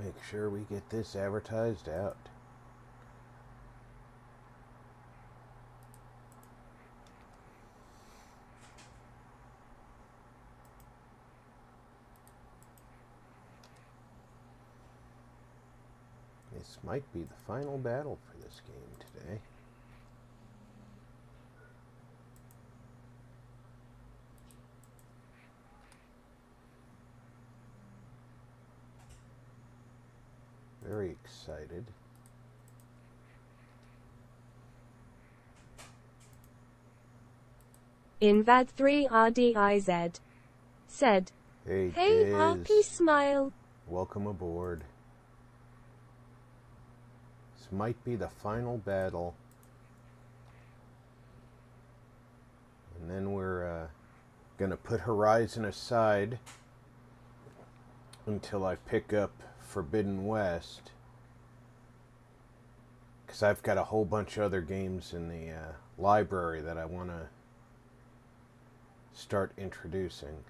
Make sure we get this advertised out. This might be the final battle for this game today. Very excited. Invad 3 RDIZ said, Hey Hey RP Smile. Welcome aboard. This might be the final battle. And then we're gonna put Horizon aside until I pick up Forbidden West, because I've got a whole bunch of other games in the library that I want to start introducing.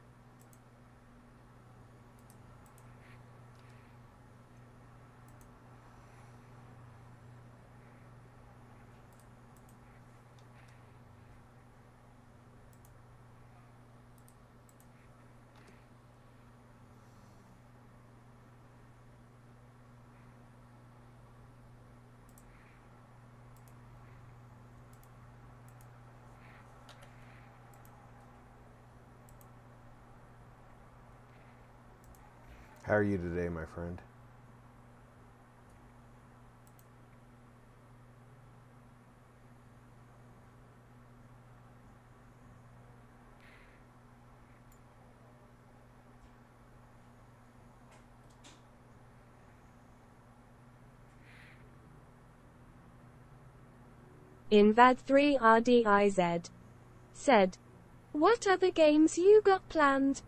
How are you today, my friend? Invad 3 RDIZ said, What other games you got planned?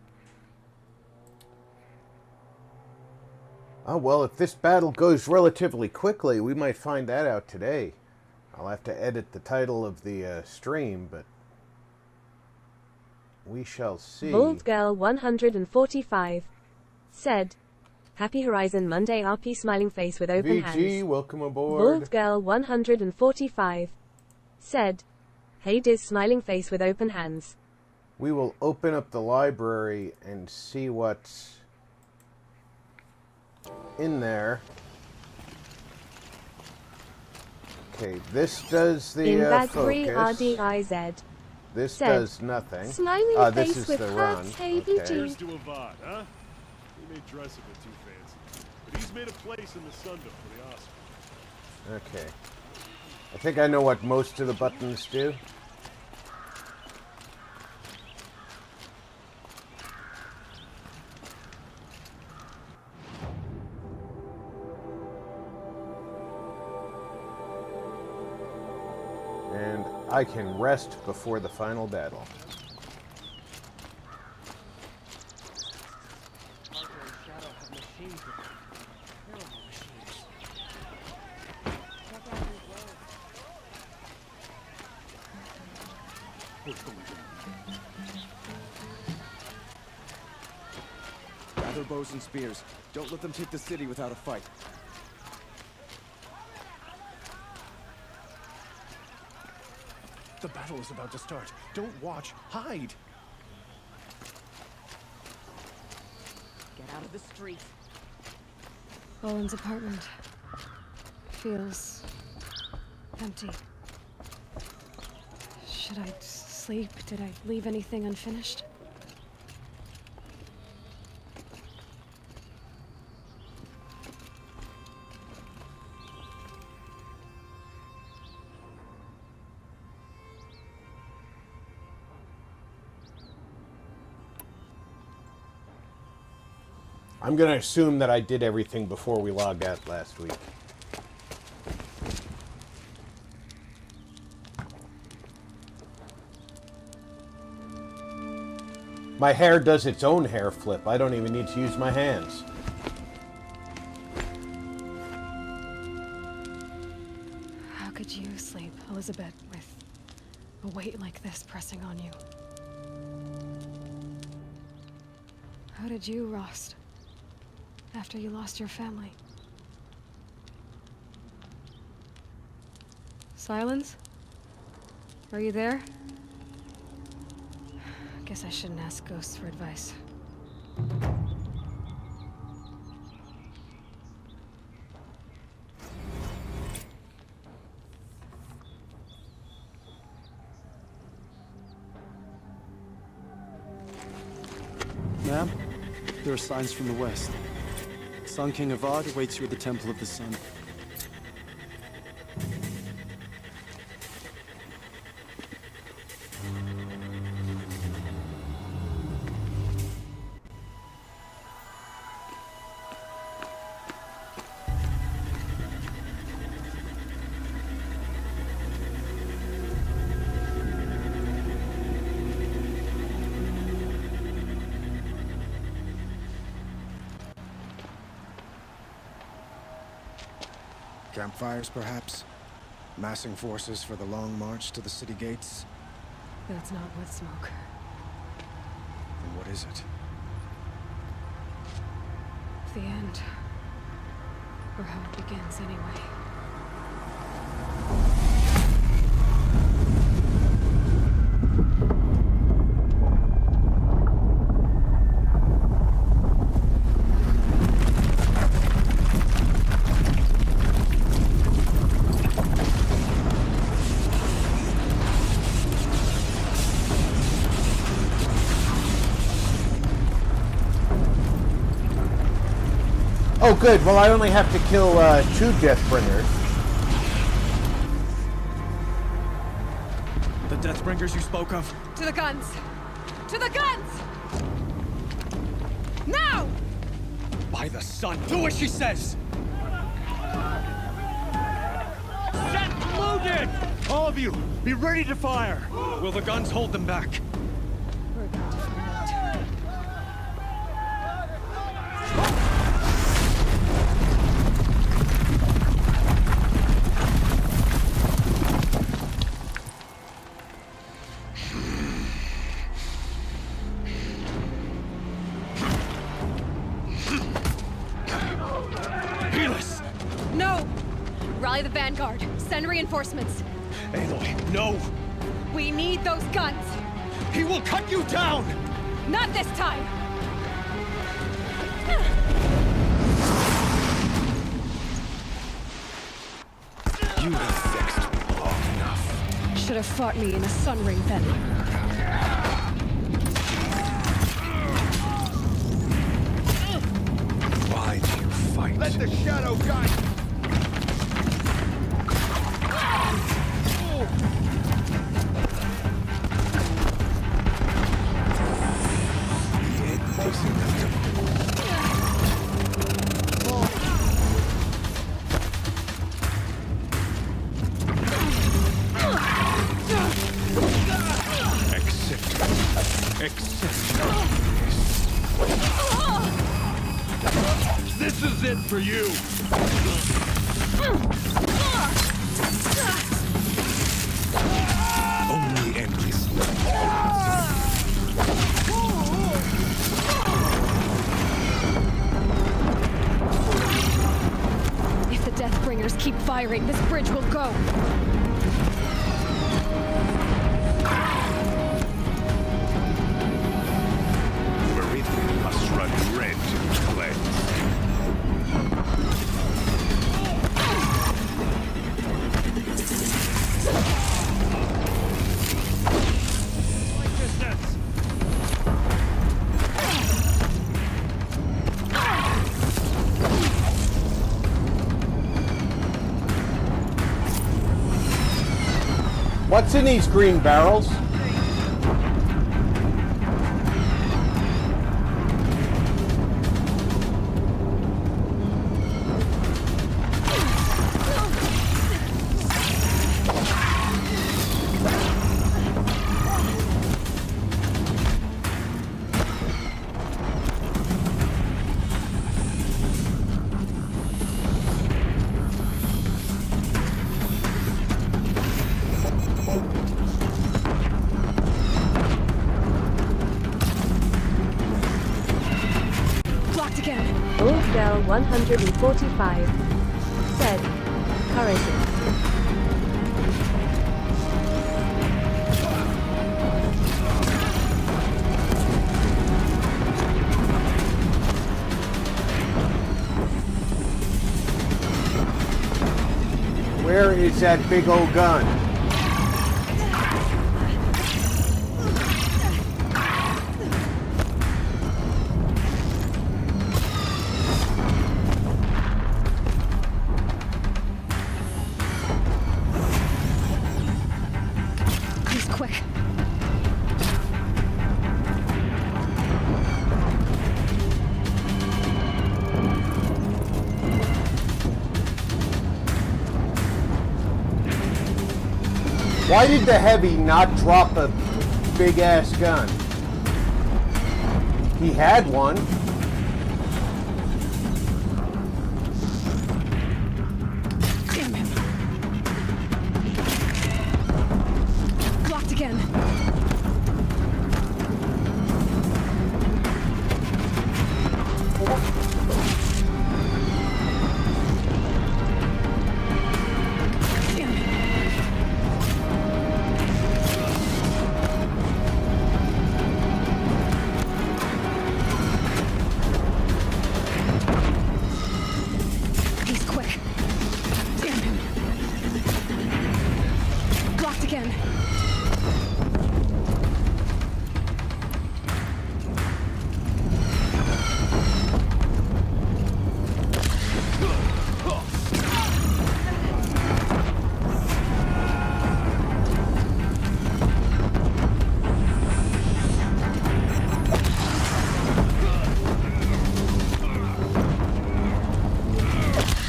Oh, well, if this battle goes relatively quickly, we might find that out today. I'll have to edit the title of the stream, but we shall see. Bald Girl 145 said, Happy Horizon Monday RP smiling face with open hands. VG, welcome aboard. Bald Girl 145 said, Hey Diz smiling face with open hands. We will open up the library and see what's in there. Okay, this does the Invad focus. 3 RDIZ This said, does nothing. Smiling This face is with the hearts, run. hey Okay. BG. Here's to Avad, huh? He may dress a bit too fancy, but he's made a place in the Sundom for the Oscar. Okay. I think I know what most of the buttons do. And I can rest before the final battle. Gather bows and spears. Don't let them take the city without a fight. The battle is about to start. Don't watch. Hide! Get out of the street. Owen's apartment feels empty. Should I sleep? Did I leave anything unfinished? I'm going to assume that I did everything before we logged out last week. My hair does its own hair flip. I don't even need to use my hands. How could you sleep, Elizabeth, with a weight like this pressing on you? How did you, Rost? after you lost your family. Silence? Are you there? Guess I shouldn't ask ghosts for advice. Ma'am, there are signs from the west. Sun King Avad awaits you at the Temple of the Sun. Campfires, perhaps? Massing forces for the long march to the city gates? That's not wood smoke. Then what is it? The end. Or how it begins, anyway. Oh, good. Well, I only have to kill 2 Deathbringers. The Deathbringers you spoke of? To the guns! To the guns! Now! By the sun, do as she says! Set loaded! All of you, be ready to fire! Will the guns hold them back? We're about to find out. No! Rally the vanguard. Send reinforcements. Aloy, no! We need those guns! He will cut you down! Not this time! You have vexed me long enough. Should have fought me in a sun ring then. Why do you fight? Let the shadow guide! This is it for you! Only endless. If the Deathbringers keep firing, this bridge will go. Meridian must run red to cleanse. What's in these green barrels? Old Girl 145 said, Horizon. Where is that big old gun? He's quick. Why did the heavy not drop a big-ass gun? He had one. Damn him. Blocked again. Damn it. He's quick. Damn him. Blocked again.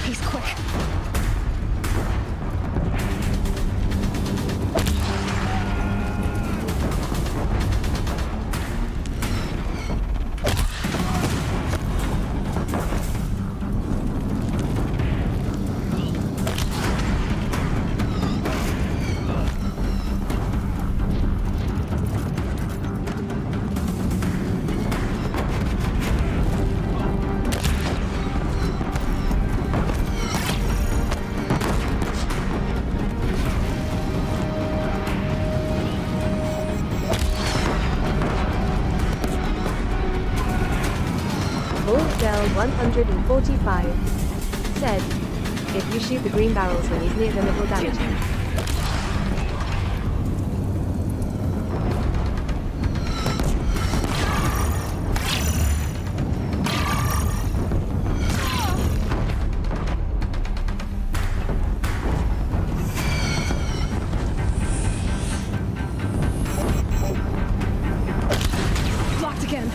He's quick. Old Girl 145 said, if you shoot the green barrels when he's near them it will damage him. Blocked again.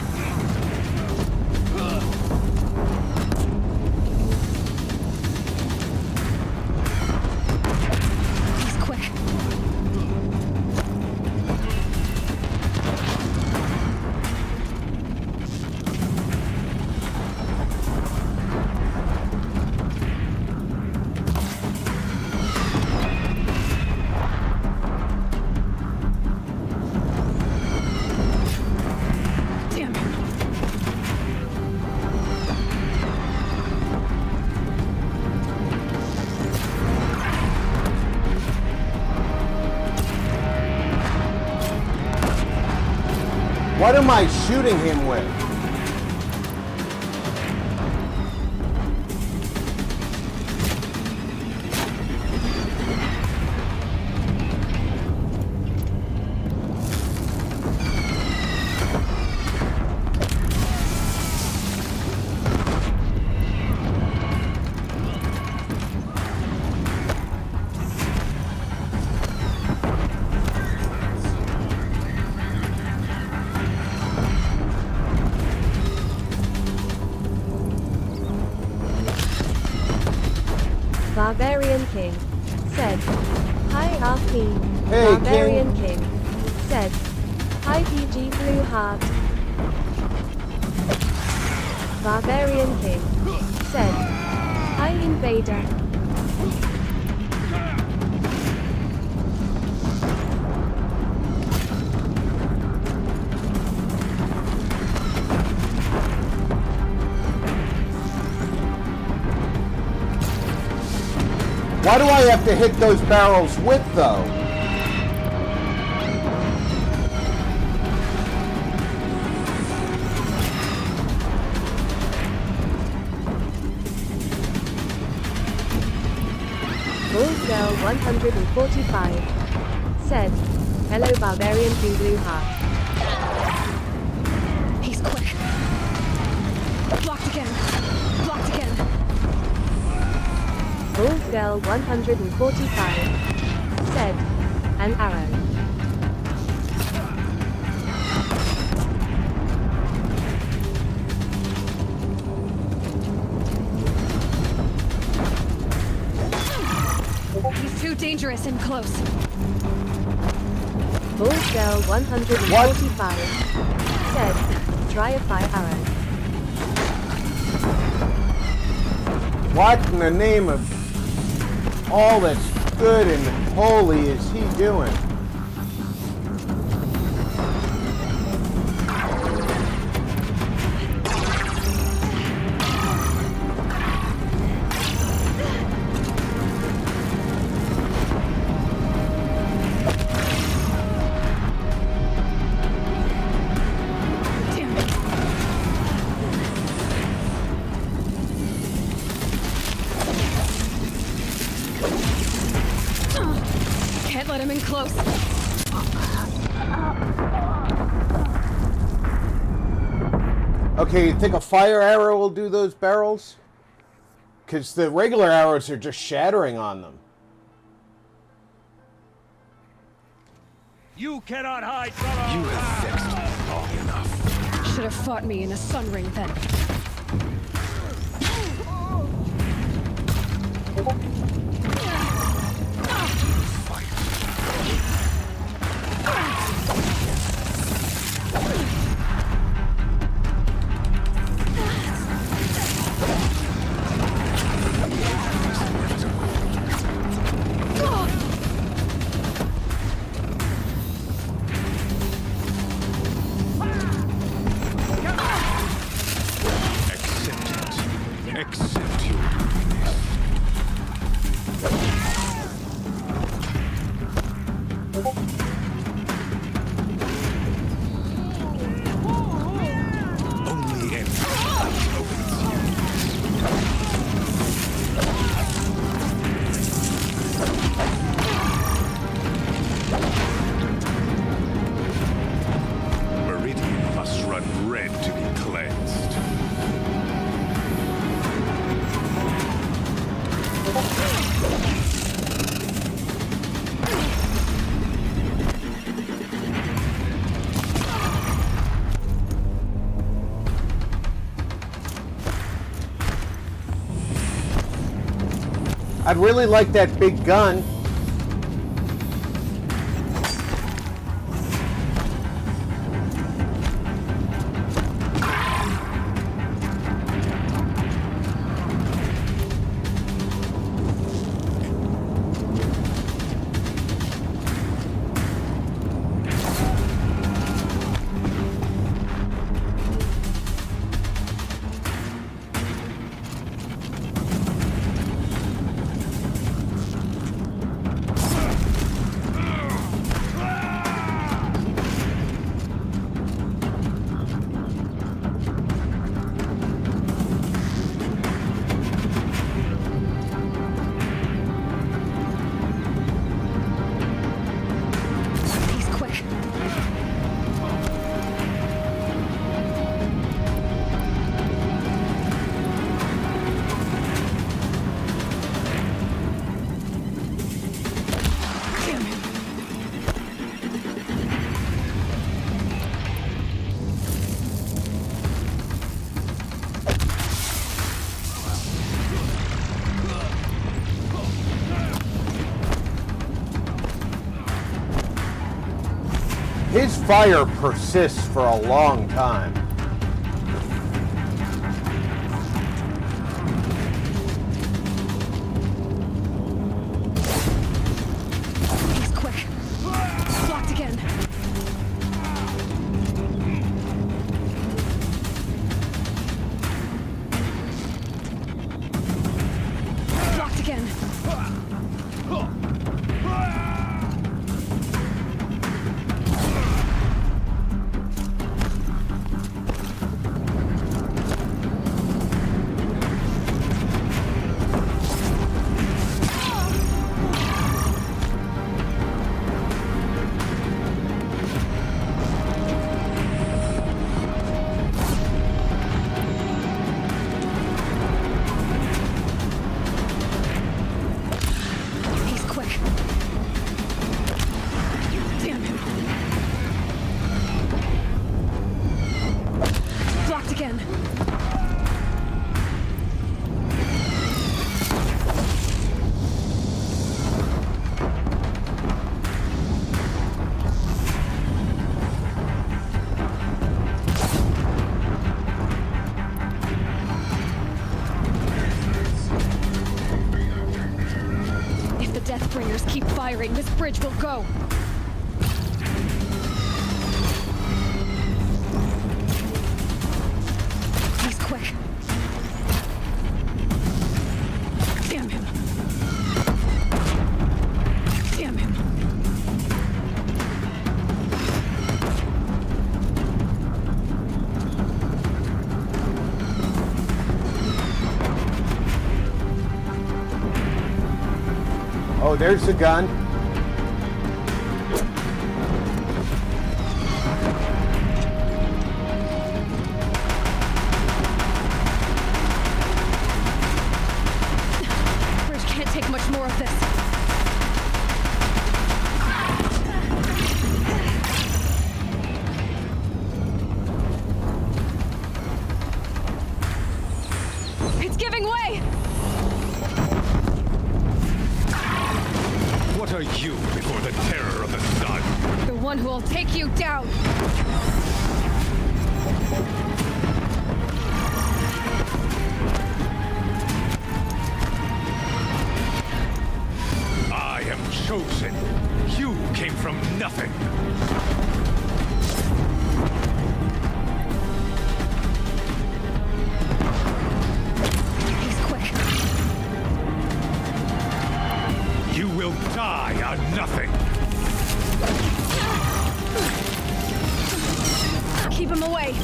He's quick. Damn him. What am I shooting him with? Barbarian King said, Hi RP. Hey, Barbarian King said, Hi PG Blue Heart. Barbarian King said, Hi Invader. Why do I have to hit those barrels with, though? Bald Girl 145 said, "Hello Barbarian King Blue Heart." He's quick. Blocked again. Blocked again. Bald Girl 145 said, "An arrow." He's too dangerous and close. Bald Girl 145 said, "Try a fire arrow." What in the name of all that's good and holy is he doing? Damn it. Can't let him in close. Okay, you think a fire arrow will do those barrels? Because the regular arrows are just shattering on them. You cannot hide from us! You have vexed me long enough. Should have fought me in a sun ring then. Accept your weakness. Only in Meridian must run red to be cleansed. I'd really like that big gun. He's quick. Damn it. His fire persists for a long time. He's quick. Blocked again. Blocked again. again. If the Deathbringers keep firing, this bridge will go. He's quick. Damn him. Damn him. Oh, there's the gun. Bridge can't take much more of this. It's giving way! What are you before the terror of the sun? The one who will take you down! I am chosen. You came from nothing. He's quick. You will die on nothing. Keep him away!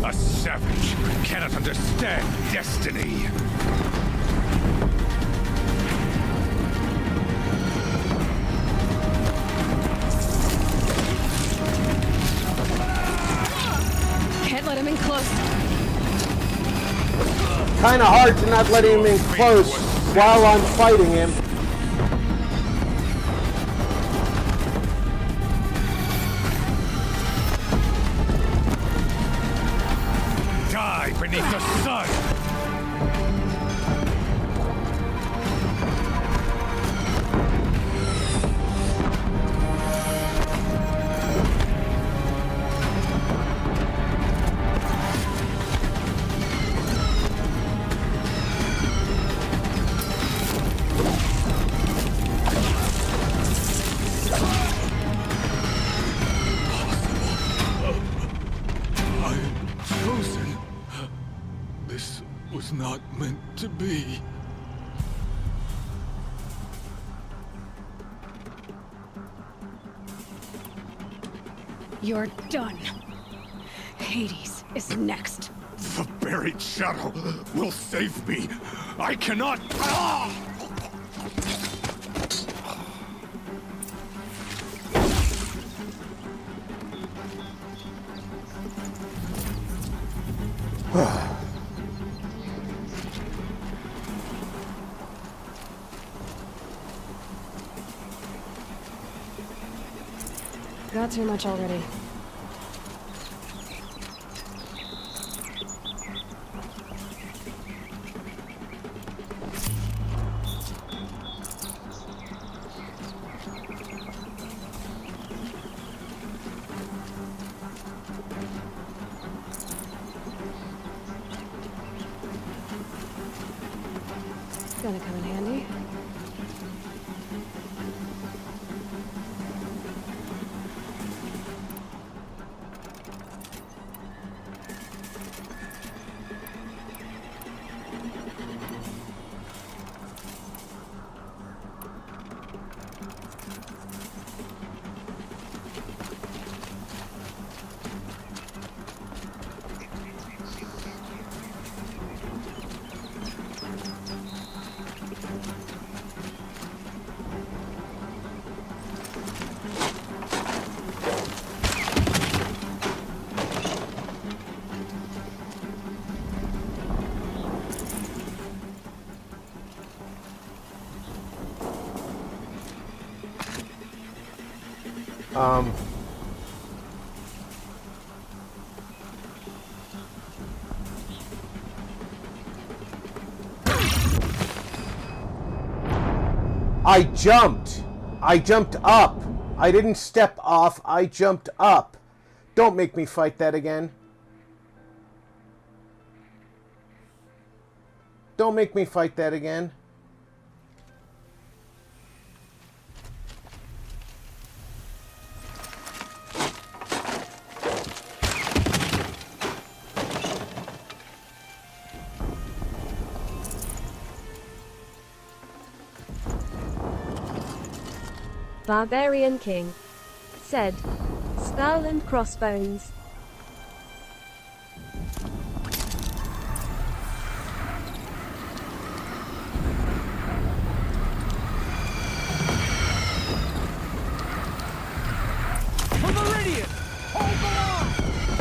A savage cannot understand destiny. Can't let him in close. Kind of hard to not let him in close while I'm fighting him. Die beneath the sun. I am chosen. This was not meant to be. You're done. Hades is next. The buried shadow will save me. I cannot. Ah! Got too much already. Gonna come in handy. I jumped. I jumped up. I didn't step off. I jumped up. Don't make me fight that again. Don't make me fight that again. Barbarian King said, "Skull and crossbones."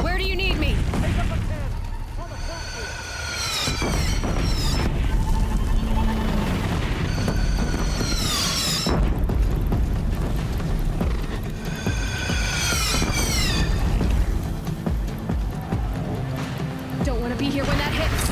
Where do you need me? Don't want to be here when that hits.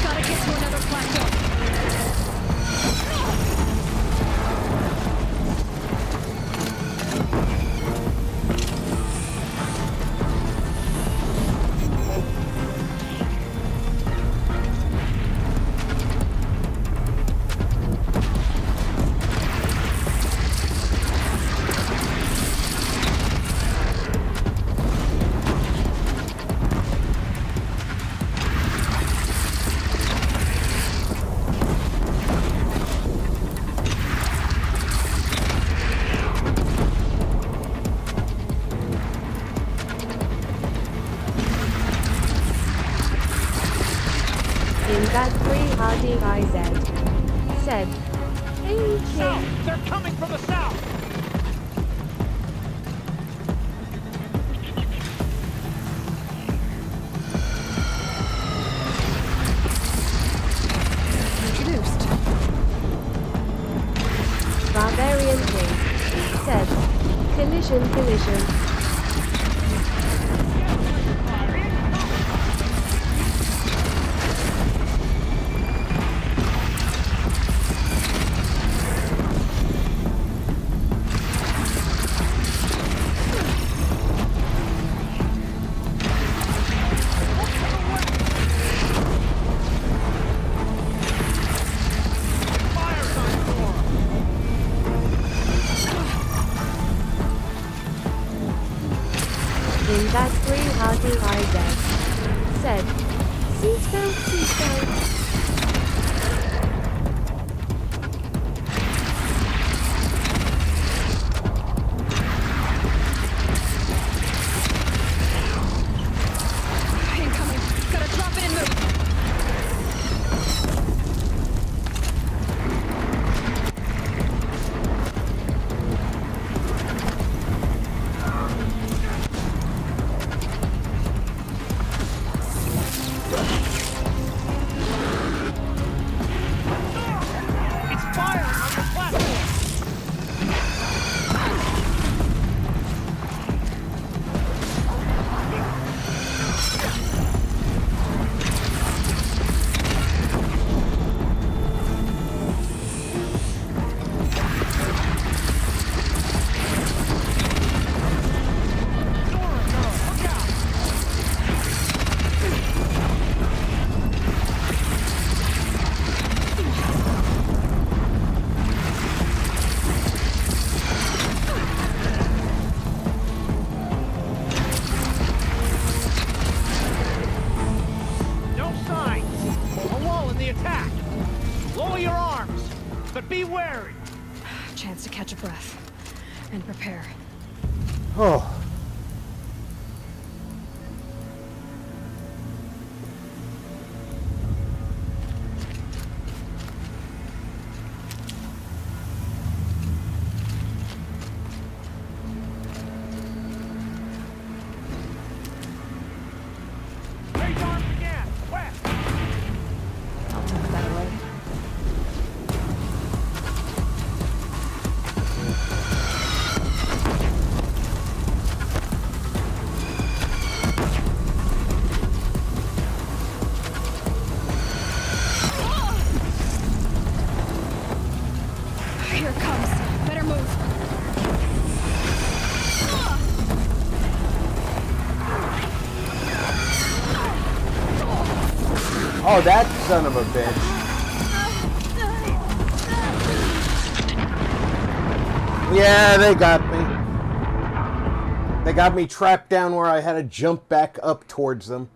Gotta get to another platform. In that 3 Hardy IZ said, "Hey King." They're coming from the south! Introduced. Barbarian King said, "Collision, collision." In that 3 Hardy IZ said, "Seatbelt, seatbelt." Incoming. Gotta drop it and move. It's firing on the platform! Look out! No signs! A wall in the attack! Lower your arms, but be wary! Chance to catch a breath and prepare. Oh. Oh, that son of a bitch. Yeah, they got me. They got me trapped down where I had to jump back up towards them.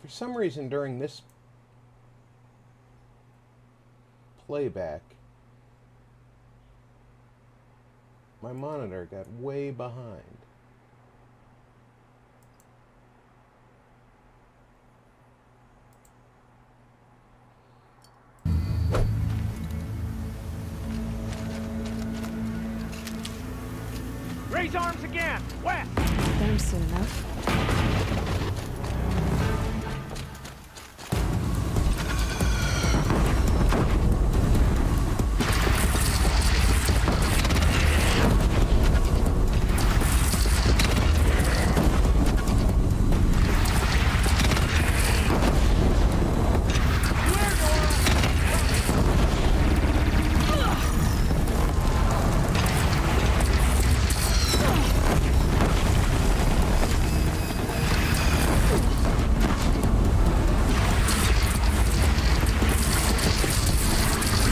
For some reason during this playback, my monitor got way behind. Raise arms again! West! Them soon enough.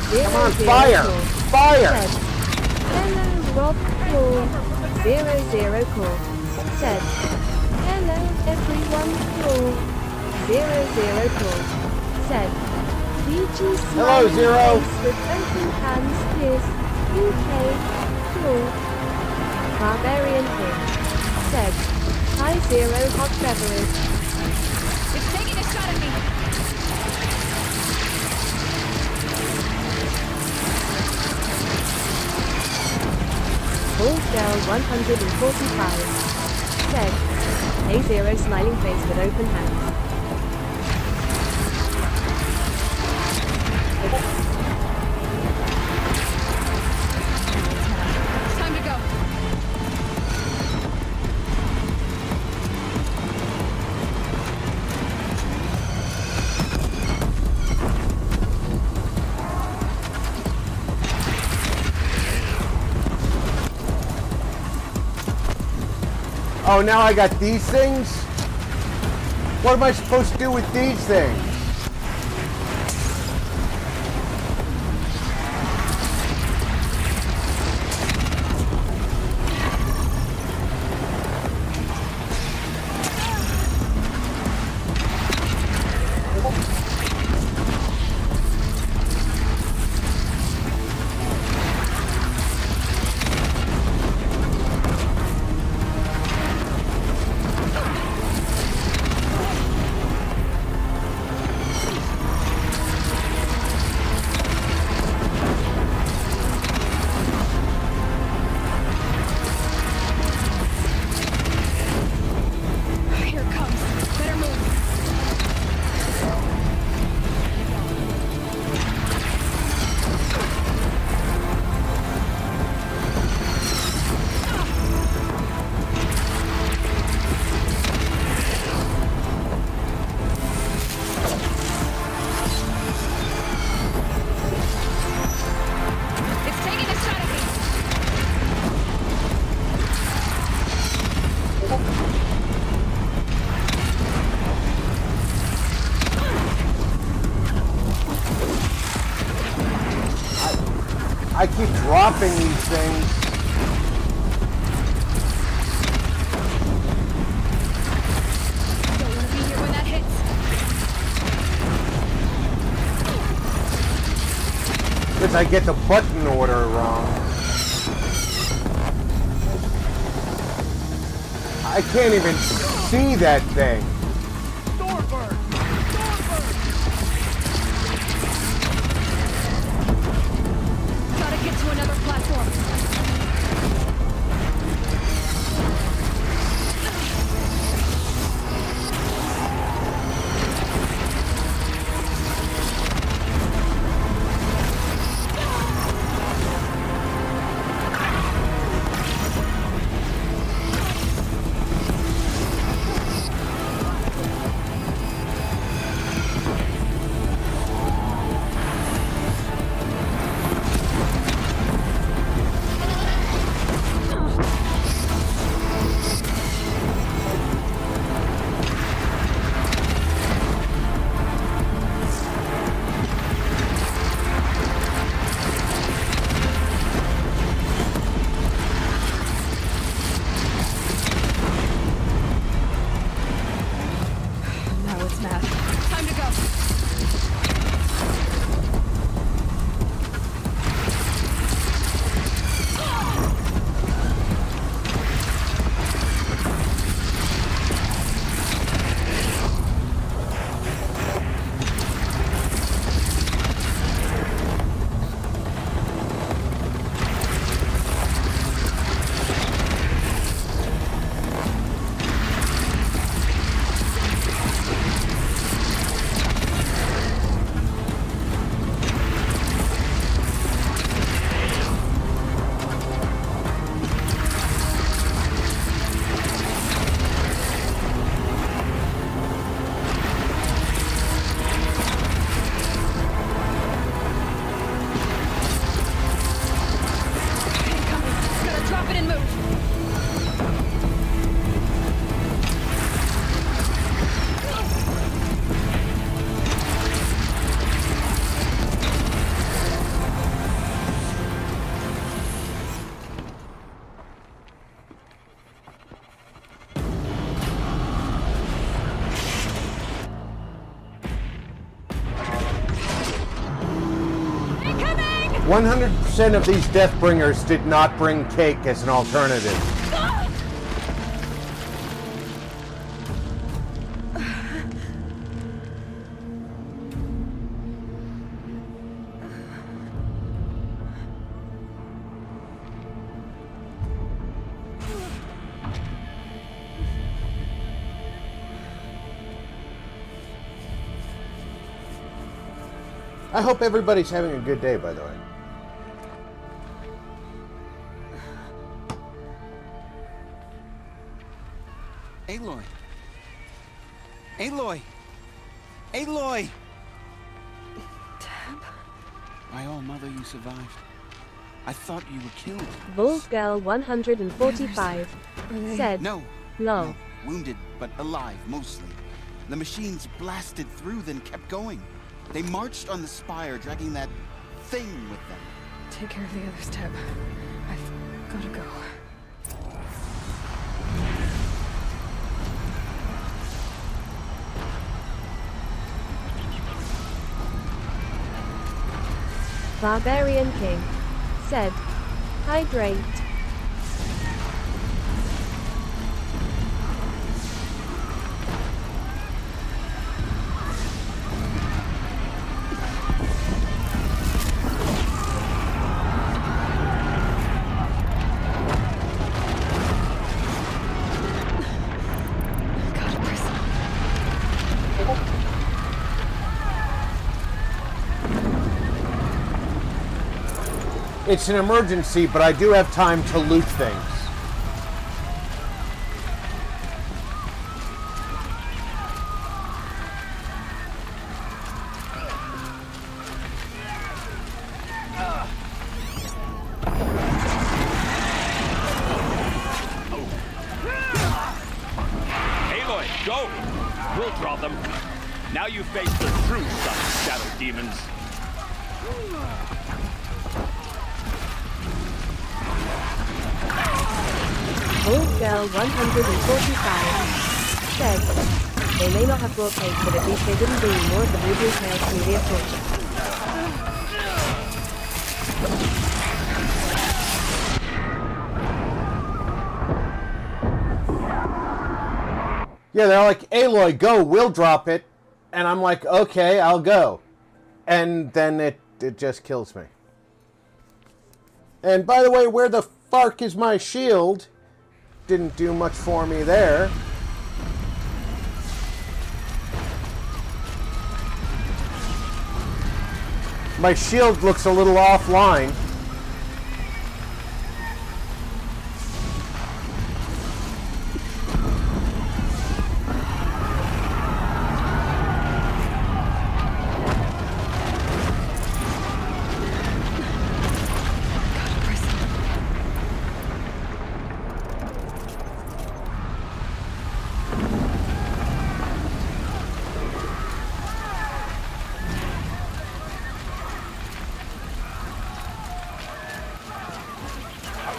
Come on, fire! Fire! Hello, Rob Call. 00 call. Said. Hello, everyone. Call. 00 call. Said. DG Hello, smiling Zero. face with open hands. Here's UK. Call. Barbarian here. Said. Hi, Zero hot beverage. It's taking a shot at me. Bald Girl 145. Said. Hey Zero smiling face with open hands. It's time to go. Oh, now I got these things? What am I supposed to do with these things? Here it comes. Better move. It's taking a shot at me. I keep dropping these things. Don't want to be here when that hits. Because I get the button order wrong. I can't even see that thing. Stormbird! Gotta get to another platform. 100% of these Deathbringers did not bring cake as an alternative. I hope everybody's having a good day, by the way. Aloy! Aloy! Aloy! Deb? My own mother, you survived. I thought you were killed. Volsgirl 145 said, No. lol. No. Wounded, but alive, mostly. The machines blasted through, then kept going. They marched on the spire, dragging that thing with them. Take care of the others, Deb. I've gotta go. Barbarian King said, hydrate. Gotta prison. It's an emergency, but I do have time to loot things. Aloy, go! We'll draw them. Now you face the true son of shadow demons. Volsgirl 145 said, they may not have brought cake, but at least they didn't bring more of the Ruby Tales previous torture. Yeah, they're like, Aloy, go, we'll drop it. And I'm like, okay, I'll go. And then it just kills me. And by the way, where the fuck is my shield? Didn't do much for me there. My shield looks a little offline.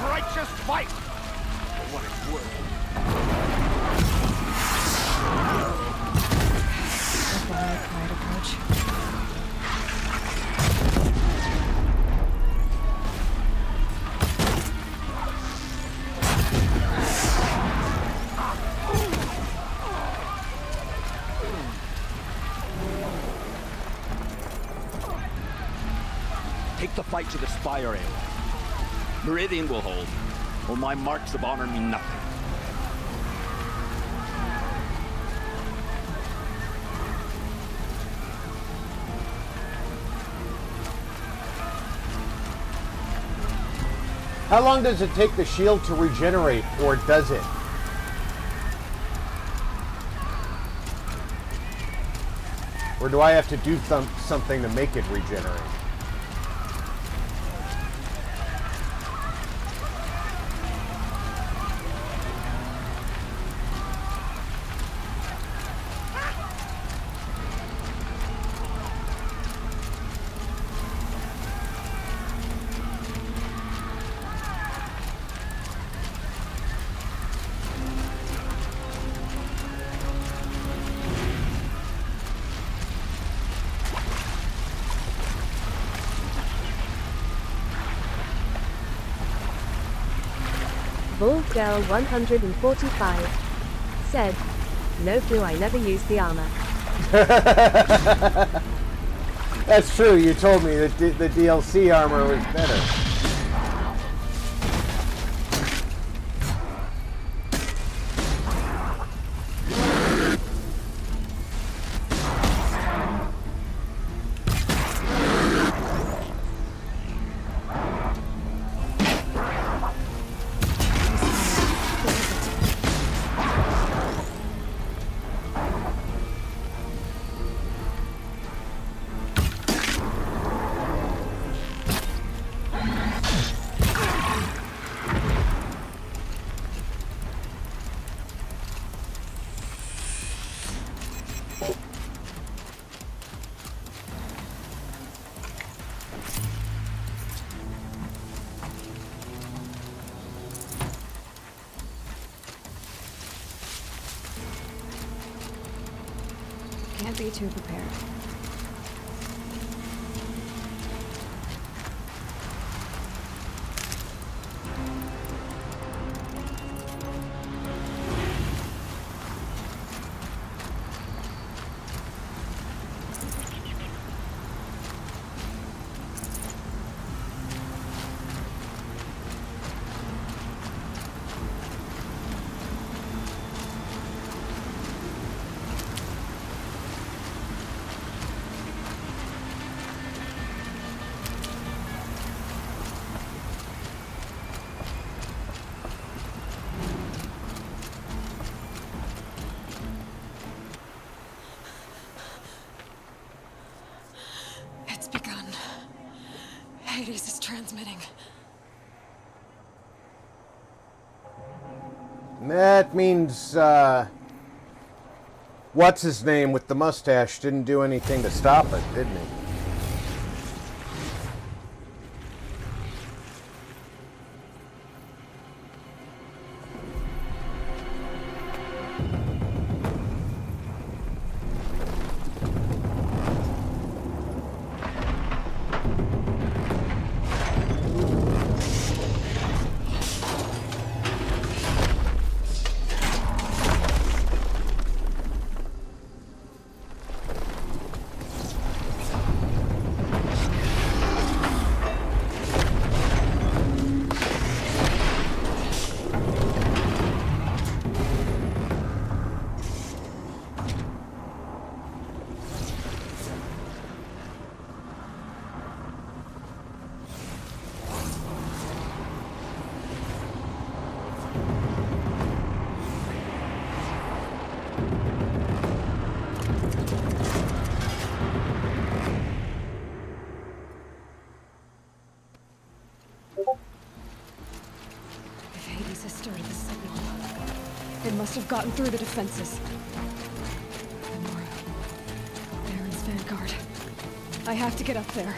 Righteous fight! For what it's worth. FYI, quiet approach. Take the fight to the spire, Aloy. Meridian will hold, or my marks of honor mean nothing. How long does it take the shield to regenerate, or does it? Or do I have to do something to make it regenerate? Girl 145 said, "No clue, I never used the armor." That's true. You told me that the DLC armor was better. Can't be too prepared. It's begun. Hades is transmitting. That means, what's his name with the mustache didn't do anything to stop it, didn't he? If Hades has started the signal, it must have gotten through the defenses. Gamora. Baron's vanguard. I have to get up there.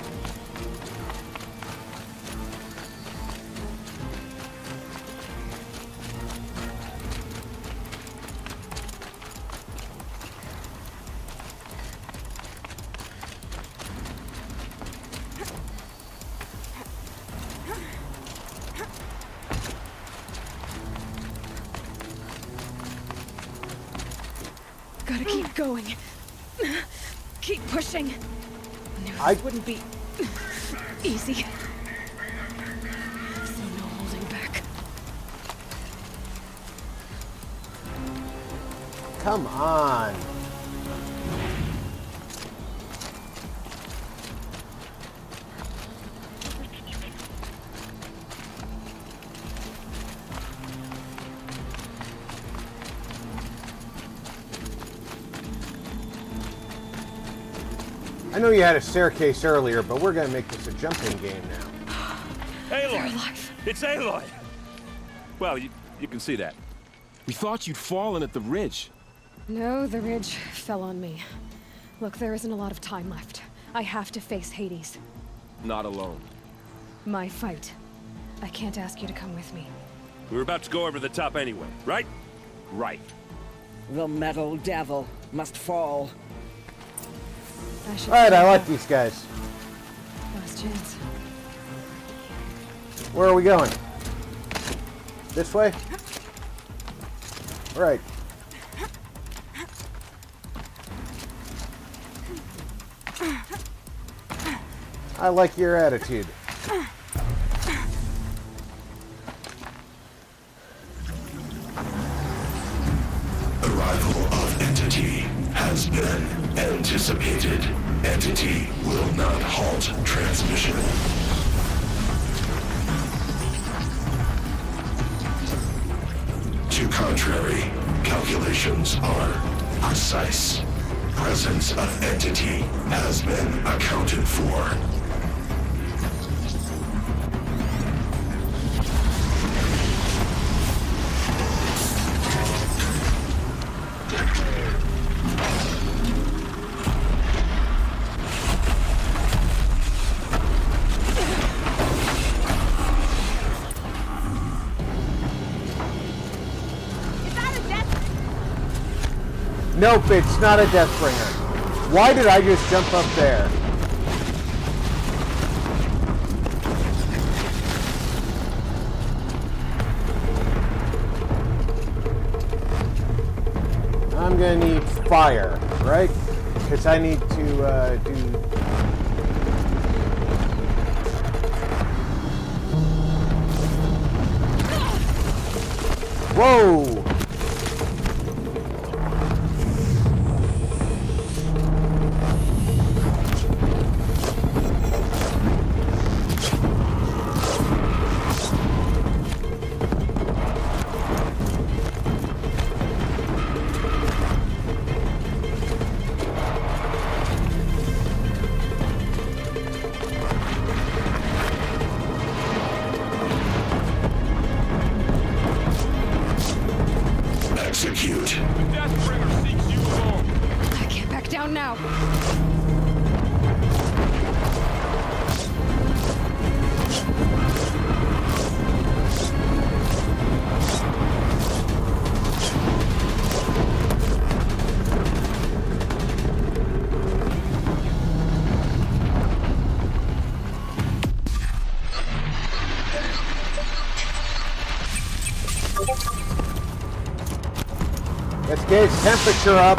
Gotta keep going. Keep pushing. Knew this wouldn't be easy. So no holding back. Come on. I know you had a staircase earlier, but we're gonna make this a jumping game now. Aloy! It's Aloy! Well, you can see that. We thought you'd fallen at the ridge. No, the ridge fell on me. Look, there isn't a lot of time left. I have to face Hades. Not alone. My fight. I can't ask you to come with me. We were about to go over the top anyway, right? Right. The metal devil must fall. Alright, I like these guys. Last chance. Where are we going? This way? Right. I like your attitude. Arrival of Entity has been anticipated. Entity will not halt transmission. To contrary, calculations are precise. Presence of Entity has been accounted for. Nope, it's not a Deathbringer. Why did I just jump up there? I'm gonna need fire, right? Because I need to do... Whoa! Execute. The Deathbringer seeks you alone. I can't back down now. Let's get its temperature up.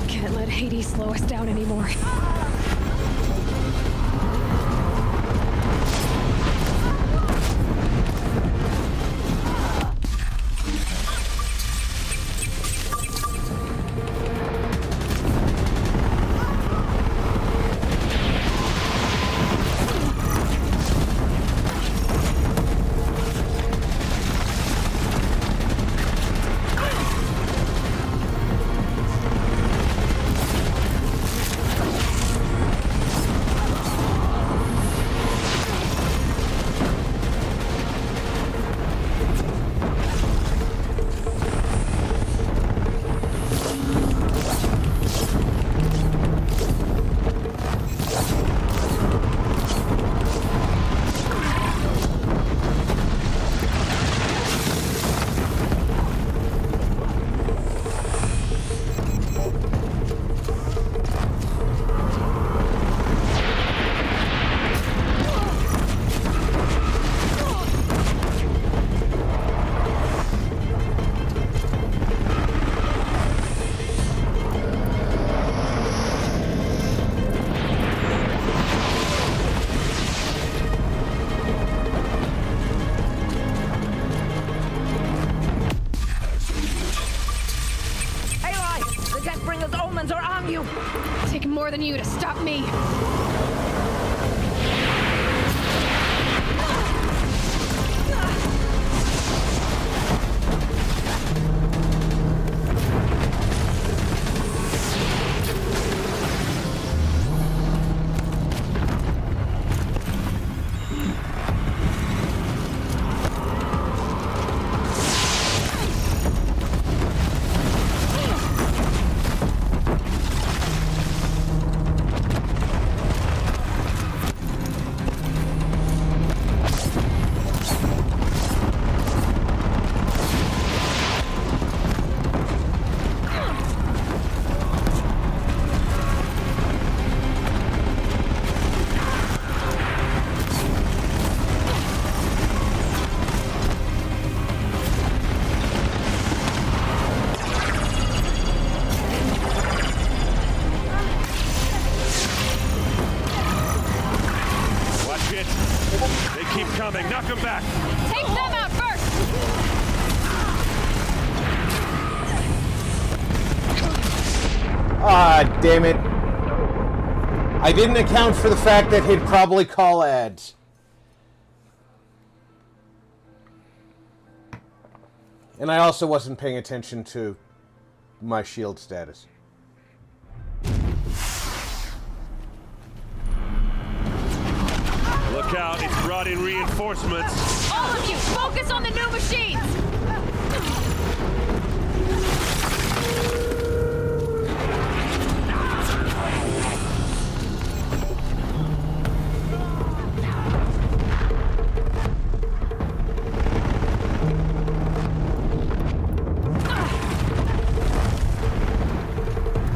Can't let Hades slow us down anymore. you! Take more than you to stop me! Knock him back! Take them out first! Ah, damn it. I didn't account for the fact that he'd probably call ads. And I also wasn't paying attention to my shield status. Look out, it's brought in reinforcements. All of you, focus on the new machines!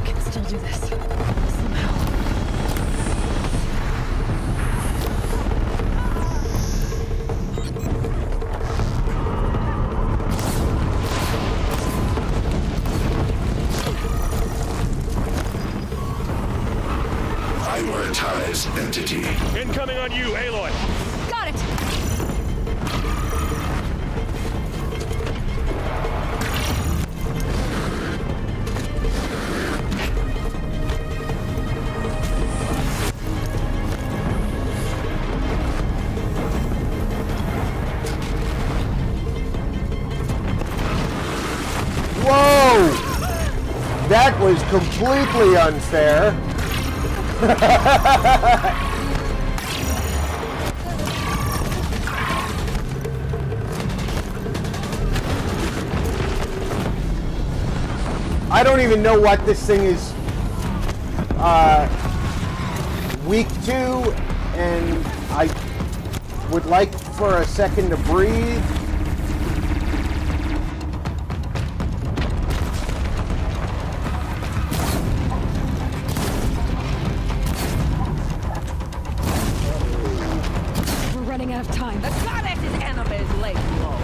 Can still do this. Somehow. Prioritize entity. Incoming on you, Aloy. Got it! Whoa! That was completely unfair. I don't even know what this thing is weak to, and I would like for a second to breathe. We're running out of time. The goddess's enemies lay low.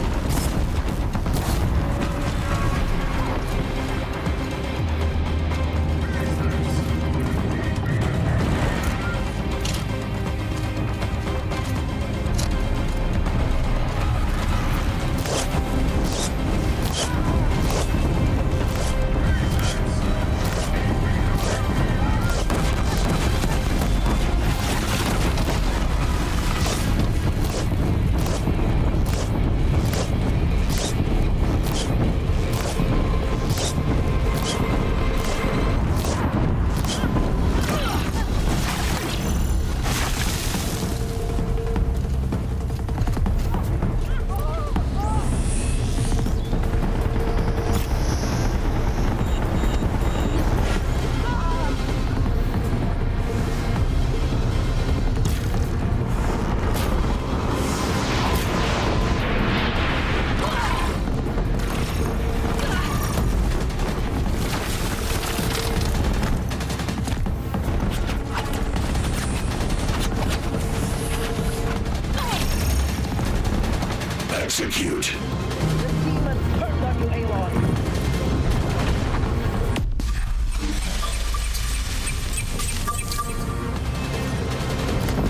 Execute. The demons turned on you, Aloy.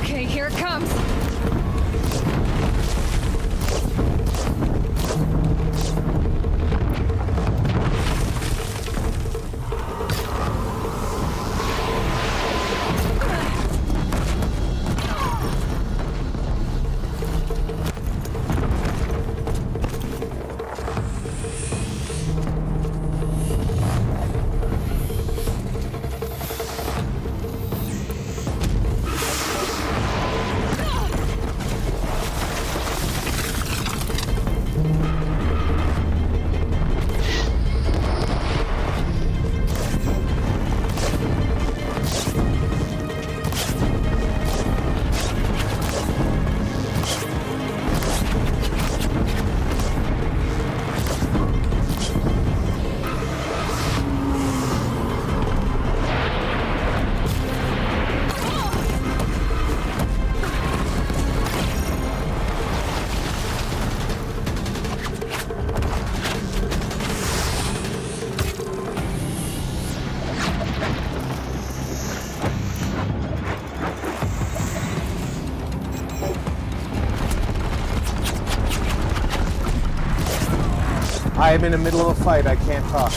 Okay, here it comes. am in the middle of a fight. I can't talk.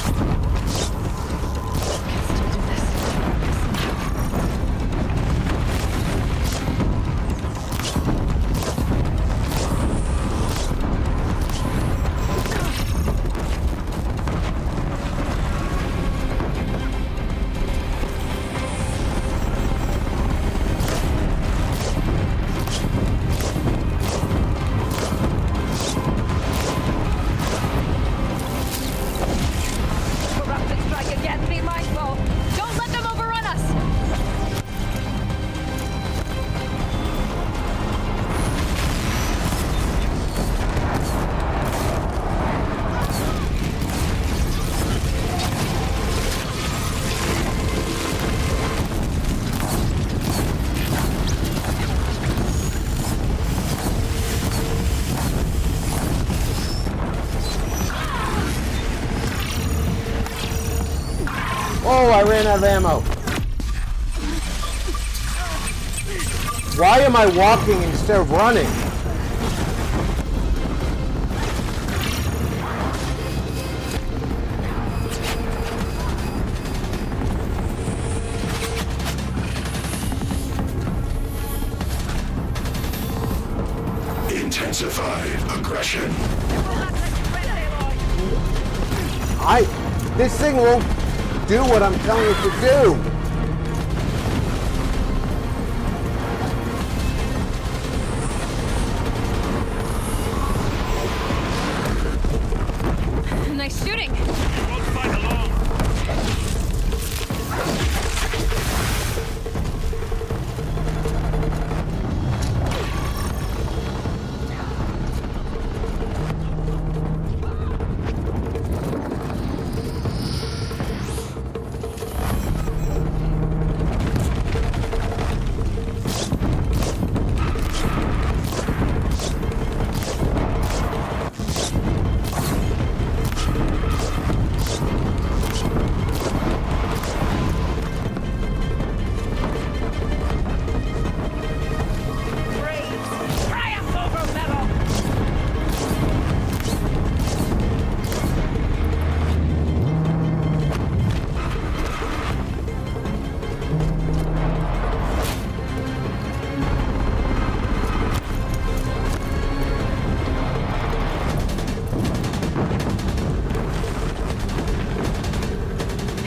Corrupted strike again. Be mindful. Don't let them overrun us. Oh, I ran out of ammo. Why am I walking instead of running? Intensify aggression. This thing won't do what I'm telling it to do. Nice shooting.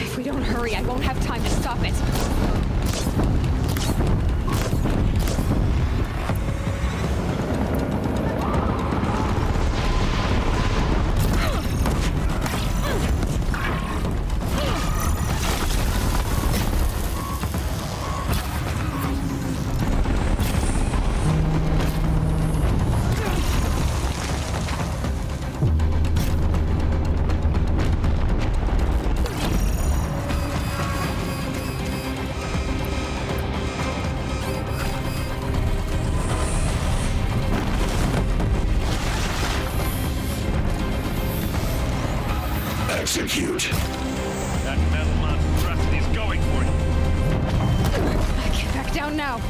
If we don't hurry, I won't have time to stop it. Execute. That metal monstrosity is going for you. Get back down now.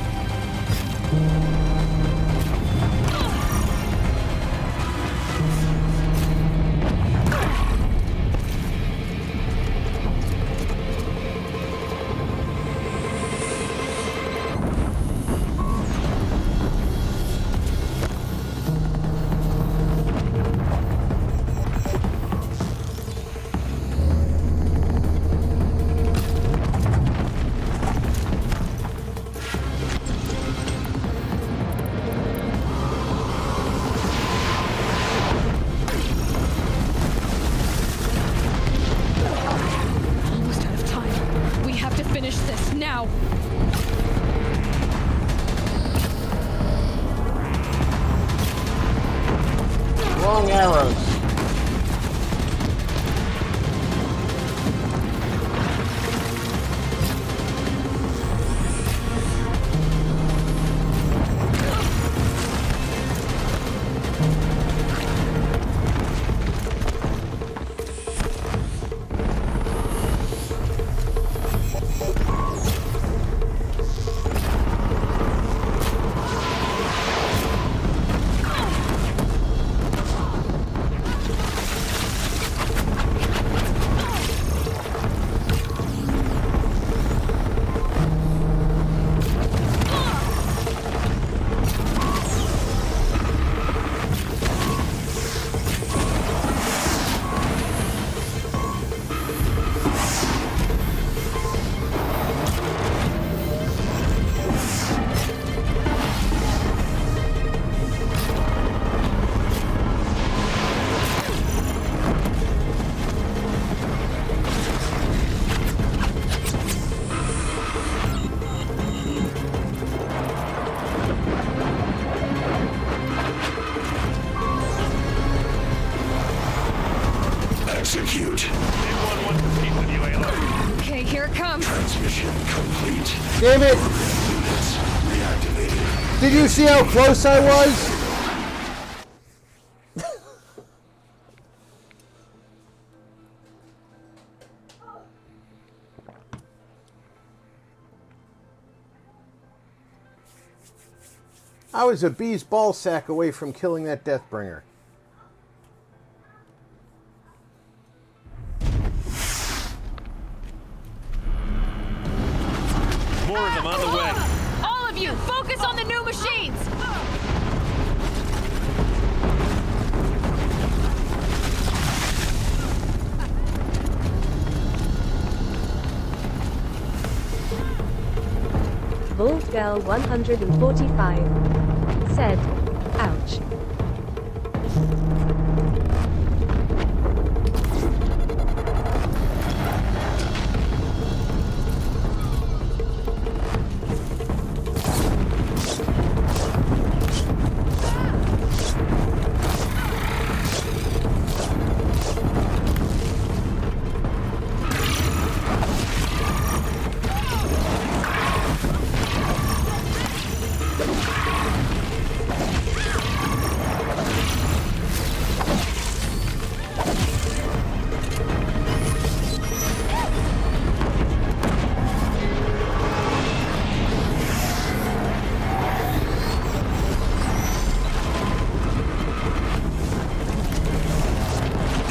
execute. Anyone wants a piece of you, Aloy? Okay, here it comes. Transmission complete. Damn it! Units reactivated. Did you see how close I was? I was a bee's ball sack away from killing that Deathbringer. More of them on the way. All of you, focus on the new machines! Bald Girl 145 said, ouch.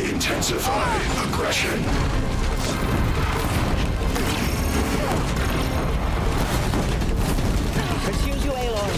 Intensify aggression. Excuse you, Aloy.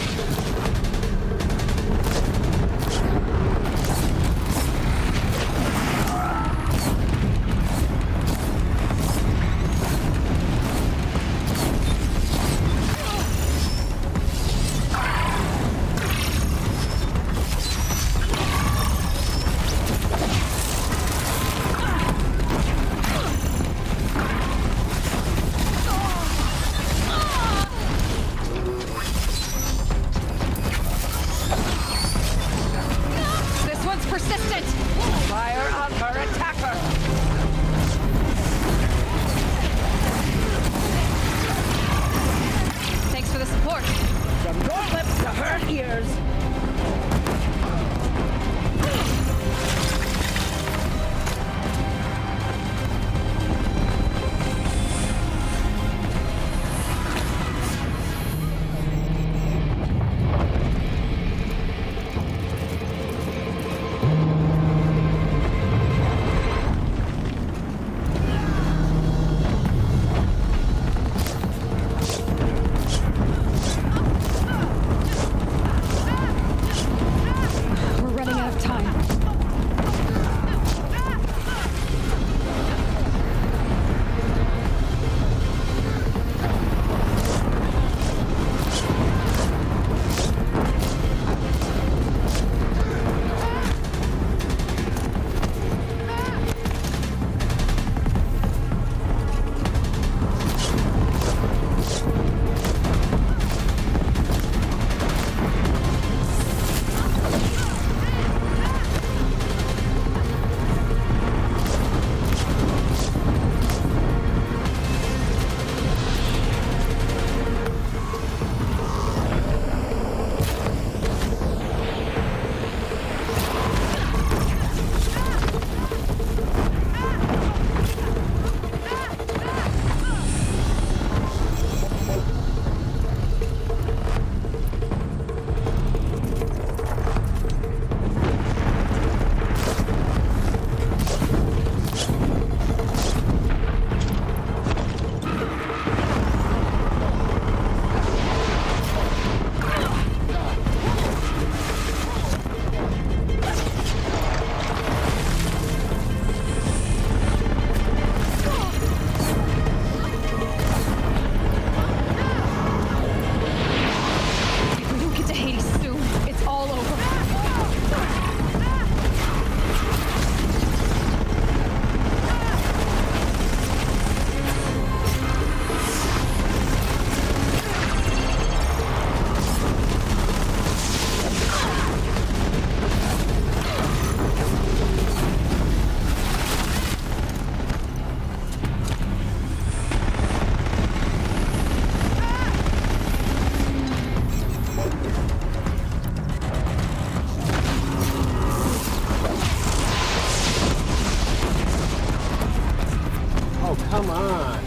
come on.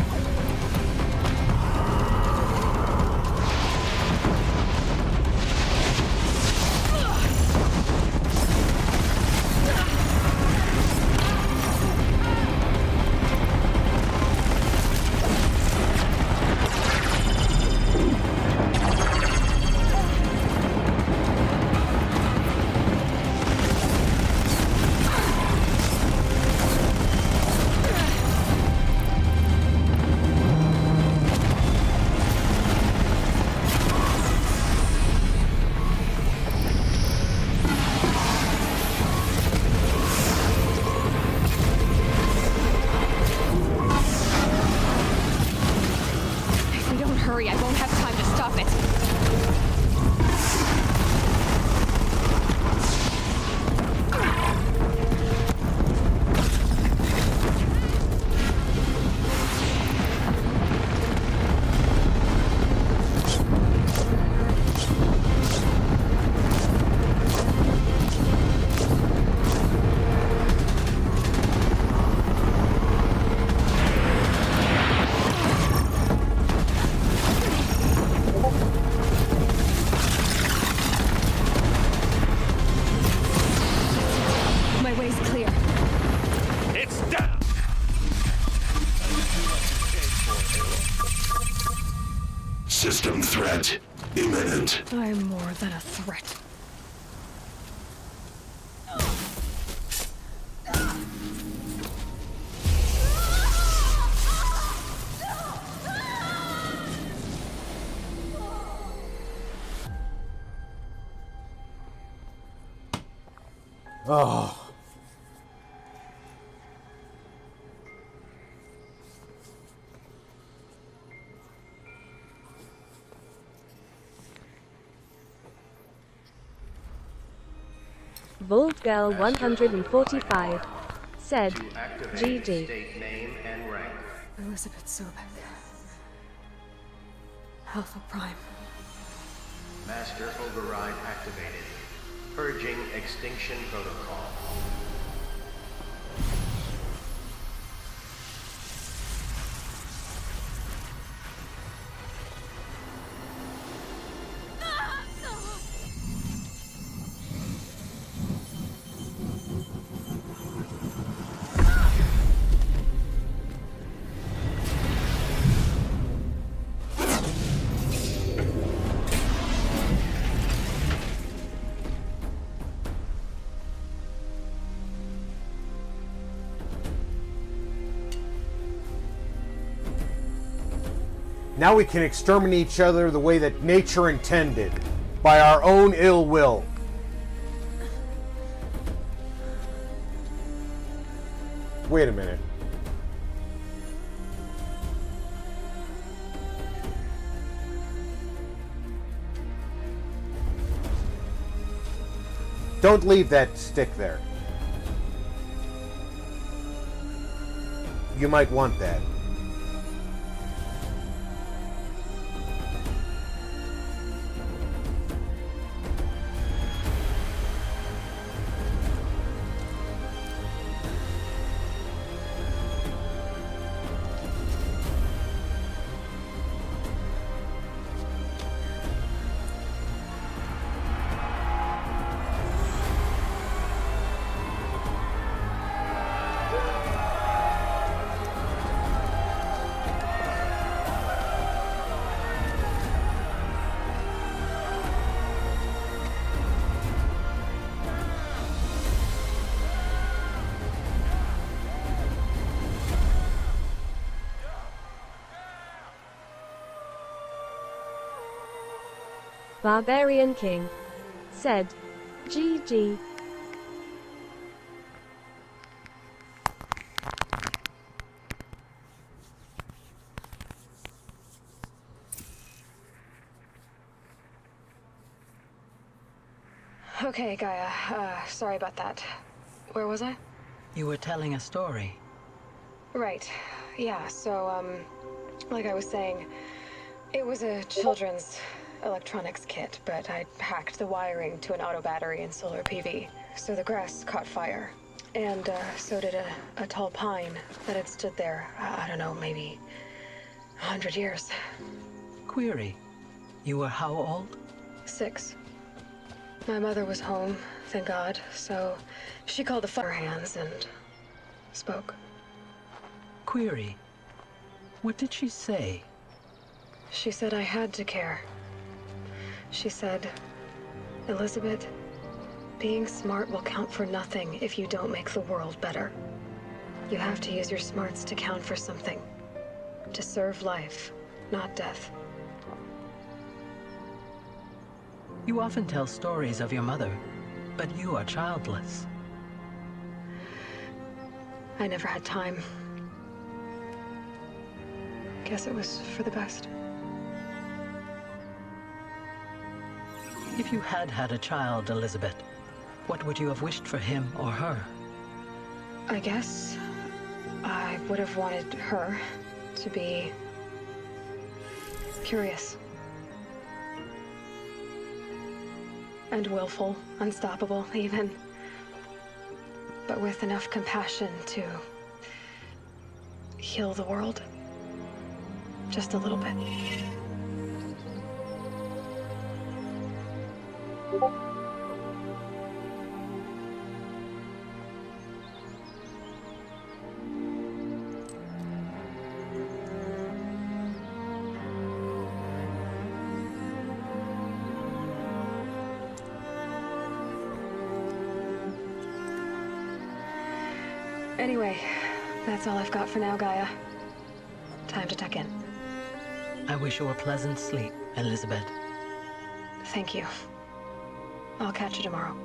Hurry, I won't have time to stop it. System threat imminent. I'm more than a threat. Oh. Vault Girl 145 said, GG. Elizabeth Sobek. Alpha Prime. Master override activated. Purging extinction protocol. Now we can exterminate each other the way that nature intended, by our own ill will. Wait a minute. Don't leave that stick there. You might want that. Barbarian King said, GG. Okay, Gaia. Sorry about that. Where was I? You were telling a story. Right. Yeah, so, like I was saying, it was a children's electronics kit, but I hacked the wiring to an auto battery and solar PV, so the grass caught fire. And so did a tall pine that had stood there, I don't know, maybe 100 years. Query, you were how old? 6. My mother was home, thank God, so she called the fire hands and spoke. Query, what did she say? She said I had to care. She said, Elizabeth, being smart will count for nothing if you don't make the world better. You have to use your smarts to count for something. To serve life, not death. You often tell stories of your mother, but you are childless. I never had time. Guess it was for the best. If you had had a child, Elizabeth, what would you have wished for him or her? I guess I would have wanted her to be curious. And willful, unstoppable even. But with enough compassion to heal the world. Just a little bit. Anyway, that's all I've got for now, Gaia. Time to tuck in. I wish you a pleasant sleep, Elizabeth. Thank you. I'll catch you tomorrow.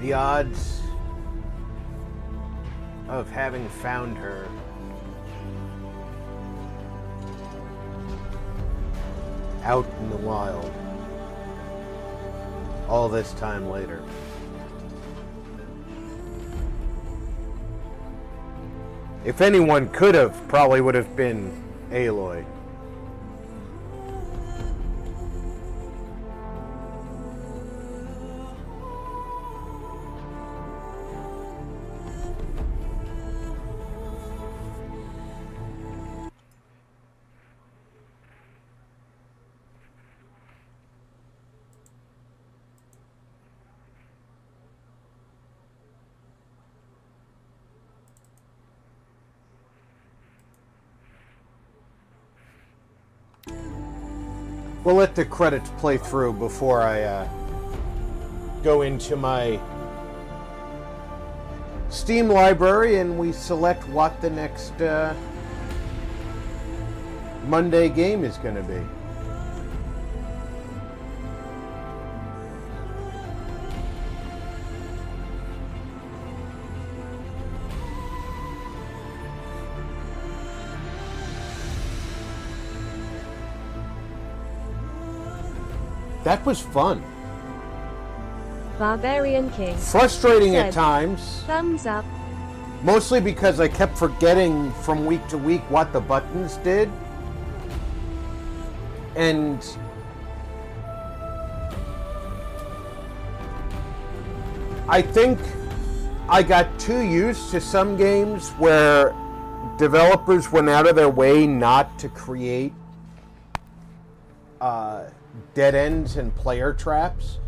The odds of having found her out in the wild all this time later. If anyone could have, probably would have been Aloy. We'll let the credits play through before I go into my Steam library and we select what the next Monday game is going to be. That was fun. Barbarian King. Frustrating at times. Thumbs up. Mostly because I kept forgetting from week to week what the buttons did. And I think I got too used to some games where developers went out of their way not to create dead ends and player traps.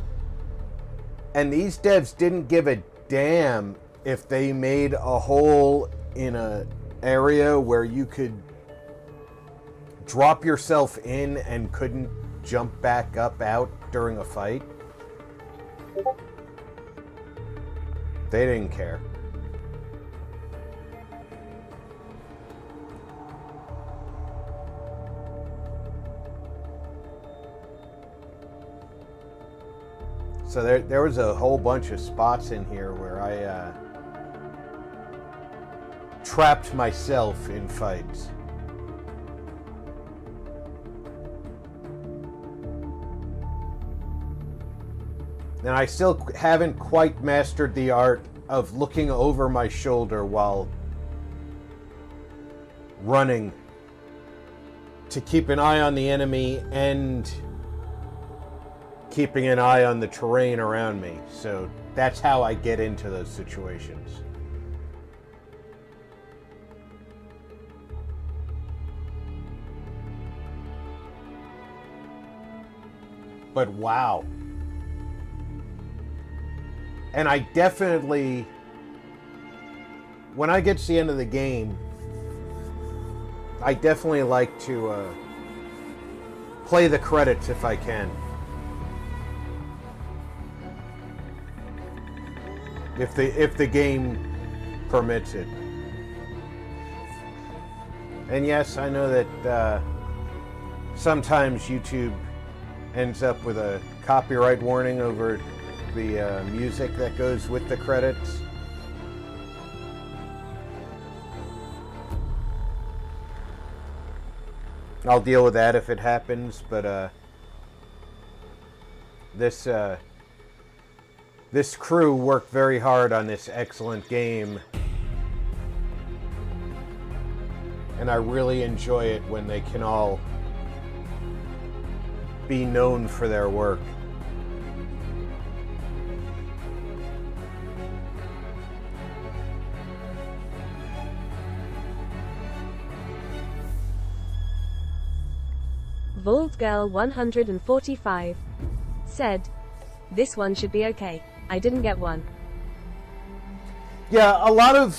And these devs didn't give a damn if they made a hole in an area where you could drop yourself in and couldn't jump back up out during a fight. They didn't care. So there was a whole bunch of spots in here where I trapped myself in fights. And I still haven't quite mastered the art of looking over my shoulder while running to keep an eye on the enemy and keeping an eye on the terrain around me. So that's how I get into those situations. But wow. And I definitely, when I get to the end of the game, I definitely like to play the credits if I can. If the game permits it. And yes, I know that sometimes YouTube ends up with a copyright warning over the music that goes with the credits. I'll deal with that if it happens, but this crew worked very hard on this excellent game, and I really enjoy it when they can all be known for their work. Vault Girl 145 said, "This one should be okay. I didn't get one." Yeah, a lot of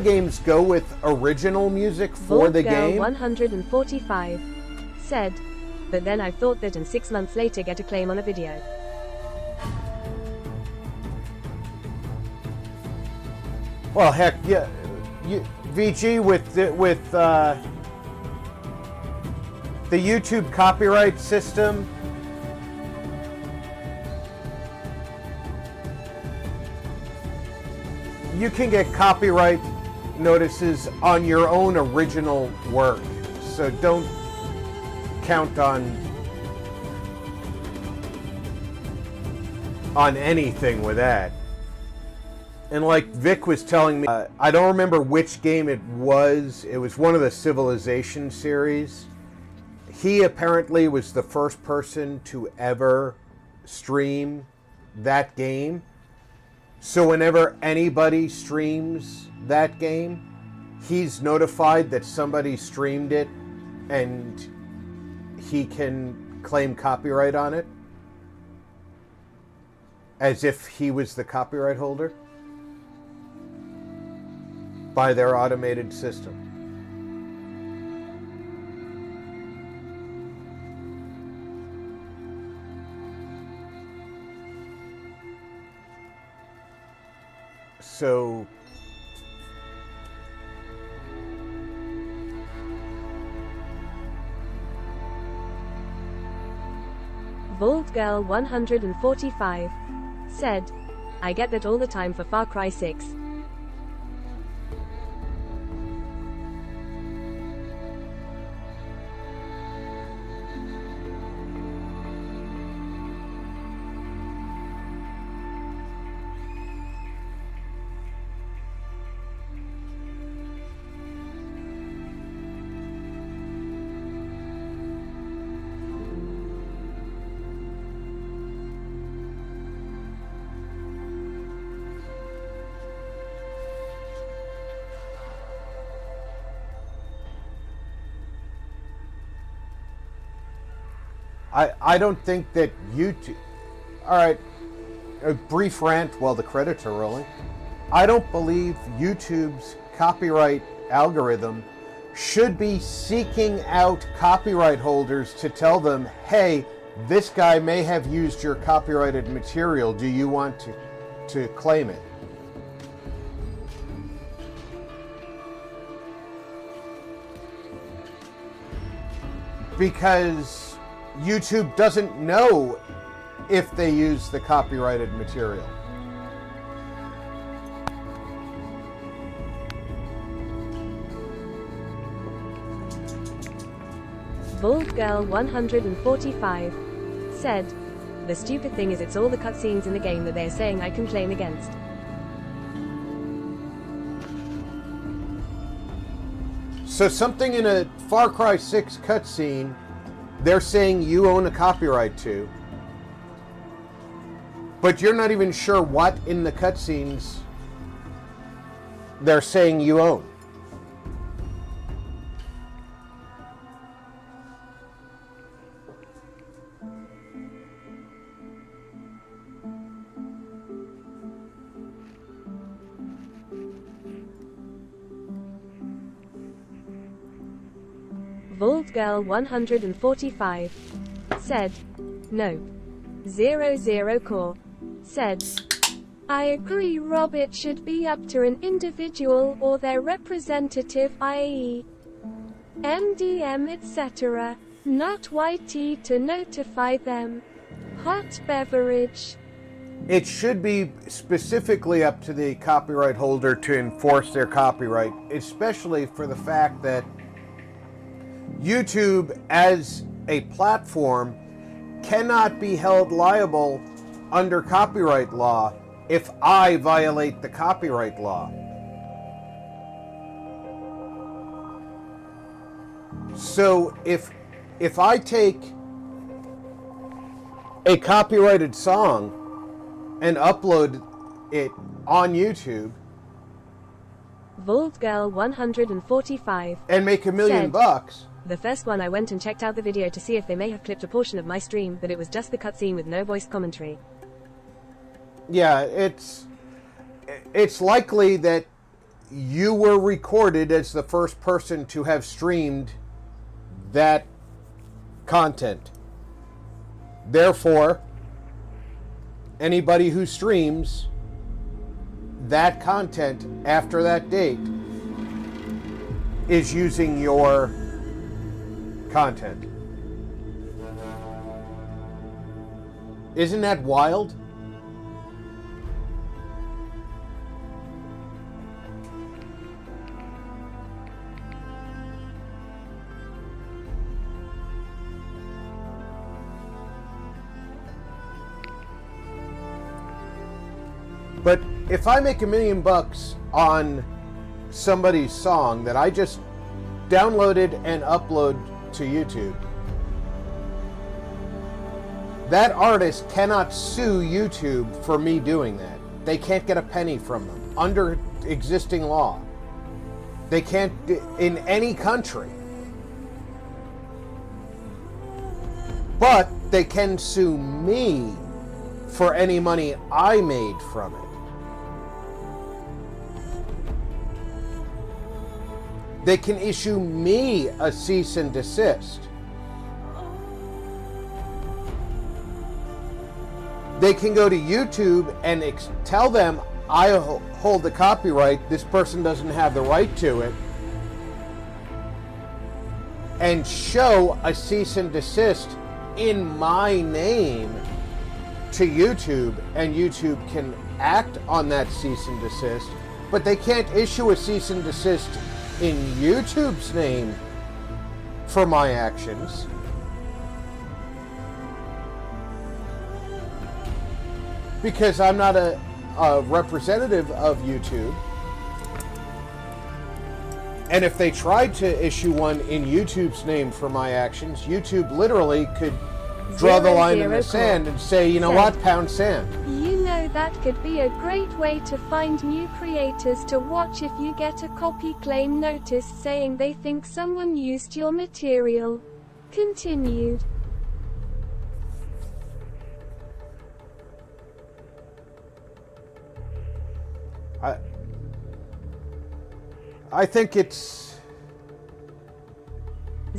games go with original music for Vault the Girl game. 145 said, "But then I thought that and 6 months later get a claim on a video." Well, heck, yeah, VG with the YouTube copyright system. You can get copyright notices on your own original work, so don't count on anything with that. And like Vic was telling me, I don't remember which game it was. It was one of the Civilization series. He apparently was the first person to ever stream that game. So whenever anybody streams that game, he's notified that somebody streamed it and he can claim copyright on it as if he was the copyright holder by their automated system. So Vault Girl 145 said, "I get that all the time for Far Cry 6. I don't think that YouTube... Alright, a brief rant while the credits are rolling. I don't believe YouTube's copyright algorithm should be seeking out copyright holders to tell them, hey, this guy may have used your copyrighted material. Do you want to claim it? Because YouTube doesn't know if they use the copyrighted material. Bald Girl 145 said, "The stupid thing is it's all the cutscenes in the game that they're saying I can claim against." So something in a Far Cry 6 cutscene, they're saying you own a copyright to, but you're not even sure what in the cutscenes they're saying you own. Bald Girl 145 said, "No. 00 Core said, I agree Rob, it should be up to an individual or their representative, i.e. MDM etc., not YT, to notify them. Hot beverage." It should be specifically up to the copyright holder to enforce their copyright, especially for the fact that YouTube as a platform cannot be held liable under copyright law if I violate the copyright law. So if I take a copyrighted song and upload it on YouTube Bald Girl 145 and make $1 million bucks, "The first one I went and checked out the video to see if they may have clipped a portion of my stream, but it was just the cutscene with no voice commentary." yeah, it's likely that you were recorded as the first person to have streamed that content. Therefore, anybody who streams that content after that date is using your content. Isn't that wild? But if I make $1 million bucks on somebody's song that I just downloaded and upload to YouTube, that artist cannot sue YouTube for me doing that. They can't get a penny from them under existing law. They can't in any country. But they can sue me for any money I made from it. They can issue me a cease and desist. They can go to YouTube and tell them, I hold the copyright, this person doesn't have the right to it, and show a cease and desist in my name to YouTube, and YouTube can act on that cease and desist, but they can't issue a cease and desist in YouTube's name for my actions. Because I'm not a representative of YouTube. And if they tried to issue one in YouTube's name for my actions, YouTube literally could draw the line in the sand and say, you know what, pound sand. "You know, that could be a great way to find new creators to watch if you get a copy claim notice saying they think someone used your material." Continued. I think it's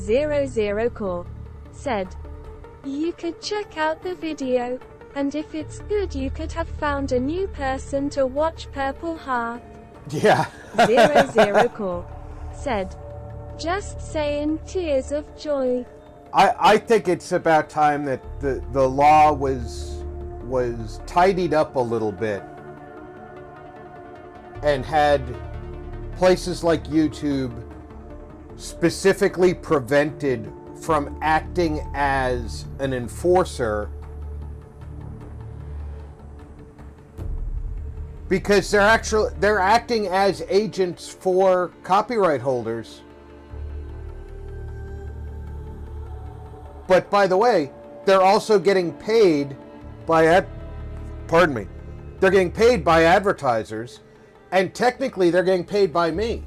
00 Core said, "You could check out the video, and if it's good you could have found a new person to watch Purple Heart." Yeah. 00 Core said, "Just saying, tears of joy." I think it's about time that the law was tidied up a little bit and had places like YouTube specifically prevented from acting as an enforcer, because they're acting as agents for copyright holders. But by the way, they're also getting paid by they're getting paid by advertisers, and technically they're getting paid by me.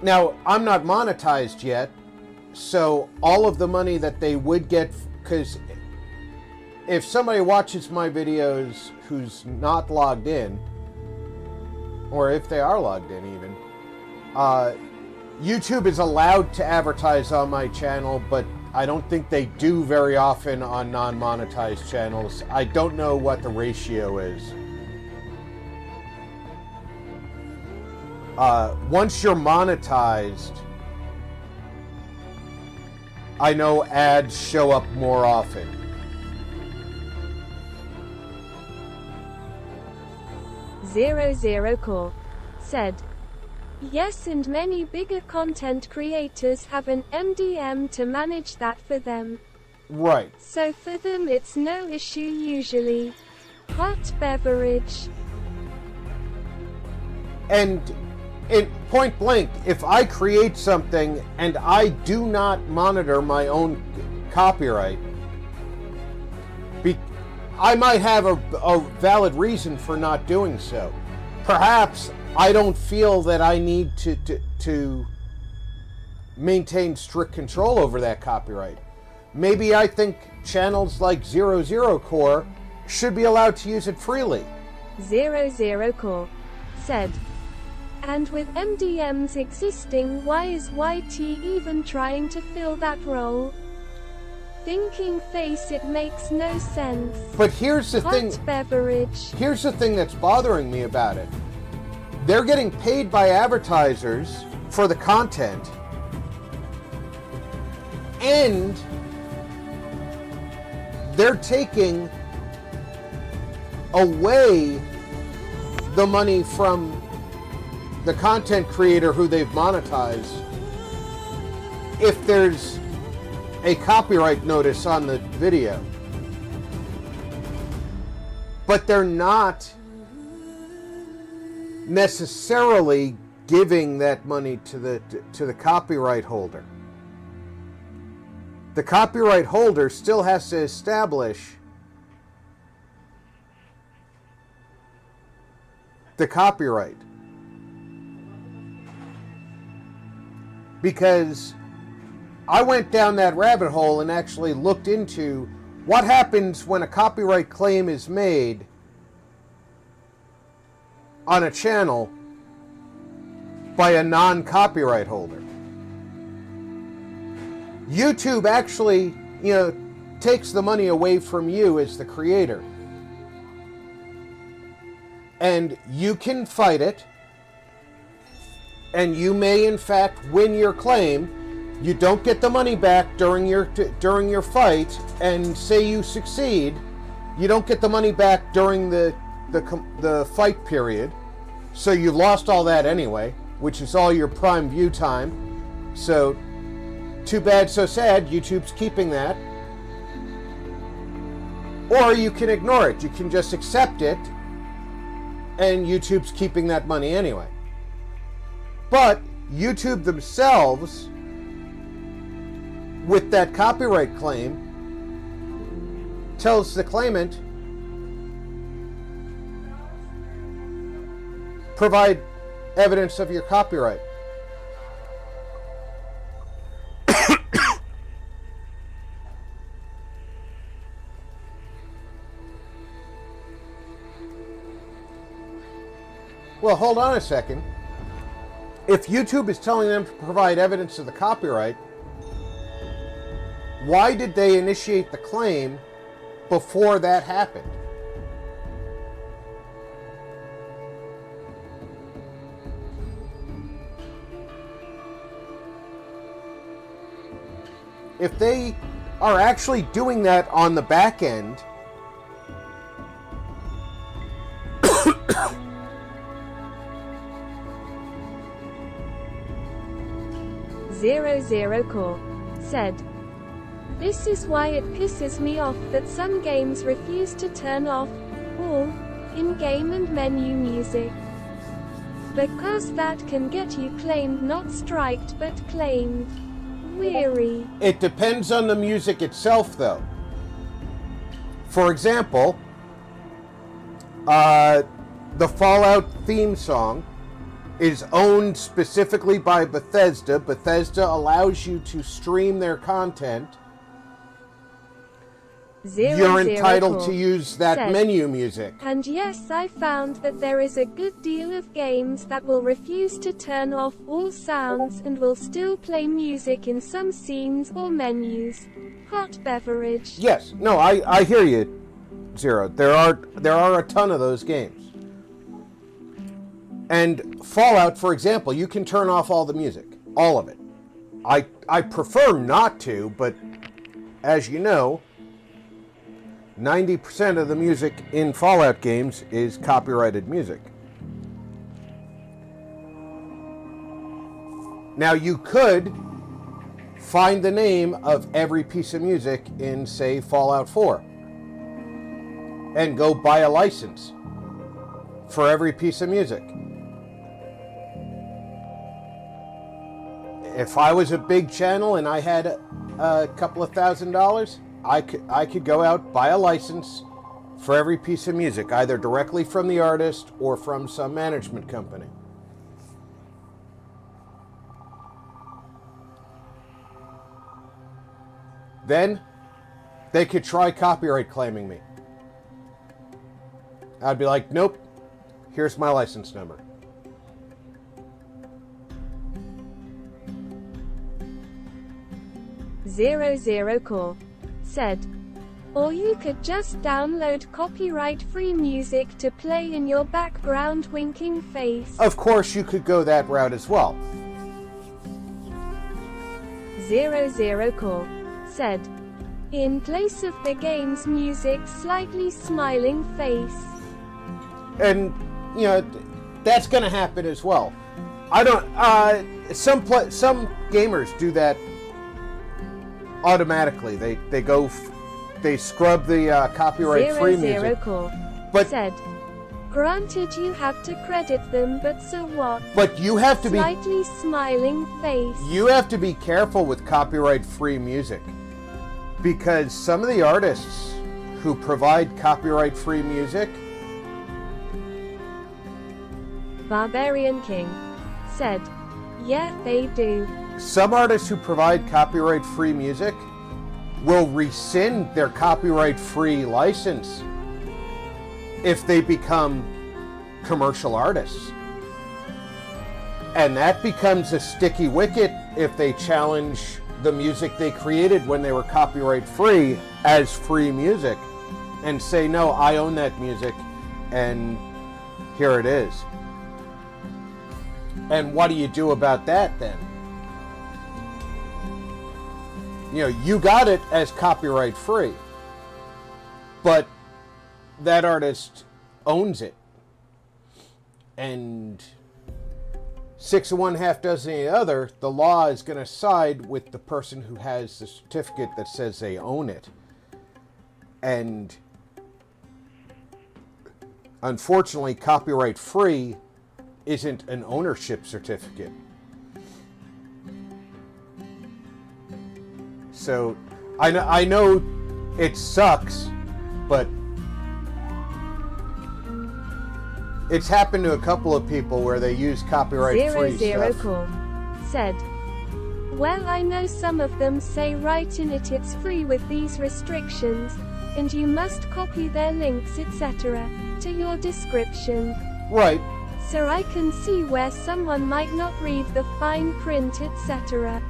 Now, I'm not monetized yet, so all of the money that they would get, because if somebody watches my videos who's not logged in, or if they are logged in even, YouTube is allowed to advertise on my channel, but I don't think they do very often on non-monetized channels. I don't know what the ratio is. Once you're monetized, I know ads show up more often. Zero Core said, "Yes, and many bigger content creators have an MDM to manage that for them. Right. So for them it's no issue usually. Hot beverage." And in point blank, if I create something and I do not monitor my own copyright, I might have a valid reason for not doing so. Perhaps I don't feel that I need to maintain strict control over that copyright. Maybe I think channels like 00 Core should be allowed to use it freely. 00 Core said, "And with MDMs existing, why is YT even trying to fill that role? Thinking face, it makes no sense." But here's the thing. Hot beverage. Here's the thing that's bothering me about it. They're getting paid by advertisers for the content, and they're taking away the money from the content creator who they've monetized if there's a copyright notice on the video. But they're not necessarily giving that money to the copyright holder. The copyright holder still has to establish the copyright. Because I went down that rabbit hole and actually looked into what happens when a copyright claim is made on a channel by a non-copyright holder. YouTube actually, takes the money away from you as the creator. And you can fight it, and you may in fact win your claim. You don't get the money back during your fight, and say you succeed, you don't get the money back during the fight period. So you lost all that anyway, which is all your prime view time. So too bad, so sad, YouTube's keeping that. Or you can ignore it. You can just accept it, and YouTube's keeping that money anyway. But YouTube themselves, with that copyright claim, tells the claimant, provide evidence of your copyright. Well, hold on a second. If YouTube is telling them to provide evidence of the copyright, why did they initiate the claim before that happened? If they are actually doing that on the back end, Core said, "This is why it pisses me off that some games refuse to turn off all in-game and menu music. Because that can get you claimed, not striked, but claimed. Weary." It depends on the music itself, though. For example, the Fallout theme song is owned specifically by Bethesda. Bethesda allows you to stream their content. You're entitled to use that menu music. And yes, I found that there is a good deal of games that will refuse to turn off all sounds and will still play music in some scenes or menus. Hot beverage. Yes, no, I hear you, Zero. There are a ton of those games. And Fallout, for example, you can turn off all the music. All of it. I prefer not to, but as you know, 90% of the music in Fallout games is copyrighted music. Now, you could find the name of every piece of music in, say, Fallout 4 and go buy a license for every piece of music. If I was a big channel and I had a couple of $1,000, I could go out, buy a license for every piece of music, either directly from the artist or from some management company. Then they could try copyright claiming me. I'd be like, nope, here's my license number. Core said, or you could just download copyright-free music to play in your background winking face. Of course, you could go that route as well. 00 said, in place of the game's music, slightly smiling face. And, you know, that's going to happen as well. I don't, some gamers do that automatically. They scrub the copyright-free music. But said, granted you have to credit them, but so what? But you have to slightly smiling face. You have to be careful with copyright-free music, because some of the artists who provide copyright-free music. Barbarian King said, yeah, they do. Some artists who provide copyright-free music will rescind their copyright-free license if they become commercial artists. And that becomes a sticky wicket if they challenge the music they created when they were copyright-free as free music and say, no, I own that music and here it is. And what do you do about that then? You know, you got it as copyright free, but that artist owns it. And 6 of one, half dozen of the other, the law is going to side with the person who has the certificate that says they own it. And unfortunately, copyright free isn't an ownership certificate. So I know it sucks, but it's happened to a couple of people where they use copyright-free stuff. Cool said, well, I know some of them say right in it it's free with these restrictions, and you must copy their links, etc., to your description. Right. so I can see where someone might not read the fine print, etc.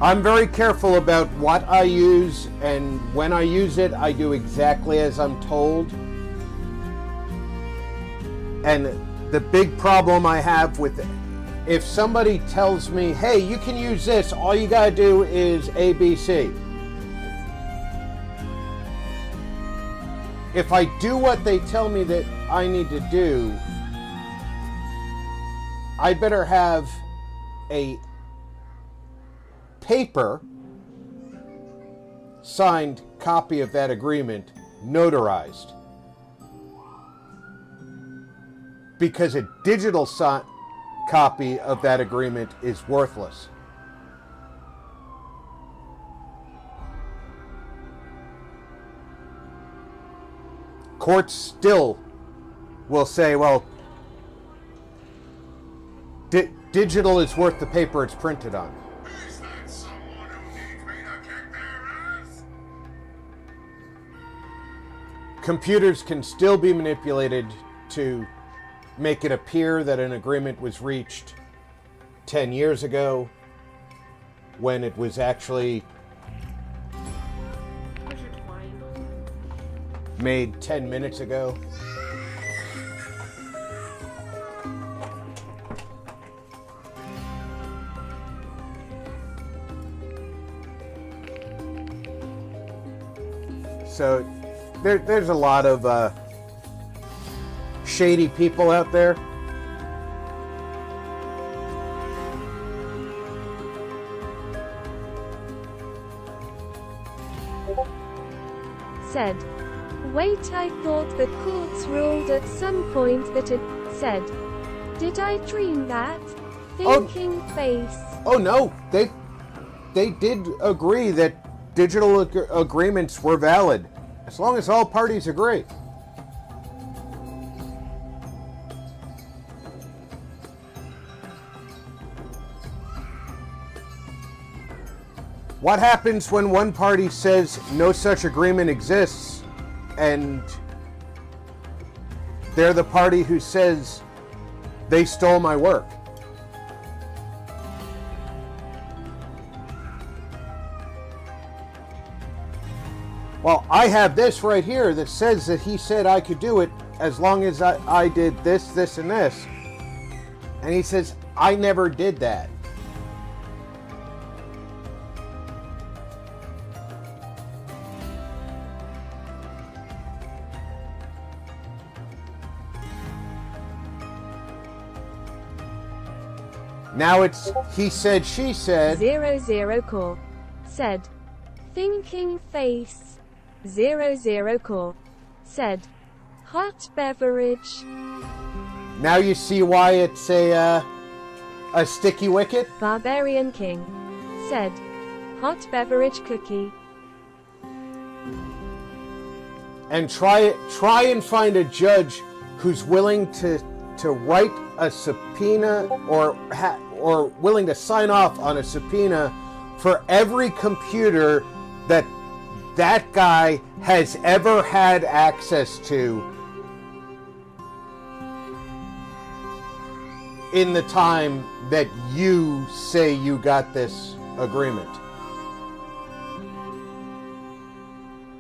I'm very careful about what I use, and when I use it, I do exactly as I'm told. And the big problem I have with it, if somebody tells me, hey, you can use this, all you gotta do is A, B, C. If I do what they tell me that I need to do, I better have a paper signed copy of that agreement notarized. Because a digital copy of that agreement is worthless. Courts still will say, well, digital is worth the paper it's printed on. Computers can still be manipulated to make it appear that an agreement was reached 10 years ago when it was actually made 10 minutes ago. So there's a lot of shady people out there. Said, wait, I thought the courts ruled at some point that it said. Did I dream that? Thinking face. Oh no, they did agree that digital agreements were valid, as long as all parties agree. What happens when one party says no such agreement exists, and they're the party who says they stole my work? Well, I have this right here that says that he said I could do it as long as I did this, this, and this. And he says, I never did that. Now it's he said, she said. 00 core. Said. Thinking face. 00 core. Said. Hot beverage. Now you see why it's a sticky wicket? Barbarian King. Said. Hot beverage cookie. And try and find a judge who's willing to write a subpoena or willing to sign off on a subpoena for every computer that guy has ever had access to in the time that you say you got this agreement.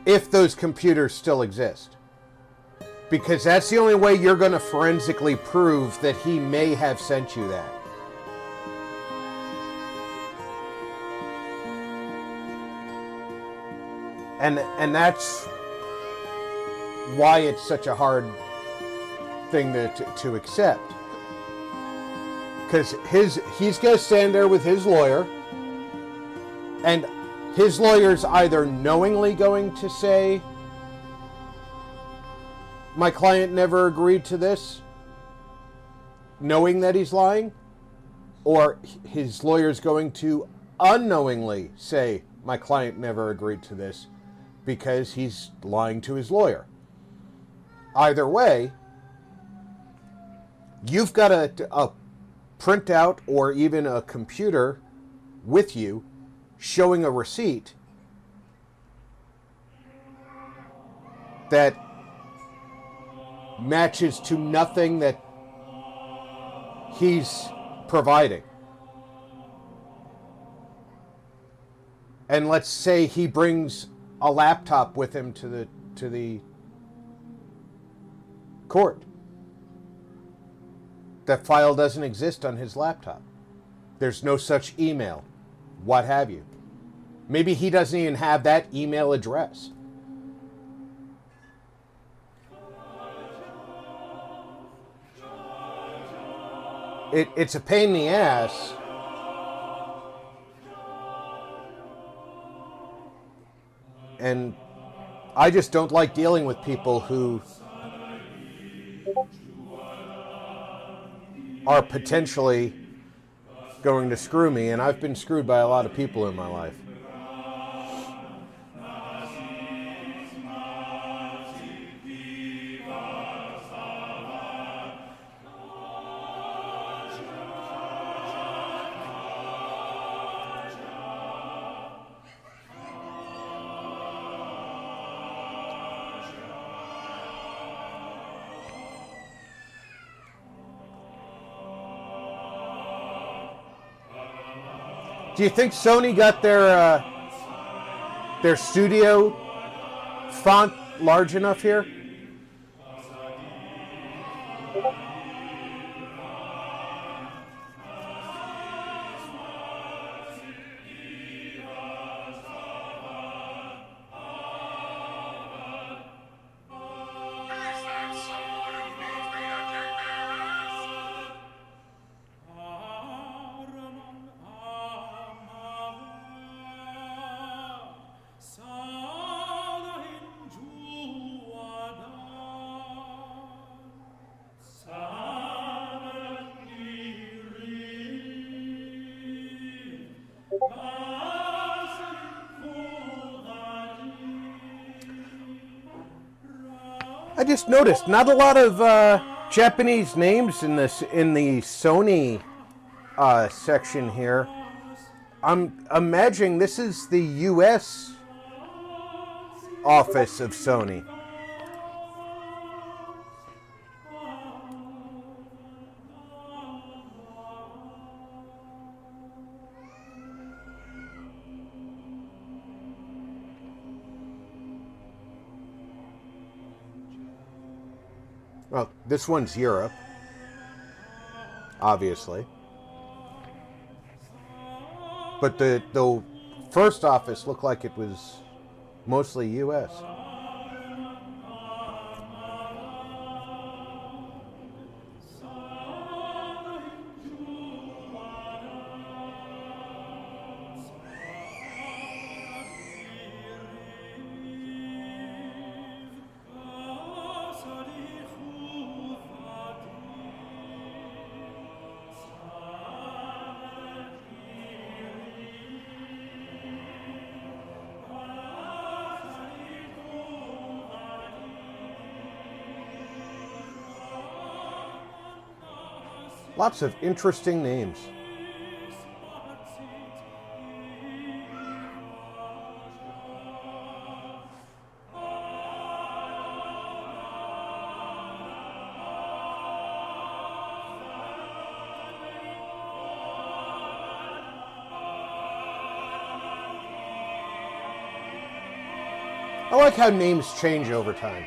If those computers still exist. Because that's the only way you're going to forensically prove that he may have sent you that. And that's why it's such a hard thing to accept. Because he's going to stand there with his lawyer, and his lawyer's either knowingly going to say, my client never agreed to this, knowing that he's lying, or his lawyer's going to unknowingly say, my client never agreed to this, because he's lying to his lawyer. Either way, you've got a printout or even a computer with you showing a receipt that matches to nothing that he's providing. And let's say he brings a laptop with him to the court. That file doesn't exist on his laptop. There's no such email, what have you. Maybe he doesn't even have that email address. It's a pain in the ass. And I just don't like dealing with people who are potentially going to screw me, and I've been screwed by a lot of people in my life. Do you think Sony got their studio font large enough here? I just noticed not a lot of Japanese names in the Sony section here. I'm imagining this is the U.S. office of Sony. Well, this one's Europe, obviously. But the first office looked like it was mostly U.S. Lots of interesting names. I like how names change over time.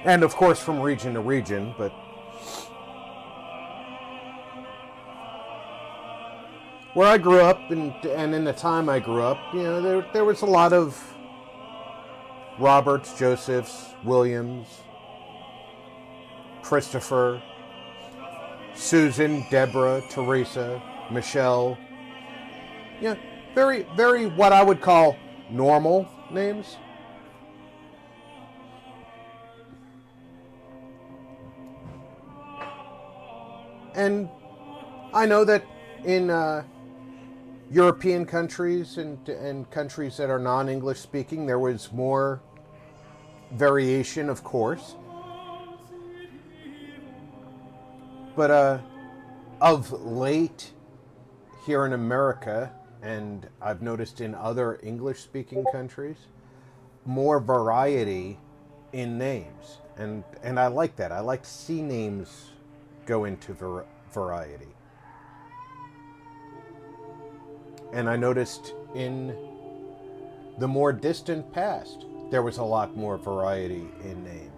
And of course from region to region, but where I grew up and in the time I grew up, you know, there was a lot of Roberts, Josephs, Williams, Christopher, Susan, Deborah, Teresa, Michelle. Yeah, very, very what I would call normal names. And I know that in European countries and countries that are non-English speaking, there was more variation, of course. But of late, here in America, and I've noticed in other English-speaking countries, more variety in names, and I like that. I like to see names go into variety. And I noticed in the more distant past, there was a lot more variety in names.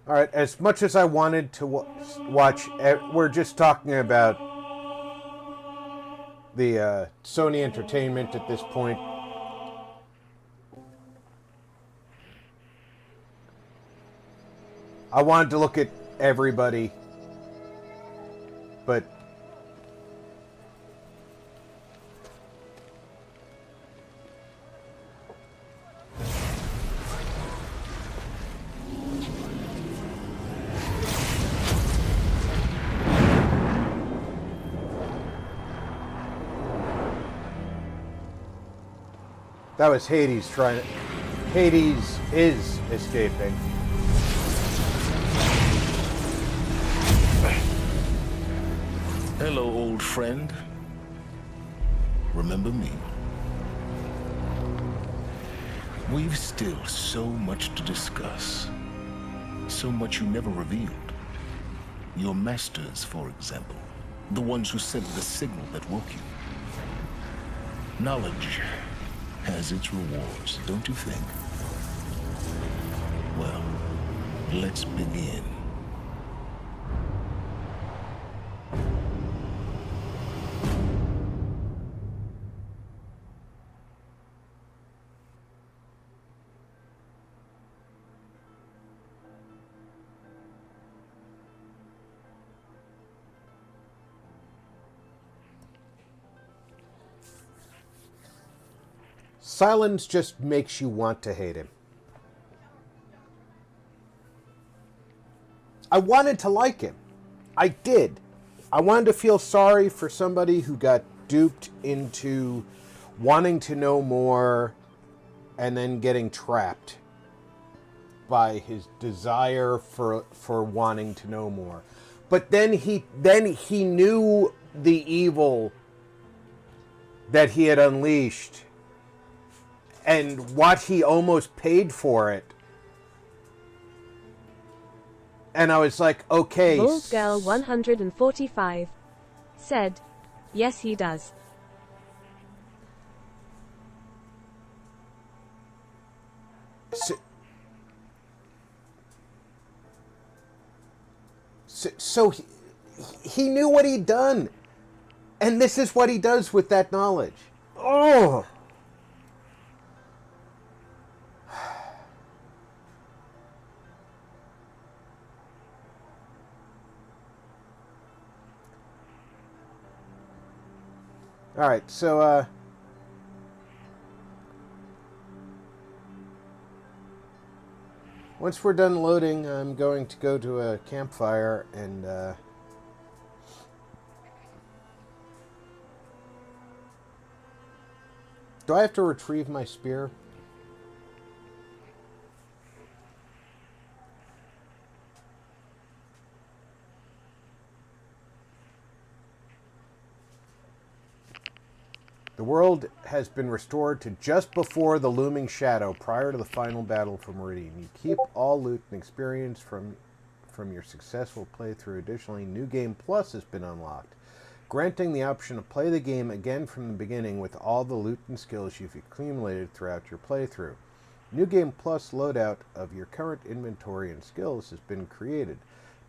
All right, as much as I wanted to watch, we're just talking about the Sony Entertainment at this point. I wanted to look at everybody, but that was Hades trying to... Hades is escaping. Hello, old friend. Remember me? We've still so much to discuss. So much you never revealed. Your masters, for example. The ones who sent the signal that woke you. Knowledge has its rewards, don't you think? Well, let's begin. Silence just makes you want to hate him. I wanted to like him. I did. I wanted to feel sorry for somebody who got duped into wanting to know more and then getting trapped by his desire for wanting to know more. But then he knew the evil that he had unleashed and what he almost paid for it. And I was like, okay. Bald Girl 145 said, yes he does. So he knew what he'd done. And this is what he does with that knowledge. Oh! All right, so once we're done loading, I'm going to go to a campfire and do I have to retrieve my spear? The world has been restored to just before the looming shadow, prior to the final battle for Meridian. You keep all loot and experience from your successful playthrough. Additionally, New Game Plus has been unlocked, granting the option to play the game again from the beginning with all the loot and skills you've accumulated throughout your playthrough. New Game Plus loadout of your current inventory and skills has been created.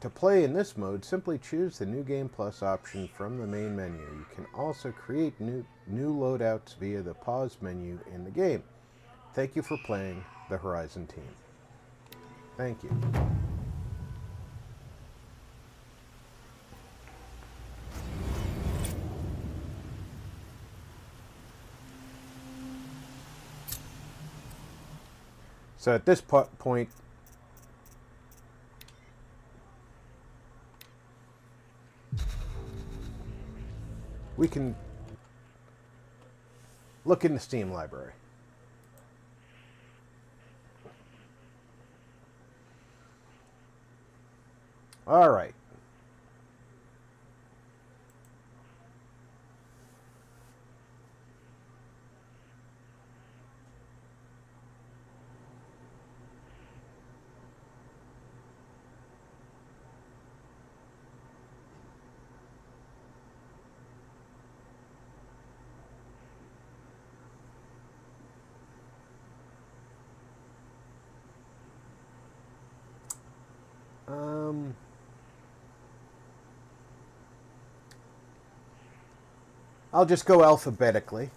To play in this mode, simply choose the New Game Plus option from the main menu. You can also create new loadouts via the pause menu in the game. Thank you for playing the Horizon team. Thank you. So at this point, we can look in the Steam library. All right. I'll just go alphabetically.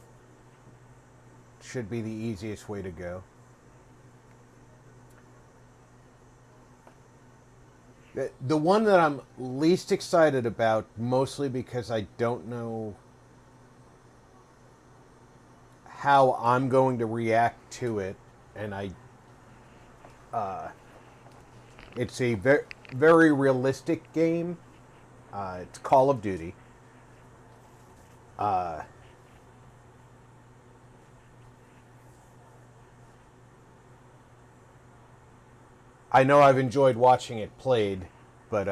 Should be the easiest way to go. The one that I'm least excited about, mostly because I don't know how I'm going to react to it, and it's a very realistic game. It's Call of Duty. I know I've enjoyed watching it played, but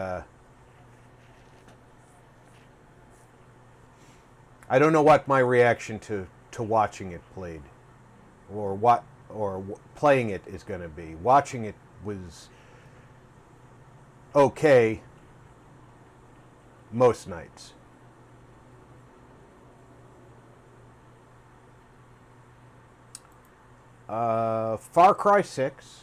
I don't know what my reaction to watching it played, or playing it is going to be. Watching it was okay most nights. Far Cry 6.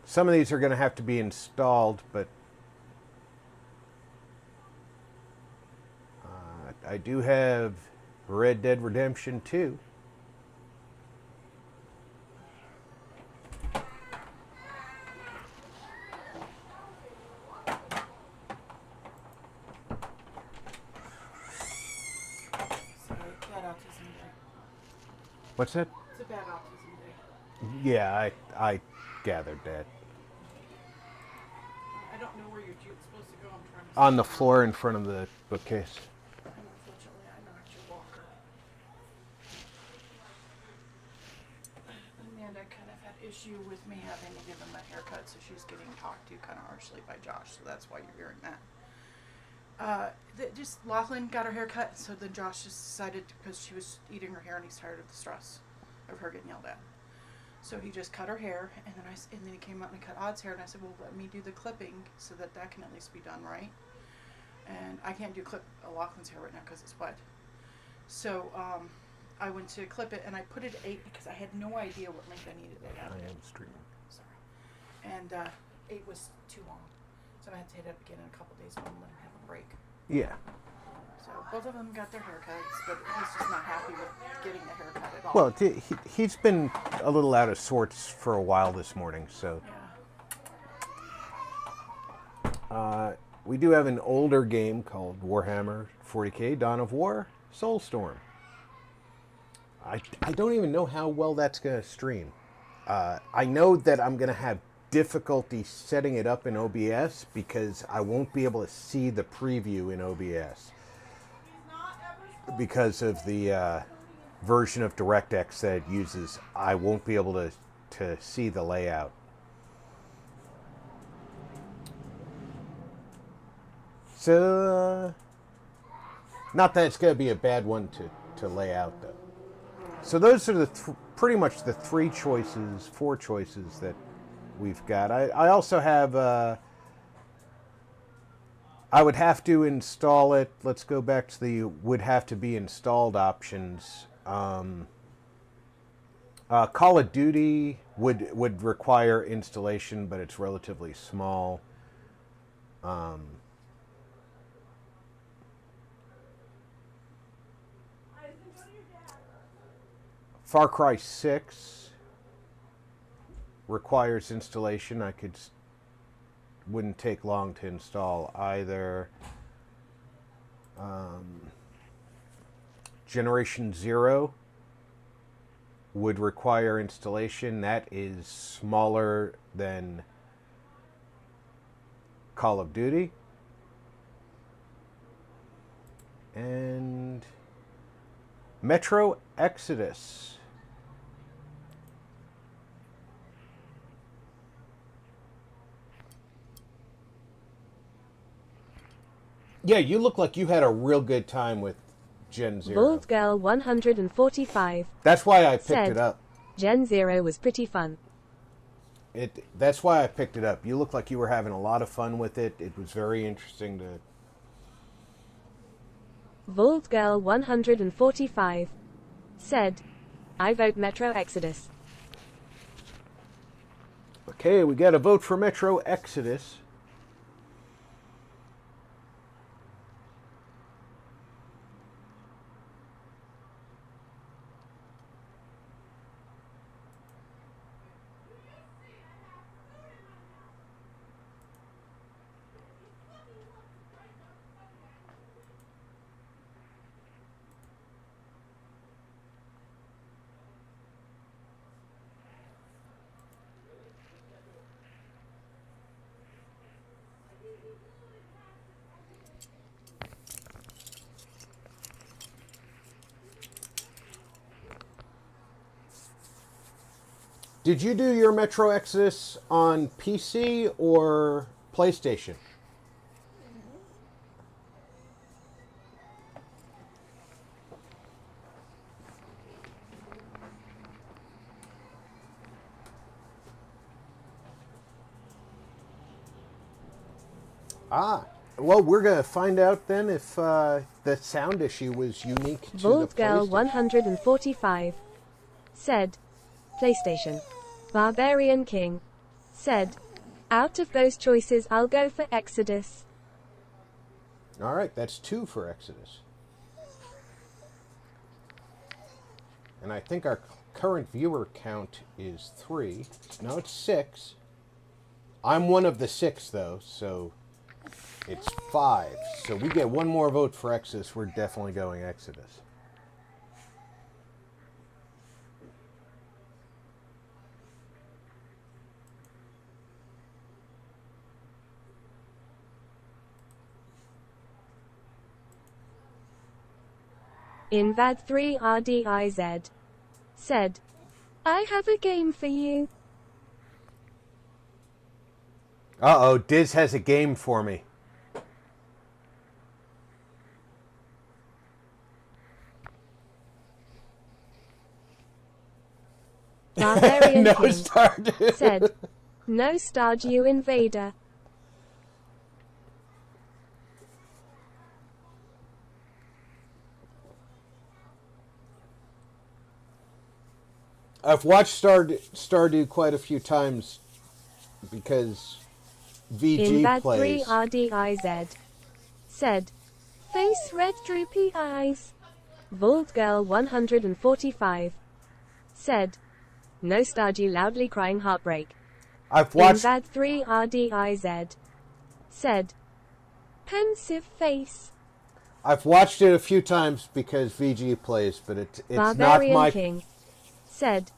Some of these are going to have to be installed, but I do have Red Dead Redemption 2. What's that? It's a bad autism day. Yeah, I gathered that. I don't know where your jute's supposed to go. I'm trying to On the floor in front of the bookcase. Unfortunately, I knocked your walker. Amanda kind of had issue with me having to give him a haircut, so she's getting talked to kind of harshly by Josh, so that's why you're hearing that. Just Lachlan got her hair cut, so then Josh just decided, because she was eating her hair and he's tired of the stress of her getting yelled at. So he just cut her hair, and then he came out and cut Odd's hair, and I said, well, let me do the clipping so that can at least be done right. And I can't clip Lachlan's hair right now because it's wet. So I went to clip it, and I put it at 8 because I had no idea what length I needed it at. I am streaming. Sorry. And 8 was too long. So I had to hit it up again in a couple days and let him have a break. Yeah. So both of them got their haircuts, but he's just not happy with getting the haircut at all. Well, he's been a little out of sorts for a while this morning, so. Yeah. We do have an older game called Warhammer 40K Dawn of War Soulstorm. I don't even know how well that's going to stream. I know that I'm going to have difficulty setting it up in OBS because I won't be able to see the preview in OBS because of the version of DirectX that it uses. I won't be able to see the layout. So, not that it's going to be a bad one to lay out, though. So those are the pretty much the four choices that we've got. I also have, I would have to install it. Let's go back to the would have to be installed options. Call of Duty would require installation, but it's relatively small. Far Cry 6 requires installation. Wouldn't take long to install either. Generation 0 would require installation. That is smaller than Call of Duty. And Metro Exodus. Yeah, you look like you had a real good time with Gen 0. Bald Girl 145. That's why I picked said, it up. Gen 0 was pretty fun. That's why I picked it up. You look like you were having a lot of fun with it. It was very interesting to... Bald Girl 145. said, I vote Metro Exodus. Okay, we got a vote for Metro Exodus. Did you do your Metro Exodus on PC or PlayStation? Well, we're going to find out then if the sound issue was unique to Bald the Girl PlayStation. 145 said, PlayStation. Barbarian King said, out of those choices I'll go for Exodus. All right, that's 2 for Exodus. And I think our current viewer count is 3. No, it's 6. I'm one of the 6, though, so it's 5. So we get one more vote for Exodus. We're definitely going Exodus. Invad3RDIZ said, I have a game for you. Uh-oh, Diz has a game for me. Barbarian No King Stardew. said, no Stardew Invader. I've watched Stardew quite a few times because VG plays. Invad3RDIZ said, face red droopy eyes. Bald Girl 145 said, no Stardew loudly crying heartbreak. I've watched... Invad3RDIZ said, pensive face. I've watched it a few times because VG plays, but it's Barbarian not my... King said,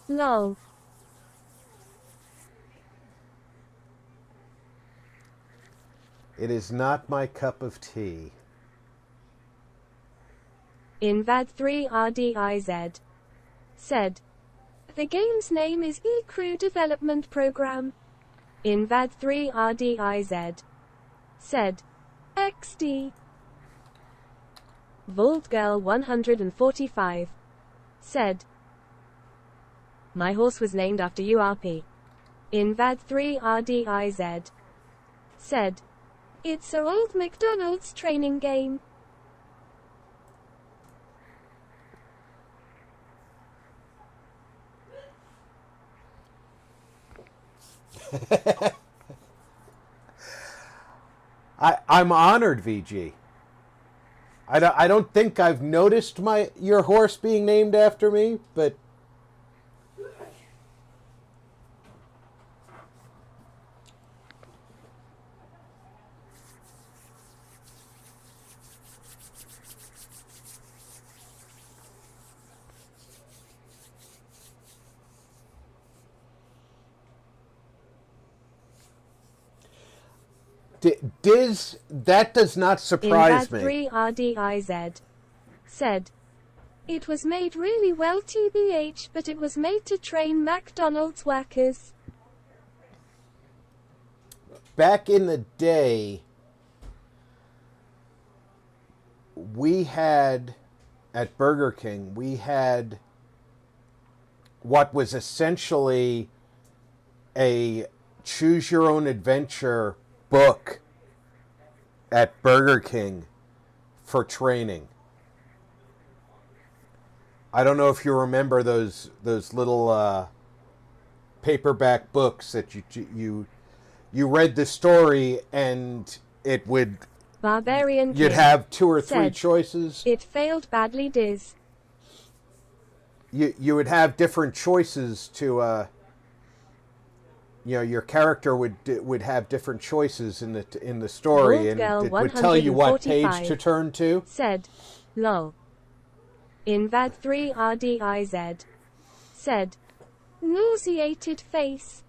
lol. It is not my cup of tea. Invad3RDIZ said, the game's name is eCrew Development Program. Invad3RDIZ said, XD. Bald Girl 145 said, my horse was named after URP. Invad3RDIZ said, it's a old McDonald's training game. I'm honored, VG. I don't think I've noticed your horse being named after me, but that does not surprise me. In 3RDIZ said, "It was made really well TBH, but it was made to train McDonald's workers." Back in the day, we had, at Burger King, we had what was essentially a choose-your-own-adventure book at Burger King for training. I don't know if you remember those little paperback books that you read the story and it would Barbarian you'd King have 2 or 3 said, choices. "It failed badly, Diz." You would have different choices to your character would have different choices in the story, Bald and Girl it would tell you what page 145 to turn to. Said, "Lol." In VAD 3RDIZ said, "Nauseated face."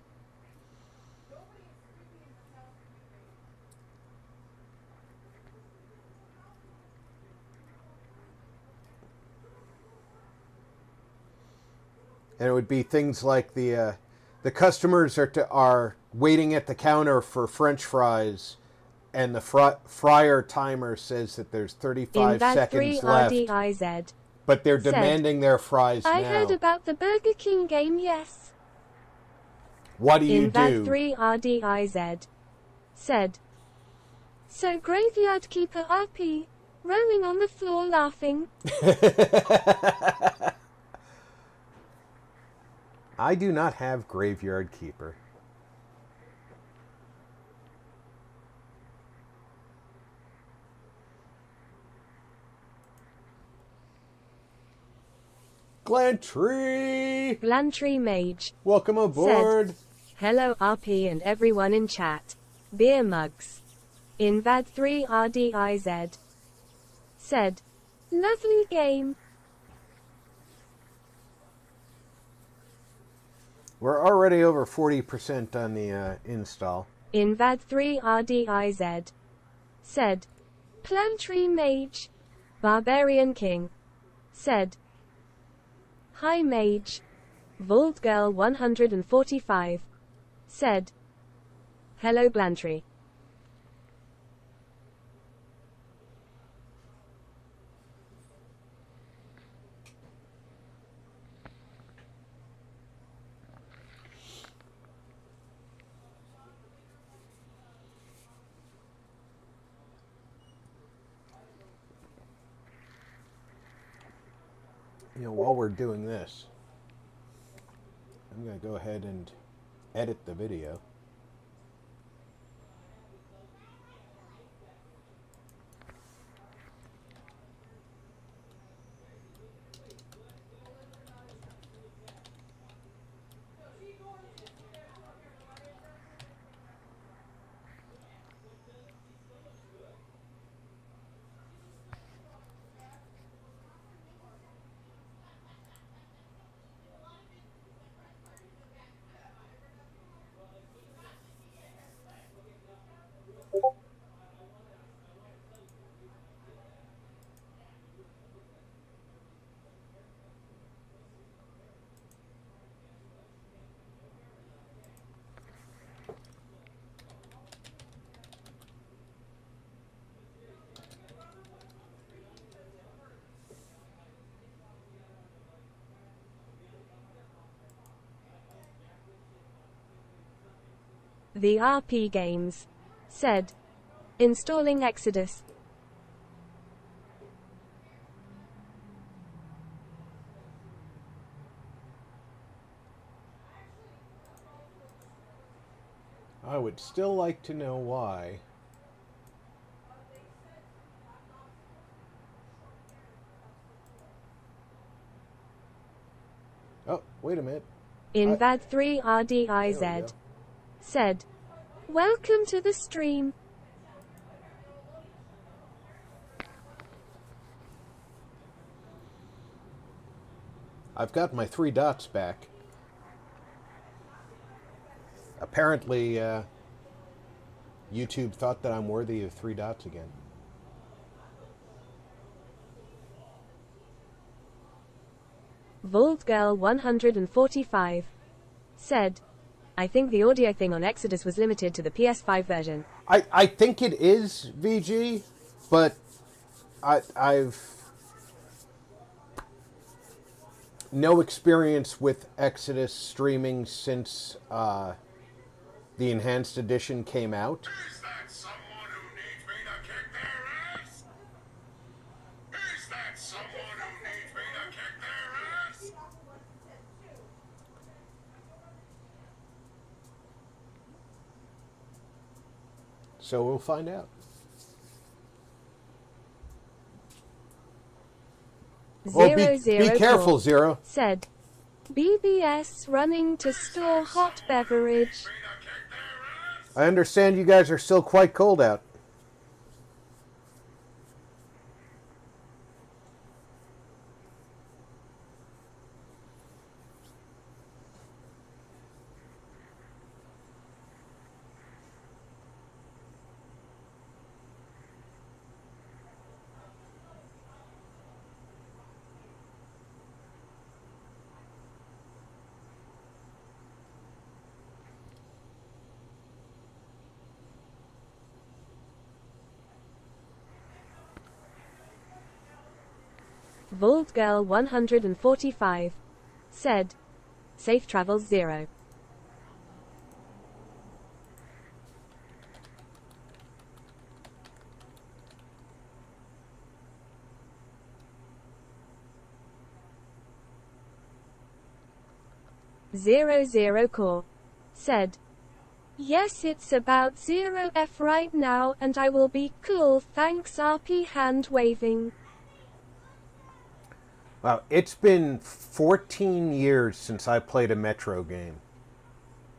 And it would be things like the customers are waiting at the counter for French fries, and the fryer timer says that there's 35 In VAD seconds left, 3RDIZ but they're said, demanding their fries "I now. heard about the Burger King game, yes." What do you In VAD do? 3RDIZ said, "So Graveyard Keeper RP, rolling on the floor laughing." I do not have Graveyard Keeper. Glantry! Glantry Mage. Welcome aboard. Said, "Hello RP and everyone in chat. Beer mugs." In VAD 3RDIZ said, "Lovely game." We're already over 40% on the install. In VAD 3RDIZ said, "Plantry Mage." Barbarian King said, "Hi Mage." Vault Girl 145 said, "Hello Glantry." While we're doing this, I'm going to go ahead and edit the video. The RP Games said, "Installing Exodus." I would still like to know why. Wait a minute. Invad3RDIZ said, "Welcome to the stream." I've got my 3 dots back. Apparently, YouTube thought that I'm worthy of 3 dots again. VoldGirl145 said, "I think the audio thing on Exodus was limited to the PS5 version." I think it is, VG, but I've no experience with Exodus streaming since the enhanced edition came out. Is that someone who needs me to kick their ass? Is that someone who needs me to kick their ass? So we'll find out. Well, be careful, Zero. Said, "BBS running to store hot beverage." I understand you guys are still quite cold out. VoldGirl145 said, "Safe travels 0." Zero Core said, "Yes, it's about 0F right now and I will be cool, thanks RP hand waving." Wow, it's been 14 years since I played a Metro game.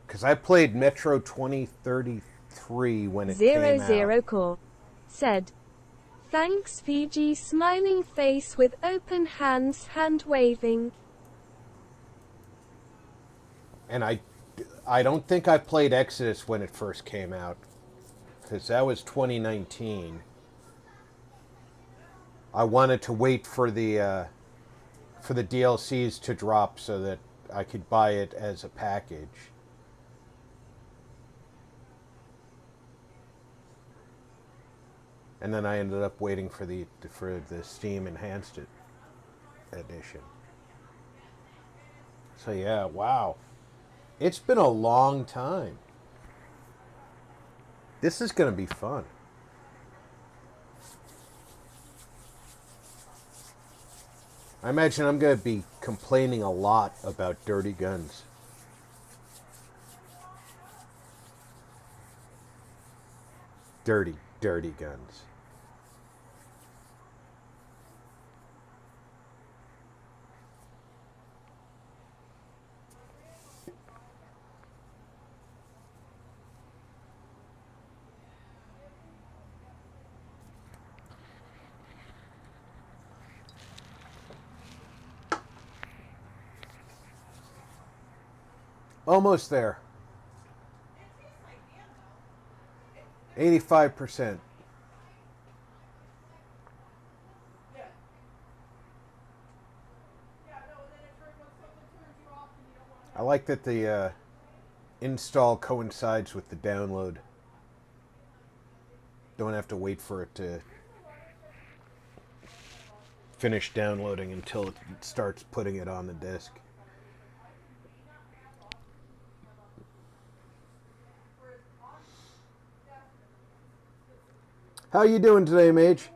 Because I played Metro 2033 when it came out. Zero Core said, "Thanks Fiji, smiling face with open hands, hand waving." And I don't think I played Exodus when it first came out. Because that was 2019. I wanted to wait for the DLCs to drop so that I could buy it as a package. And then I ended up waiting for the Steam Enhanced Edition. So yeah, wow. It's been a long time. This is going to be fun. I imagine I'm going to be complaining a lot about dirty guns. Dirty guns. Almost there. 85%. I like that the install coincides with the download. Don't have to wait for it to finish downloading until it starts putting it on the disk. How you doing today, Mage?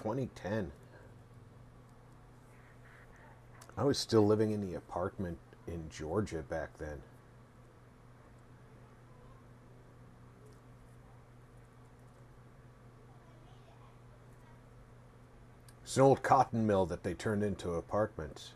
2010. I was still living in the apartment in Georgia back then. It's an old cotton mill that they turned into apartments.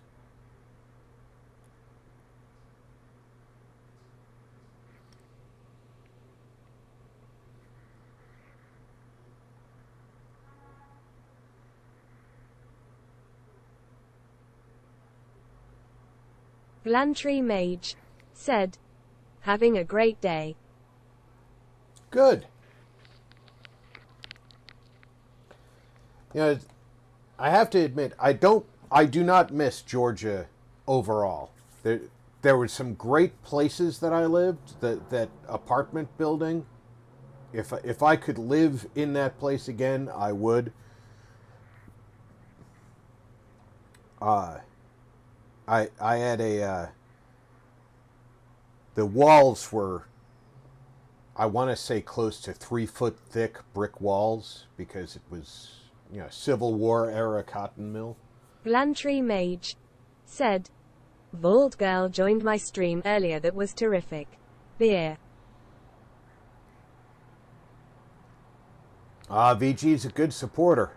Glantry Mage said, "Having a great day." Good. You know, I have to admit, I do not miss Georgia overall. There were some great places that I lived. That apartment building. If I could live in that place again, I would. I had the walls were, I want to say, close to 3-foot thick brick walls because it was, Civil War era cotton mill. Glantry Mage said, "Vault Girl joined my stream earlier. That was terrific. Beer." VG's a good supporter.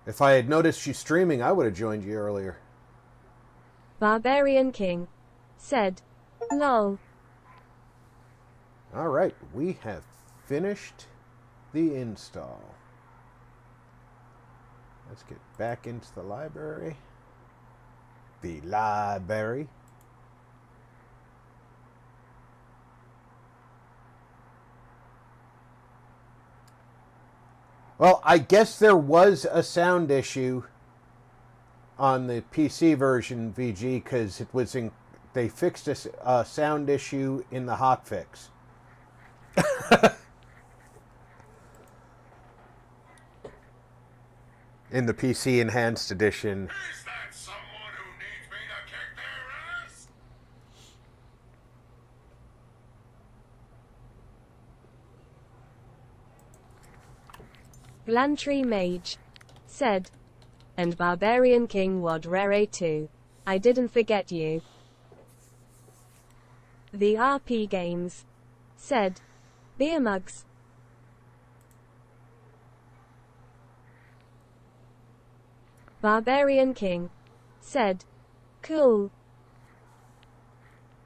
If I had noticed you streaming, I would have joined you earlier. Barbarian King said, "Lol." All right, we have finished the install. Let's get back into the library. The library. Well, I guess there was a sound issue on the PC version, VG, because it was they fixed a sound issue in the hotfix. In the PC Enhanced Edition. Is that someone who needs me to kick their ass? Glantry Mage said, "And Barbarian King wad rare too. I didn't forget you." The RP Games said, "Beer mugs." Barbarian King said, "Cool."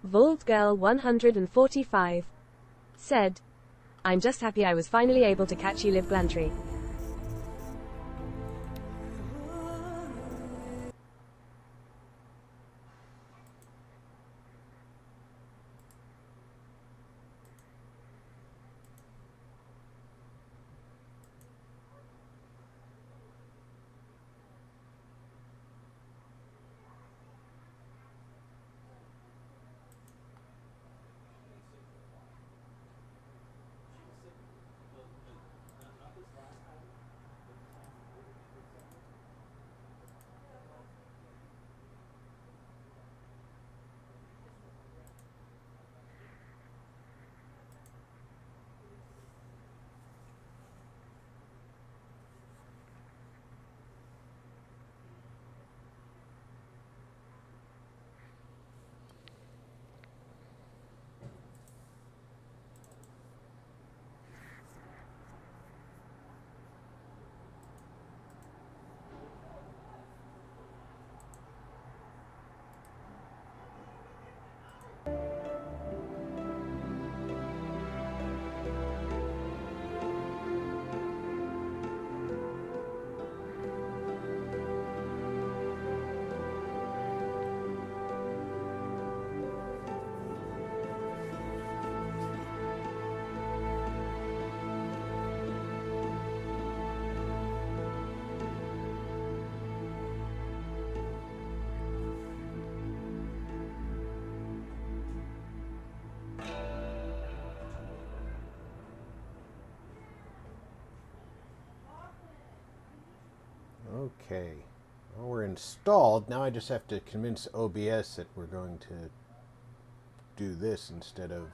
Vault Girl 145 said, "I'm just happy I was finally able to catch you live Glantry." Okay. Well, we're installed. Now I just have to convince OBS that we're going to do this instead of...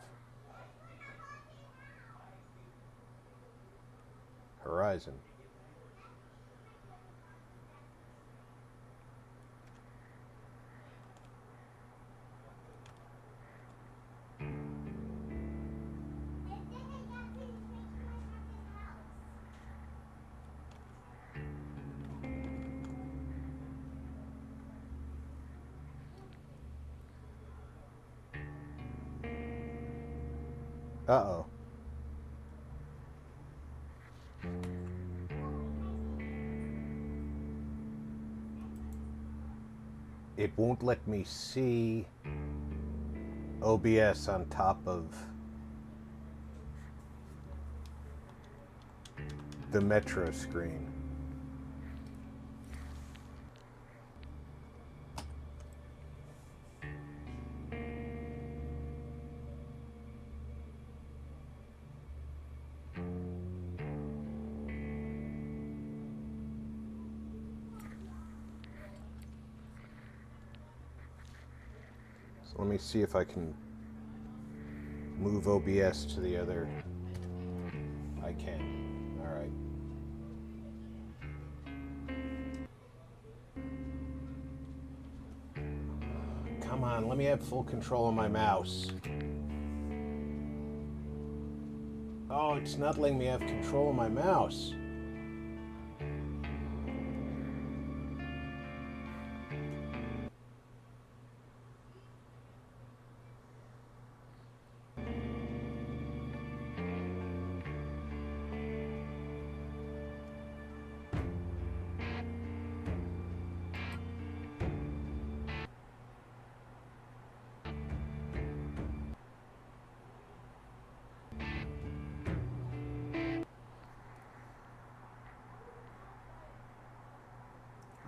horizon. Uh-oh. It won't let me see OBS on top of the Metro screen. So let me see if I can move OBS to the other. I can. All right. Come on, let me have full control of my mouse. Oh, it's not letting me have control of my mouse.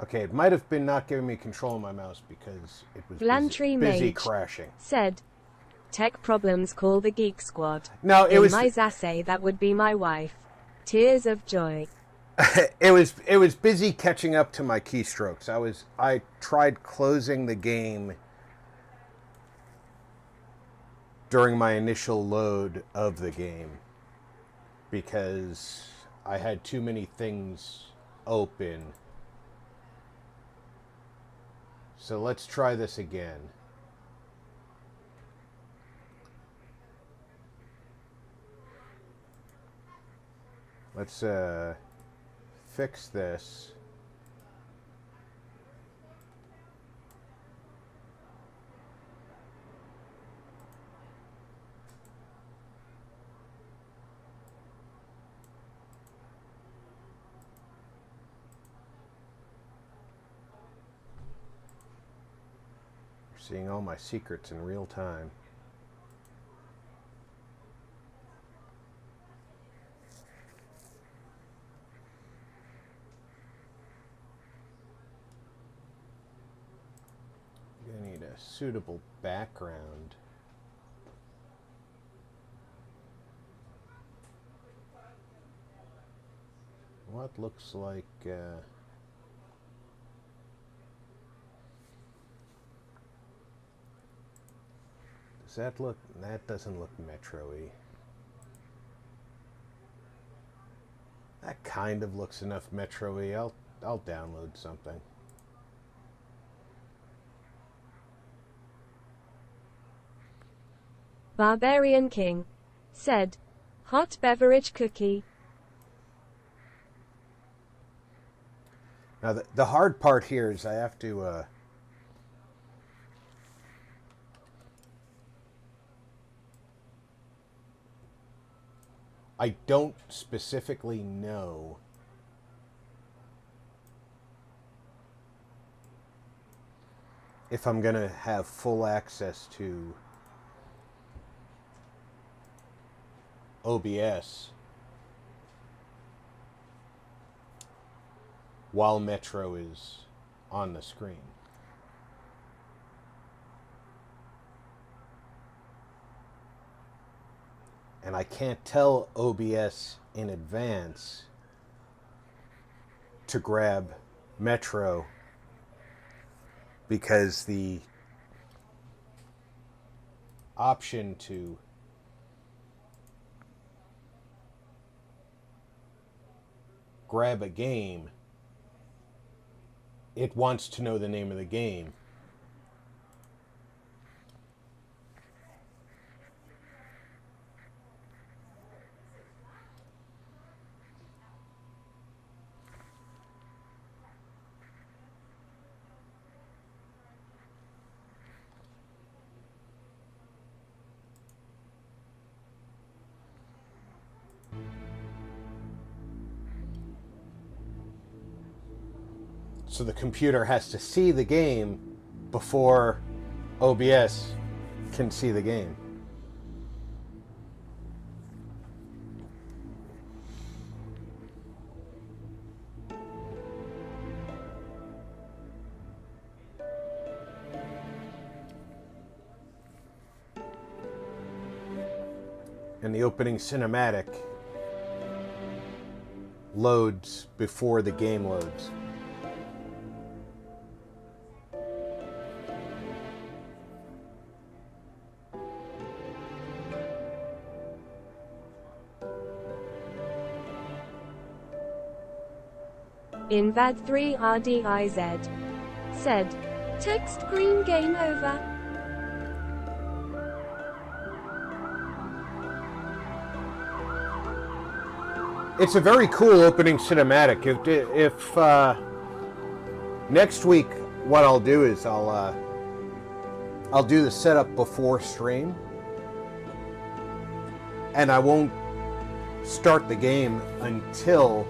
Okay, it might have been not giving me control of my mouse because it was busy crashing. Said, tech problems, call the Geek Squad. No, it was my Zasse, that would be my wife. Tears of joy. it was busy catching up to my keystrokes. I tried closing the game during my initial load of the game because I had too many things open. So let's try this again. Let's fix this. Seeing all my secrets in real time. I need a suitable background. What looks like that doesn't look metro-y. That kind of looks enough metro-y. I'll download something. Barbarian King said, hot beverage cookie. Now the hard part here is I have to I don't specifically know if I'm gonna have full access to OBS while Metro is on the screen. And I can't tell OBS in advance to grab Metro because the option to grab a game, it wants to know the name of the game. So the computer has to see the game before OBS can see the game. And the opening cinematic loads before the game loads. Invad 3 RDIZ said, text green game over. It's a very cool opening cinematic. If next week, what I'll do is I'll do the setup before stream, and I won't start the game until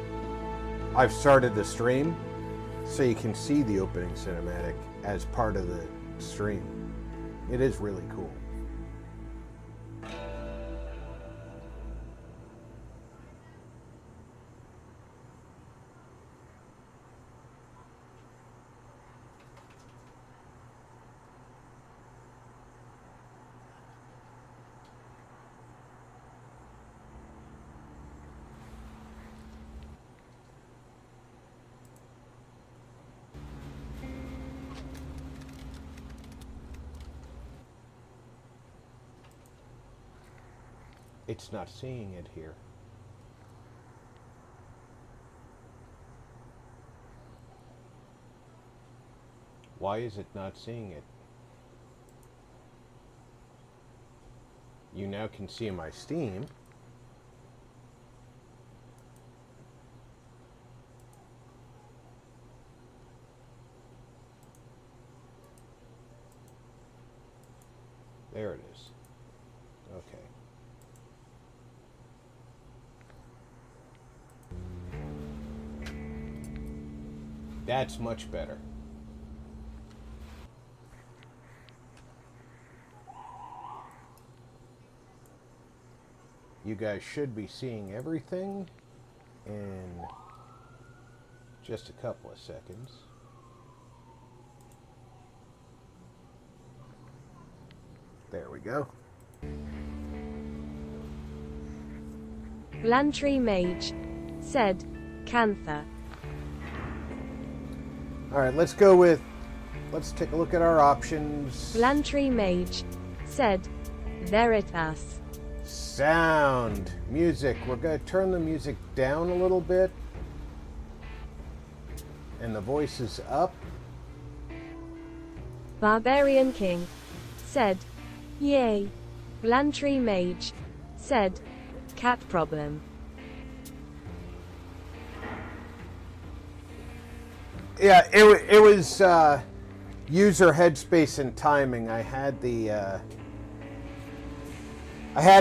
I've started the stream, so you can see the opening cinematic as part of the stream. It is really cool. It's not seeing it here. Why is it not seeing it? You now can see my Steam. There it is. Okay. That's much better. You guys should be seeing everything in just a couple of seconds. There we go. Lantry Mage said, Cantha. Alright, let's take a look at our options. Lantry Mage said, Veritas. Sound. Music. We're going to turn the music down a little bit. And the voice is up. Barbarian King said, Yay. Lantry Mage said, Cat problem. Yeah, it was user headspace and timing. I had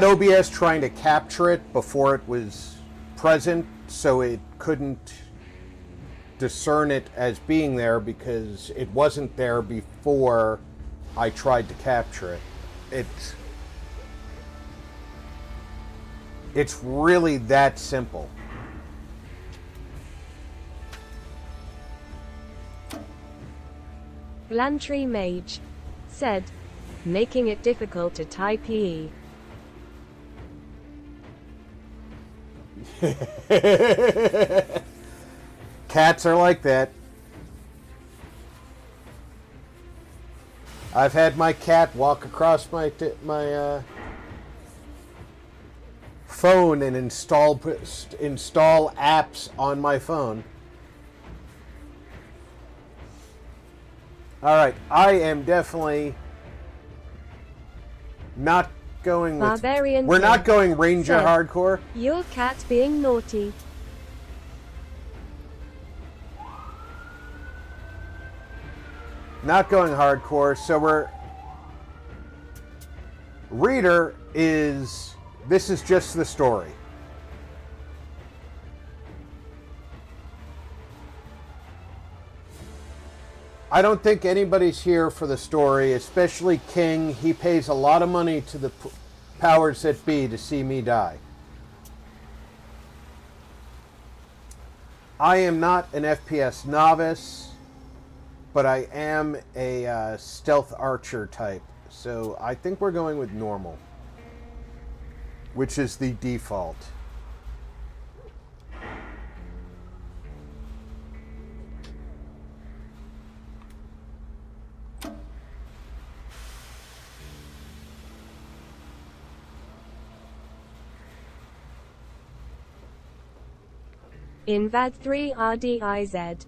OBS trying to capture it before it was present, so it couldn't discern it as being there because it wasn't there before I tried to capture it. It's really that simple. Lantry Mage said, making it difficult to type PE. Cats are like that. I've had my cat walk across my phone phone and install apps on my phone. All right, I am definitely not going with... Barbarian We're not King going Ranger said, hardcore. Your cat being naughty. Not going hardcore, so we're... Reader is... This is just the story. I don't think anybody's here for the story, especially King. He pays a lot of money to the powers that be to see me die. I am not an FPS novice, but I am a stealth archer type. So I think we're going with normal, which is the default. Invad 3 RDIZ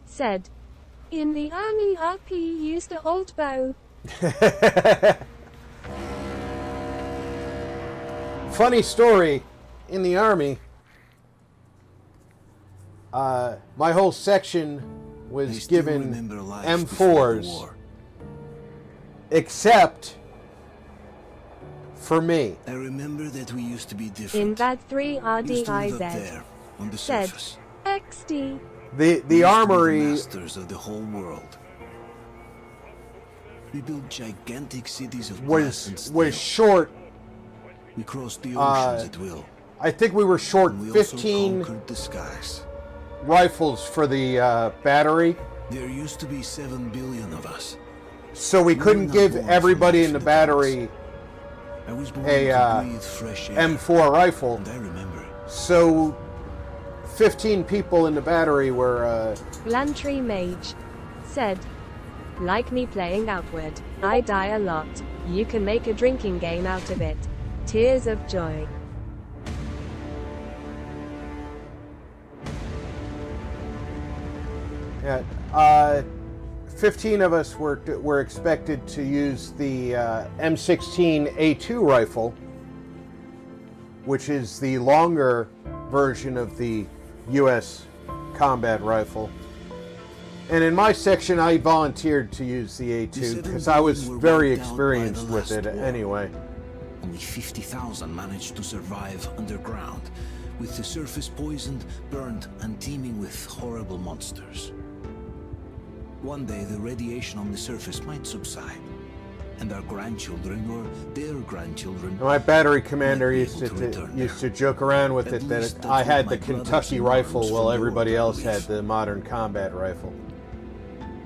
said, in the army RP used a old bow. Funny story, in the army, my whole section was given M4s, except for me. I remember that we used to be different. Invad 3 Used to live up RDIZ there, on the said, surface. XD. The We used to be armory masters of the whole world. We built gigantic cities of glass and steel. was short. We crossed the oceans at will. I think we were short And we also 15 conquered the skies. rifles for the battery, There used to be 7 billion of us. so we We were couldn't not give born everybody for in the life battery I was born a to breathe fresh air. M4 rifle. And I remember. So 15 people in the battery were Blantry Mage said, like me playing Outward, I die a lot. You can make a drinking game out of it. Tears of joy. yeah, 15 of us were expected to use the M16 A2 rifle, which is the longer version of the U.S. combat rifle. And in my section, I volunteered to use the A2 because I was very experienced with it anyway. Only 50,000 managed to survive underground, with the surface poisoned, burned, and teeming with horrible monsters. One day, the radiation on the surface might subside, and our grandchildren or their grandchildren. My battery commander used to joke around with it that I had the Kentucky rifle while everybody else had the modern combat rifle.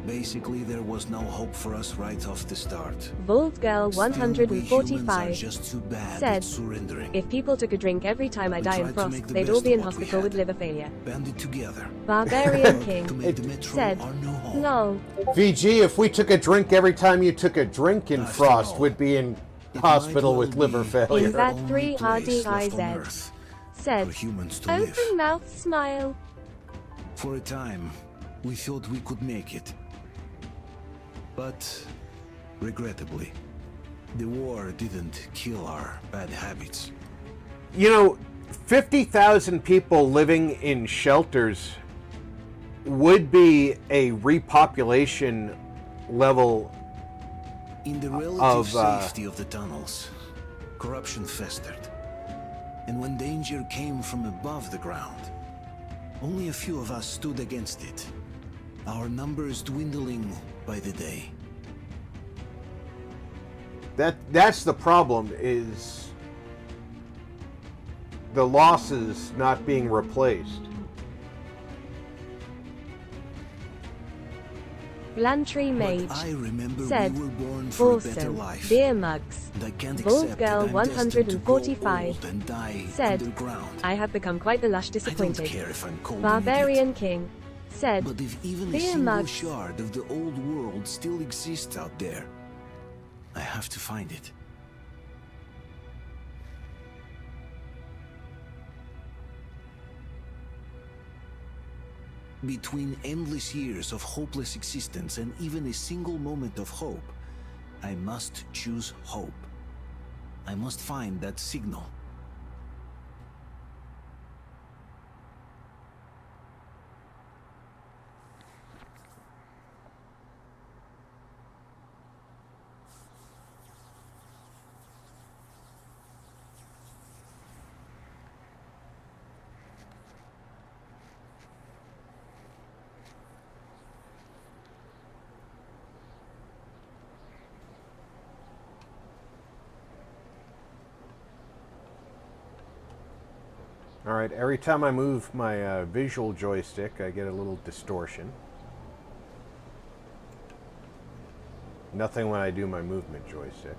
Basically, there was no hope for us right off the start. Voltgirl Still, we humans are 145 just too bad said, at surrendering. if people took a drink every time I We die in tried to frost, make the they'd best all be of in what we hospital had. with liver failure. Banded together. Barbarian To King make the metro said, our new home. lol. VG, if we took a drink every time you took a drink in Frost, would be in hospital with liver failure. Invad 3 RDIZ said, humans to live. open mouth smile. For a time, we thought we could make it. But, regrettably, the war didn't kill our bad habits. You know, 50,000 people living in shelters would be a repopulation level In the relative of safety of the tunnels, corruption festered. And when danger came from above the ground, only a few of us stood against it, our numbers dwindling by the day. that's the problem, is the losses not being replaced. Blantry Mage I remember said, we were born for a better awesome, life. beer mugs. And I can't accept that Voltgirl I'm destined to grow 145 old and die said, underground. I have become quite the lush I disappointed. don't care if I'm cold and Barbarian King said, But if even a beer single mugs. shard of the old world still exists out there, I have to find it. Between endless years of hopeless existence and even a single moment of hope, I must choose hope. I must find that signal. Alright, every time I move my visual joystick, I get a little distortion. Nothing when I do my movement joystick.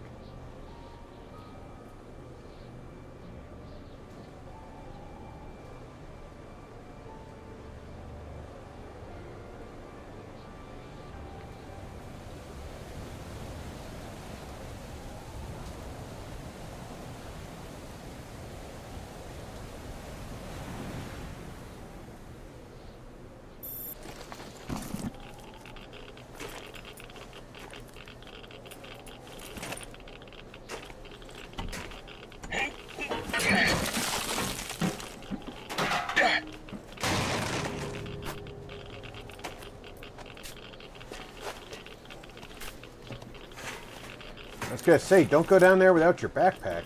I was gonna say, don't go down there without your backpack.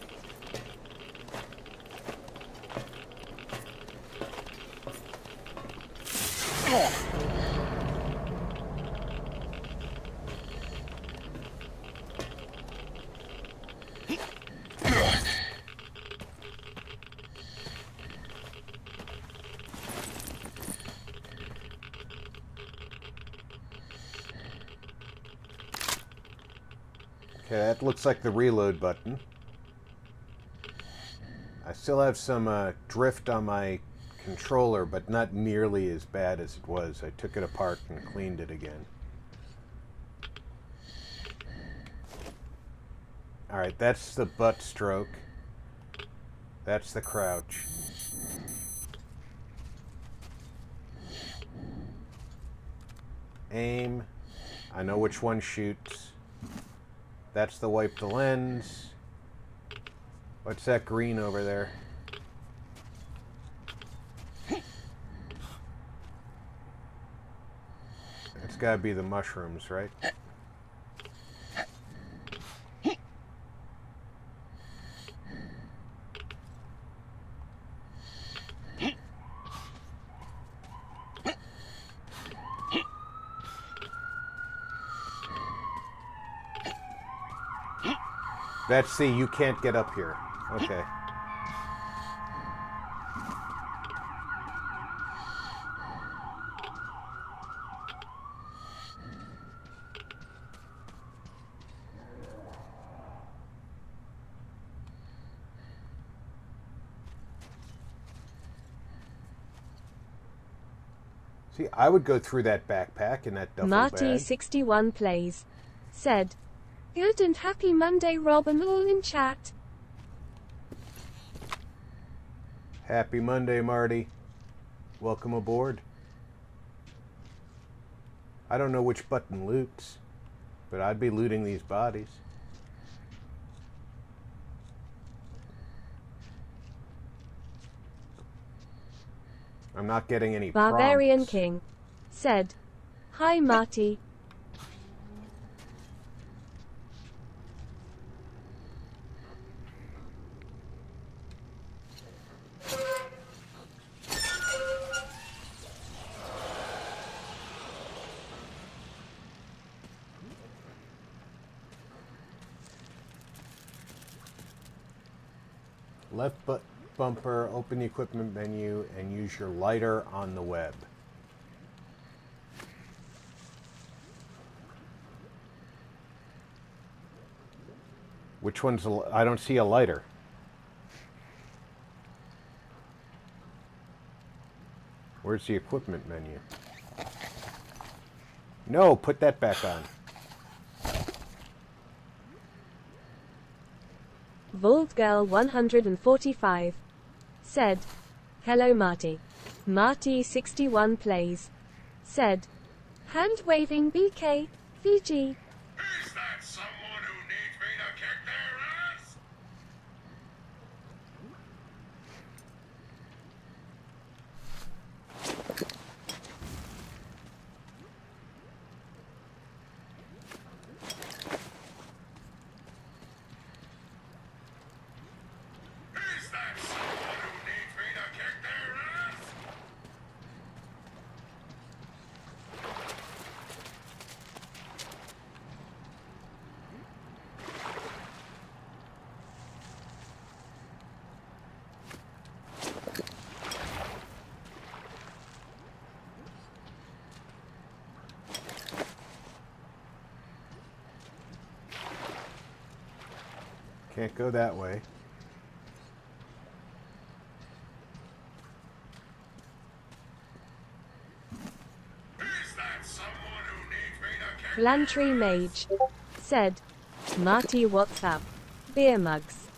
Okay, that looks like the reload button. I still have some drift on my controller, but not nearly as bad as it was. I took it apart and cleaned it again. Alright, that's the butt stroke. That's the crouch. Aim. I know which one shoots. That's the wipe the lens. What's that green over there? It's gotta be the mushrooms, right? That's the you can't get up here. Okay. See, I would go through that backpack in that duffel bag. Marty61 plays. Said, good and happy Monday, Rob, and all in chat. Happy Monday, Marty. Welcome aboard. I don't know which button loots, but I'd be looting these bodies. I'm not getting any Barbarian prompts. King. Said, hi Marty. Left bumper, open the equipment menu, and use your lighter on the web. Which one's I don't see a lighter. Where's the equipment menu? No, put that back on. Vaultgirl 145 said, hello Marty. Marty61 plays. said. Hand-waving BK, Fiji. Is that someone who needs me to kick their ass? Is that someone who needs me to kick their ass? Can't go that way. Is that someone who needs me to kick Lantry Mage said. Marty, what's up? Beer mugs.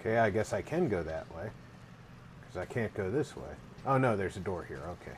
Okay, I guess I can go that way. Because I can't go this way. Oh no, there's a door here. Okay.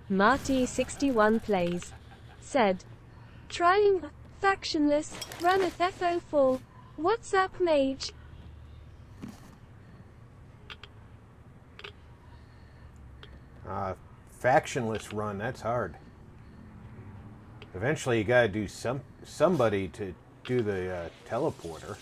Marty61 plays. Said. Trying factionless, run at FO4. What's up, mage? Factionless run, that's hard. Eventually you gotta do somebody to do the teleporter.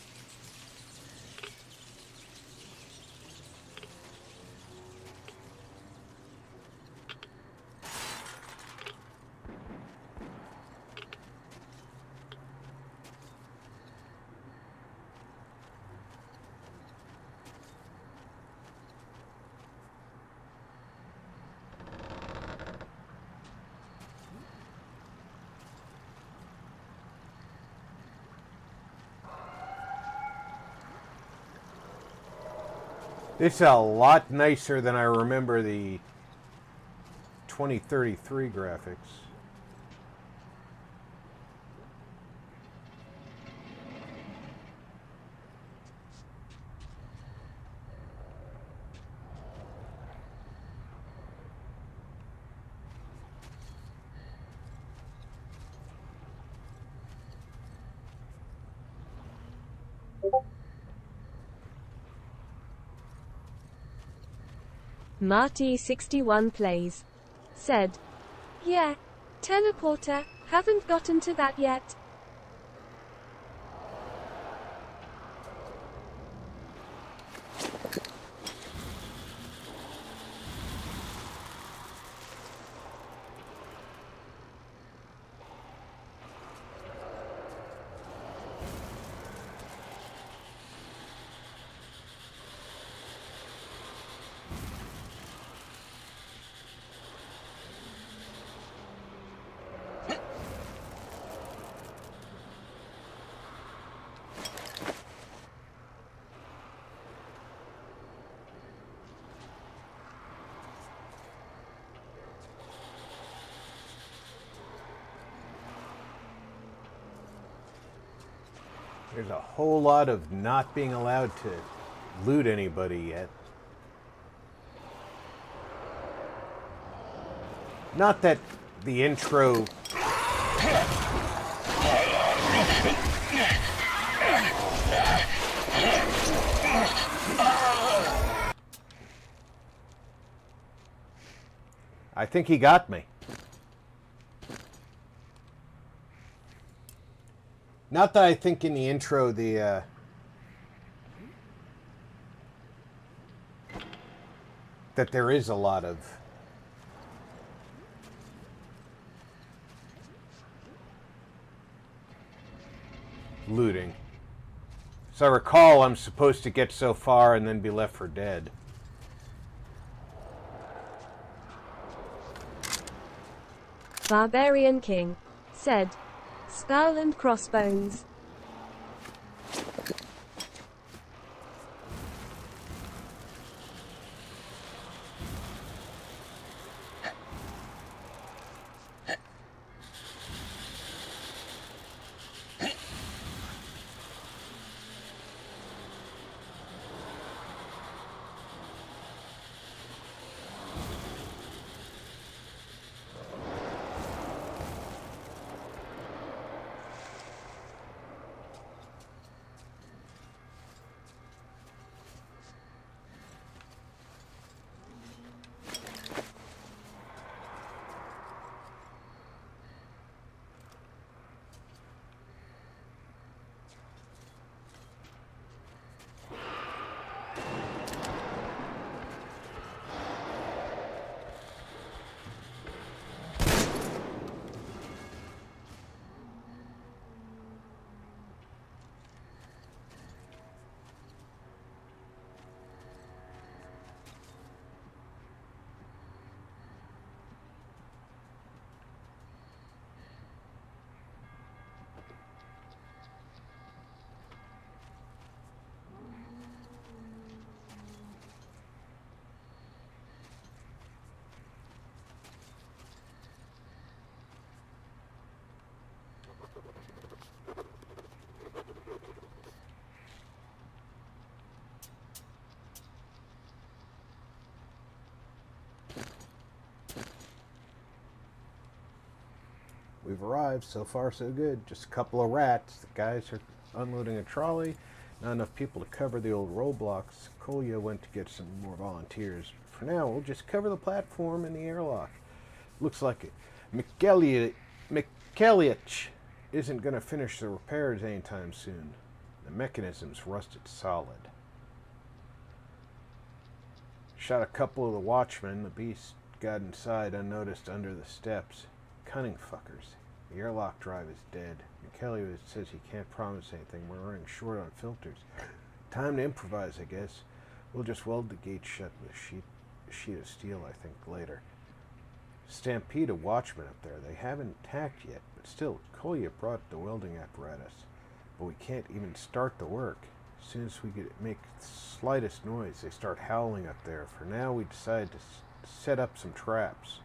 It's a lot nicer than I remember the 2033 graphics. Marty61 plays. Said. Yeah. Teleporter, haven't gotten to that yet. There's a whole lot of not being allowed to loot anybody yet. Not that the intro... I think he got me. Not that I think in the intro the that there is a lot of looting. So I recall I'm supposed to get so far and then be left for dead. Barbarian King said, "Skull and crossbones." We've arrived. So far, so good. Just a couple of rats. The guys are unloading a trolley. Not enough people to cover the old roadblocks. Kolya went to get some more volunteers. For now, we'll just cover the platform and the airlock. Looks like Mikeliich isn't going to finish the repairs anytime soon. The mechanism's rusted solid. Shot a couple of the watchmen. The beast got inside unnoticed under the steps. Cunning fuckers. The airlock drive is dead. Mikeliich says he can't promise anything. We're running short on filters. Time to improvise, I guess. We'll just weld the gate shut with a sheet of steel, I think, later. Stampede of watchmen up there. They haven't attacked yet, but still, Kolya brought the welding apparatus. But we can't even start the work. As soon as we make the slightest noise, they start howling up there. For now, we decide to set up some traps.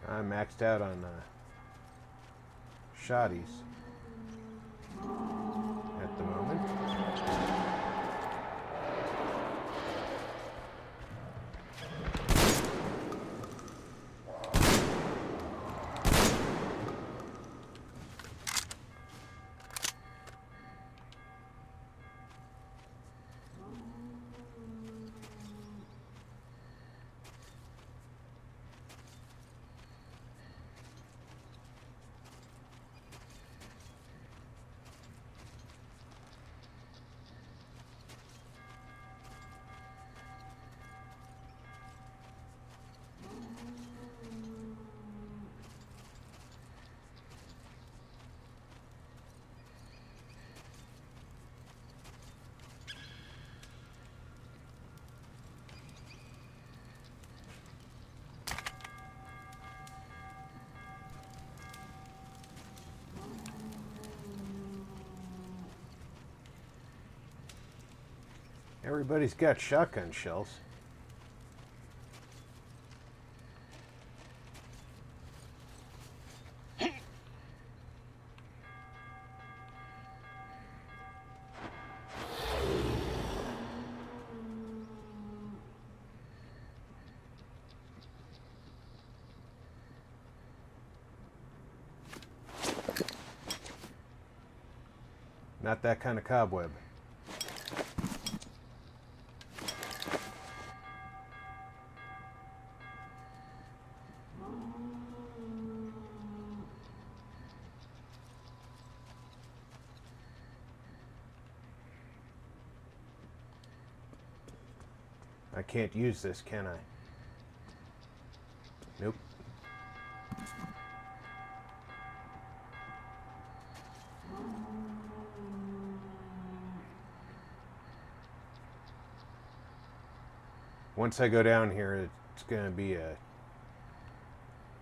I'm maxed out on shotties at the moment. Everybody's got shotgun shells. Not that kind of cobweb. I can't use this, can I? Nope. Once I go down here, it's going to be a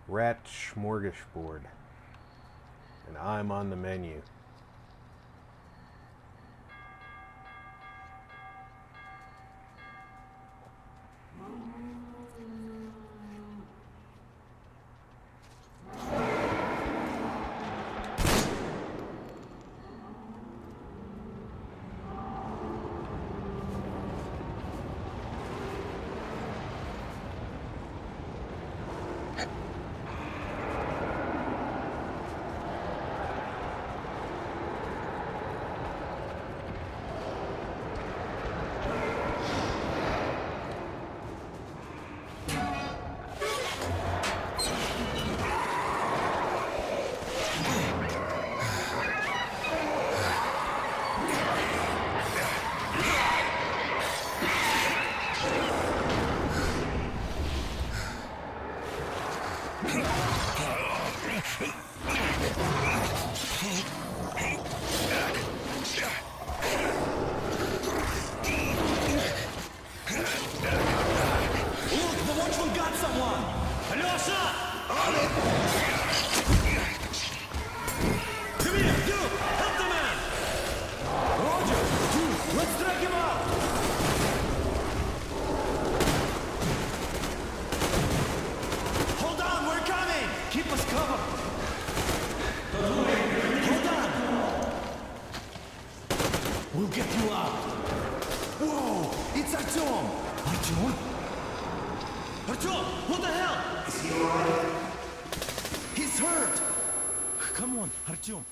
rat smorgasbord. And I'm on the menu.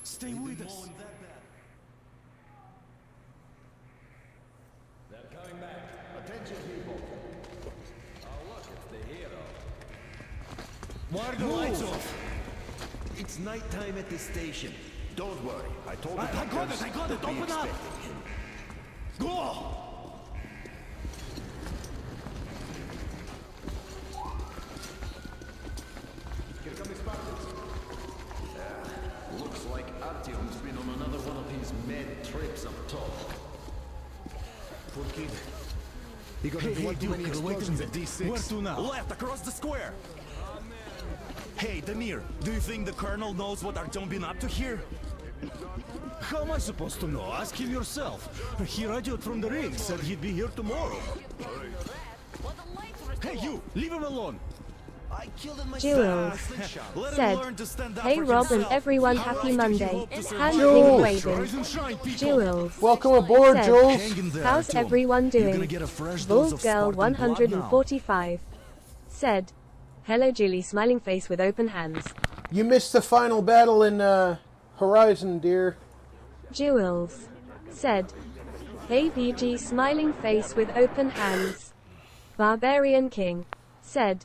Stay with us. They're coming back. Attention, people. Oh, look, it's the hero. Why are the lights off? It's nighttime at the station. Don't worry. I told the I got it. Open up. Go! Here come the Spartans. Looks like Artyom's been on another one of his mad trips up top. Poor kid. He got into one too many explosions at D6. Where to now? Left, across the square. Hey, Damir, do you think the Colonel knows what Artyom been up to here? How am I supposed to know? Ask him yourself. He radioed from the ring, said he'd be here tomorrow. Hey, you! Leave him alone! Jules said, "Hey Rob and everyone, happy Monday. Hand Jules. waving." Jules Welcome aboard, said, Jules. "How's everyone doing?" Bulls Girl 145 said, "Hello Julie, smiling face with open hands." You missed the final battle in Horizon, dear. Jules said, "Hey BG, smiling face with open hands." Barbarian King said,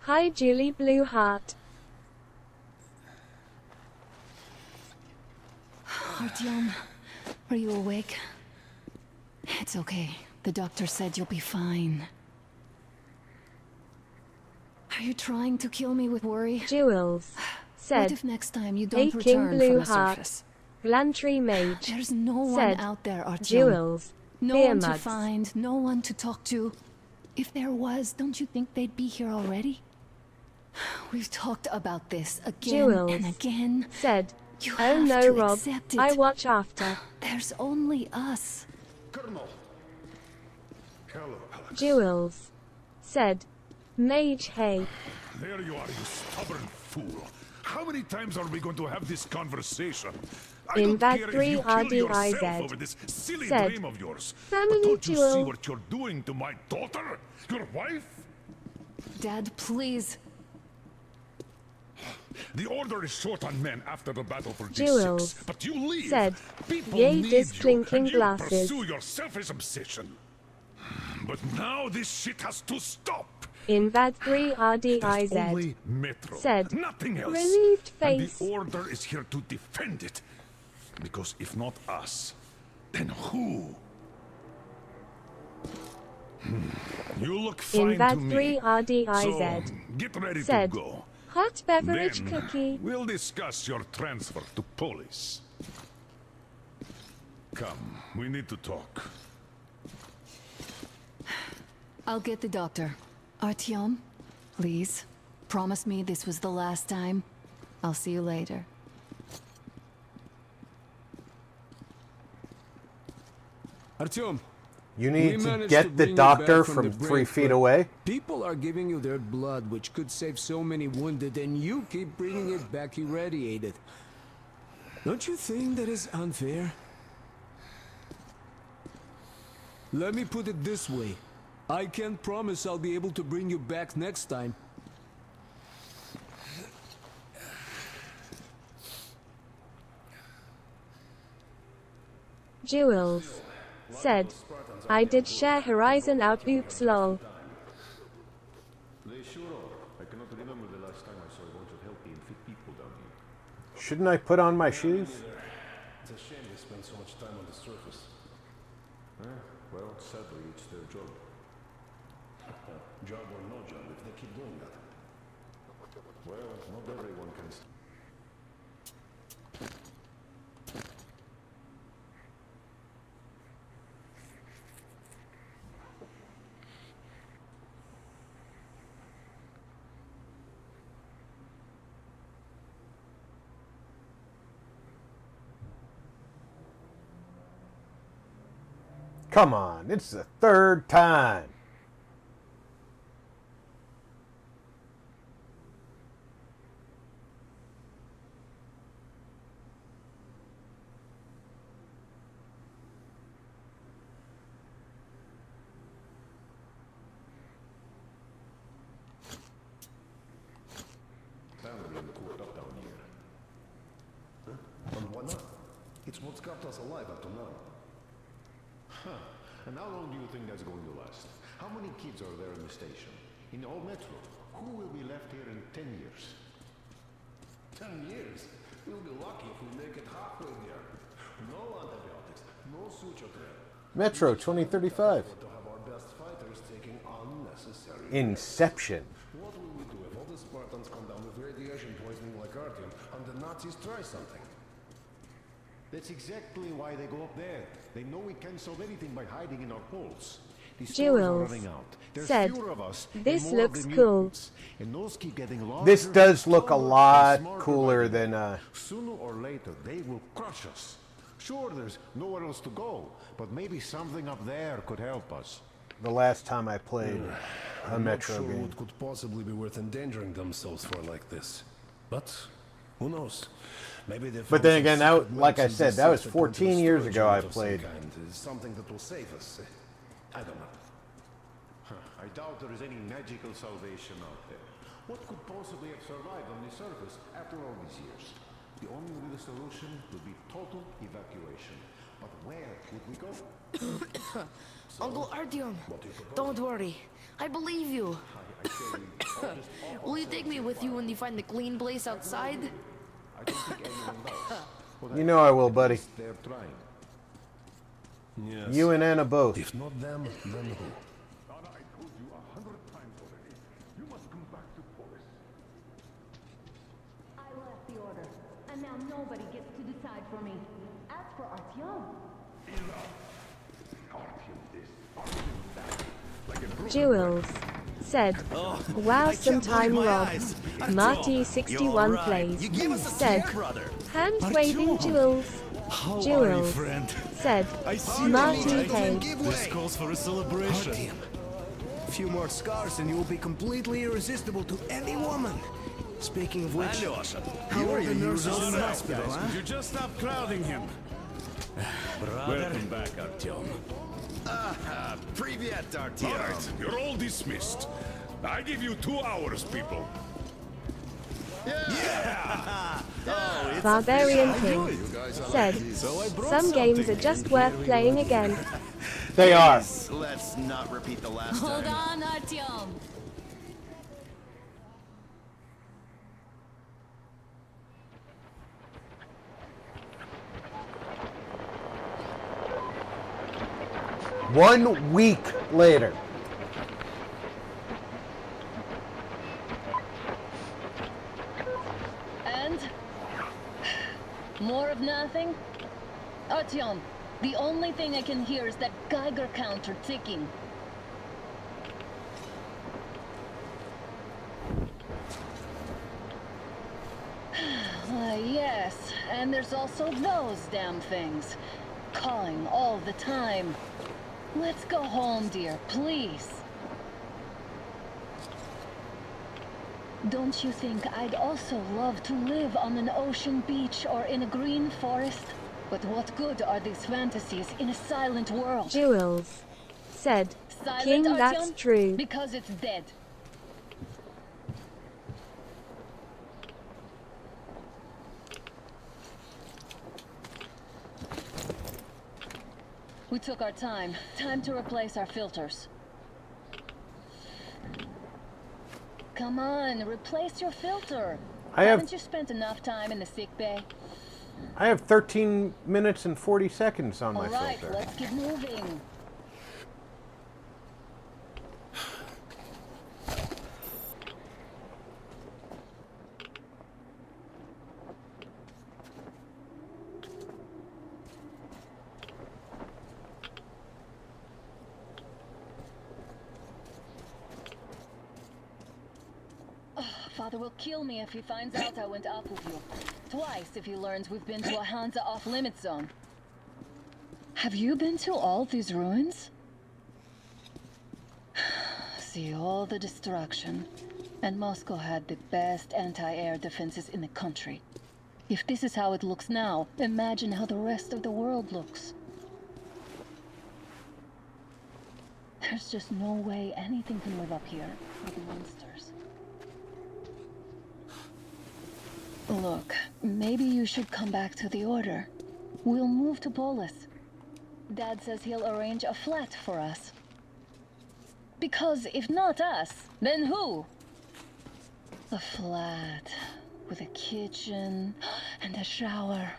"Hi Julie, blue heart." Artyom, are you awake? It's okay. The doctor said you'll be fine. Are you trying to kill me with worry? Jules said, What if next time you "Hey don't King return blue from the heart." surface? Glantry Mage There's no one said, out there, Artyom. "Jules, No beer one to mugs." find, no one to talk to. If there was, don't you think they'd be here already? We've talked about this again Jules and again. said, You "Oh have no to Rob, accept it. I watch after." There's only us. Colonel. Jules said, Mage hey. There you are, you stubborn fool. How many times are we going to have this conversation? I In don't that care if 3 you kill yourself RDIZ over this silly said, dream of yours. Family But don't you see duel. what you're doing to my daughter? Your wife? Dad, please. The order is short on men after the battle for Jules D6, but you leave. said, People Yay need dis you, clinking and you glasses. pursue your selfish obsession. But now this shit has to stop. In that 3 There's RDIZ only Metro, said, nothing else. relieved And face. the order is here to defend it. Because if not us, then who? You look fine In that to 3 me. RDIZ So get ready said, to go. hot beverage Then cookie. we'll discuss your transfer to police. Come, we need to talk. I'll get the doctor. Artyom, please. Promise me this was the last time. I'll see you later. Artyom, You we need to managed get to the bring you doctor back from from the 3 brink, feet but away. People are giving you their blood, which could save so many wounded, and you keep bringing it back irradiated. Don't you think that is unfair? Let me put it this way. I can't promise I'll be able to bring you back next time. Jules said, I did share Horizon out oops lol. They sure are. I cannot remember the last time I saw a bunch of healthy and fit people down here. Shouldn't I put on my shoes? It's a shame they spend so much time on the surface. Well, sadly, it's their job. Job or no job, if they keep doing that. Well, not everyone can. Come on, it's the 3rd time. Family and cooked up down here. Huh? And why not? It's what's kept us alive up to now. Huh. And how long do you think that's going to last? How many kids are there in the station? In the whole metro? Who will be left here in 10 years? 10 years? We'll be lucky if we make it halfway there. No antibiotics, no suture thread. Metro 2035. To have our best fighters taking unnecessary Inception. What will we do if all the Spartans come down with radiation poisoning like Artyom and the Nazis try something? That's exactly why they go up there. They know we can't solve anything by hiding in our holes. These stores are Jules running out. There's said, fewer of us and this more of looks the cool. mutants. And those keep getting larger, This does look a taller, lot and smarter cooler by the than day. Sooner or later, they will crush us. Sure, there's nowhere else to go, but maybe something up there could help us. the last time I played a I'm not Metro sure game. what could possibly be worth endangering themselves for like this. But who knows? Maybe they But then again, that, like I said, that was 14 years ago I played. Something that will save us. I don't know. I doubt there is any magical salvation out there. What could possibly have survived on the surface after all these years? The only real solution would be total evacuation. But where would we go? Uncle Artyom, don't worry. I believe you. Will you take me with you when you find the clean place outside? I don't think anyone does. You know I will, buddy. They're trying. Yes. You and Anna both. If not them, then who? I left the order, and now nobody gets to decide for me. As for Artyom, Jules said, wow, sometime Rob. Marty61 plays. Said, hand waving Jules. How are you, Jewels, friend? said I see Martin the Kane. This calls for a celebration. Artyom, a few more scars and you will be completely irresistible to any woman. Speaking of which, how are the nurses in the hospital, huh? You just stop crowding him. Welcome back, Artyom. Привет, Artyom. All right, you're all dismissed. I give you 2 hours, people. Barbarian King said, some games are just worth playing again. They are. Let's not repeat the last Hold time. on, Artyom. One week later. And? More of nothing? Artyom, the only thing I can hear is that Geiger counter ticking. Yes, and there's also those damn things. Calling all the time. Let's go home, dear, please. Don't you think I'd also love to live on an ocean beach or in a green forest? But what good are these fantasies in a silent world? Jewels, said Silent, King, Artyom? that's true. Because it's dead. We took our time. Time to replace our filters. Come on, replace your filter. Haven't you spent enough time in the sick bay? I have 13 minutes and 40 seconds on my All right, filter. let's get moving. Father will kill me if he finds out I went up with you. Twice if he learns we've been to a Hansa off-limit zone. Have you been to all these ruins? See all the destruction. And Moscow had the best anti-air defenses in the country. If this is how it looks now, imagine how the rest of the world looks. There's just no way anything can live up here with the monsters. Look, maybe you should come back to the Order. We'll move to Polis. Dad says he'll arrange a flat for us. Because if not us, then who? A flat with a kitchen and a shower.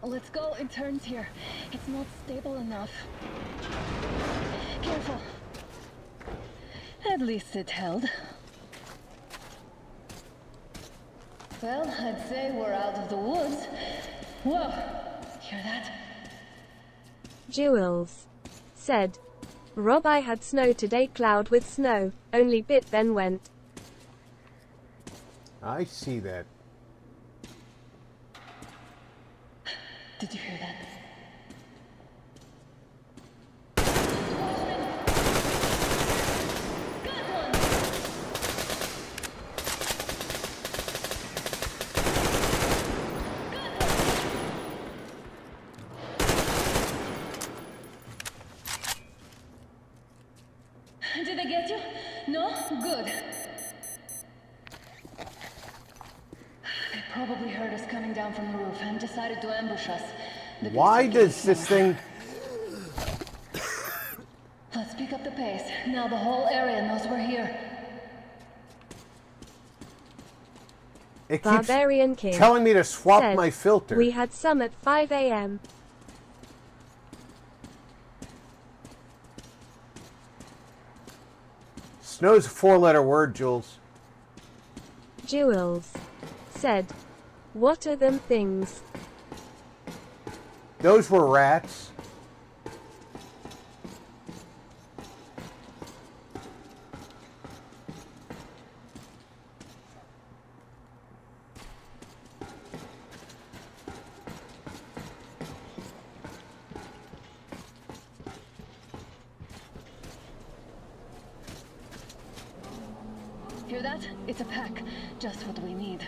Let's go, it turns here. It's not stable enough. Careful. At least it held. Well, I'd say we're out of the woods. Whoa, hear that? Jewels, said, Rob, I had snow today, cloud with snow, only bit then went. I see that. Did you hear that? Did they get you? No? Good. They probably heard us coming down from the roof and decided to ambush us. Why does this thing... Let's pick up the pace. Now the whole area knows we're here. It keeps Barbarian King telling me to swap said, my filter. We had some at 5 a.m. Snow's a 4-letter word, Jules. Jewels, said, what are them things? Those were rats. Hear that? It's a pack. Just what we need.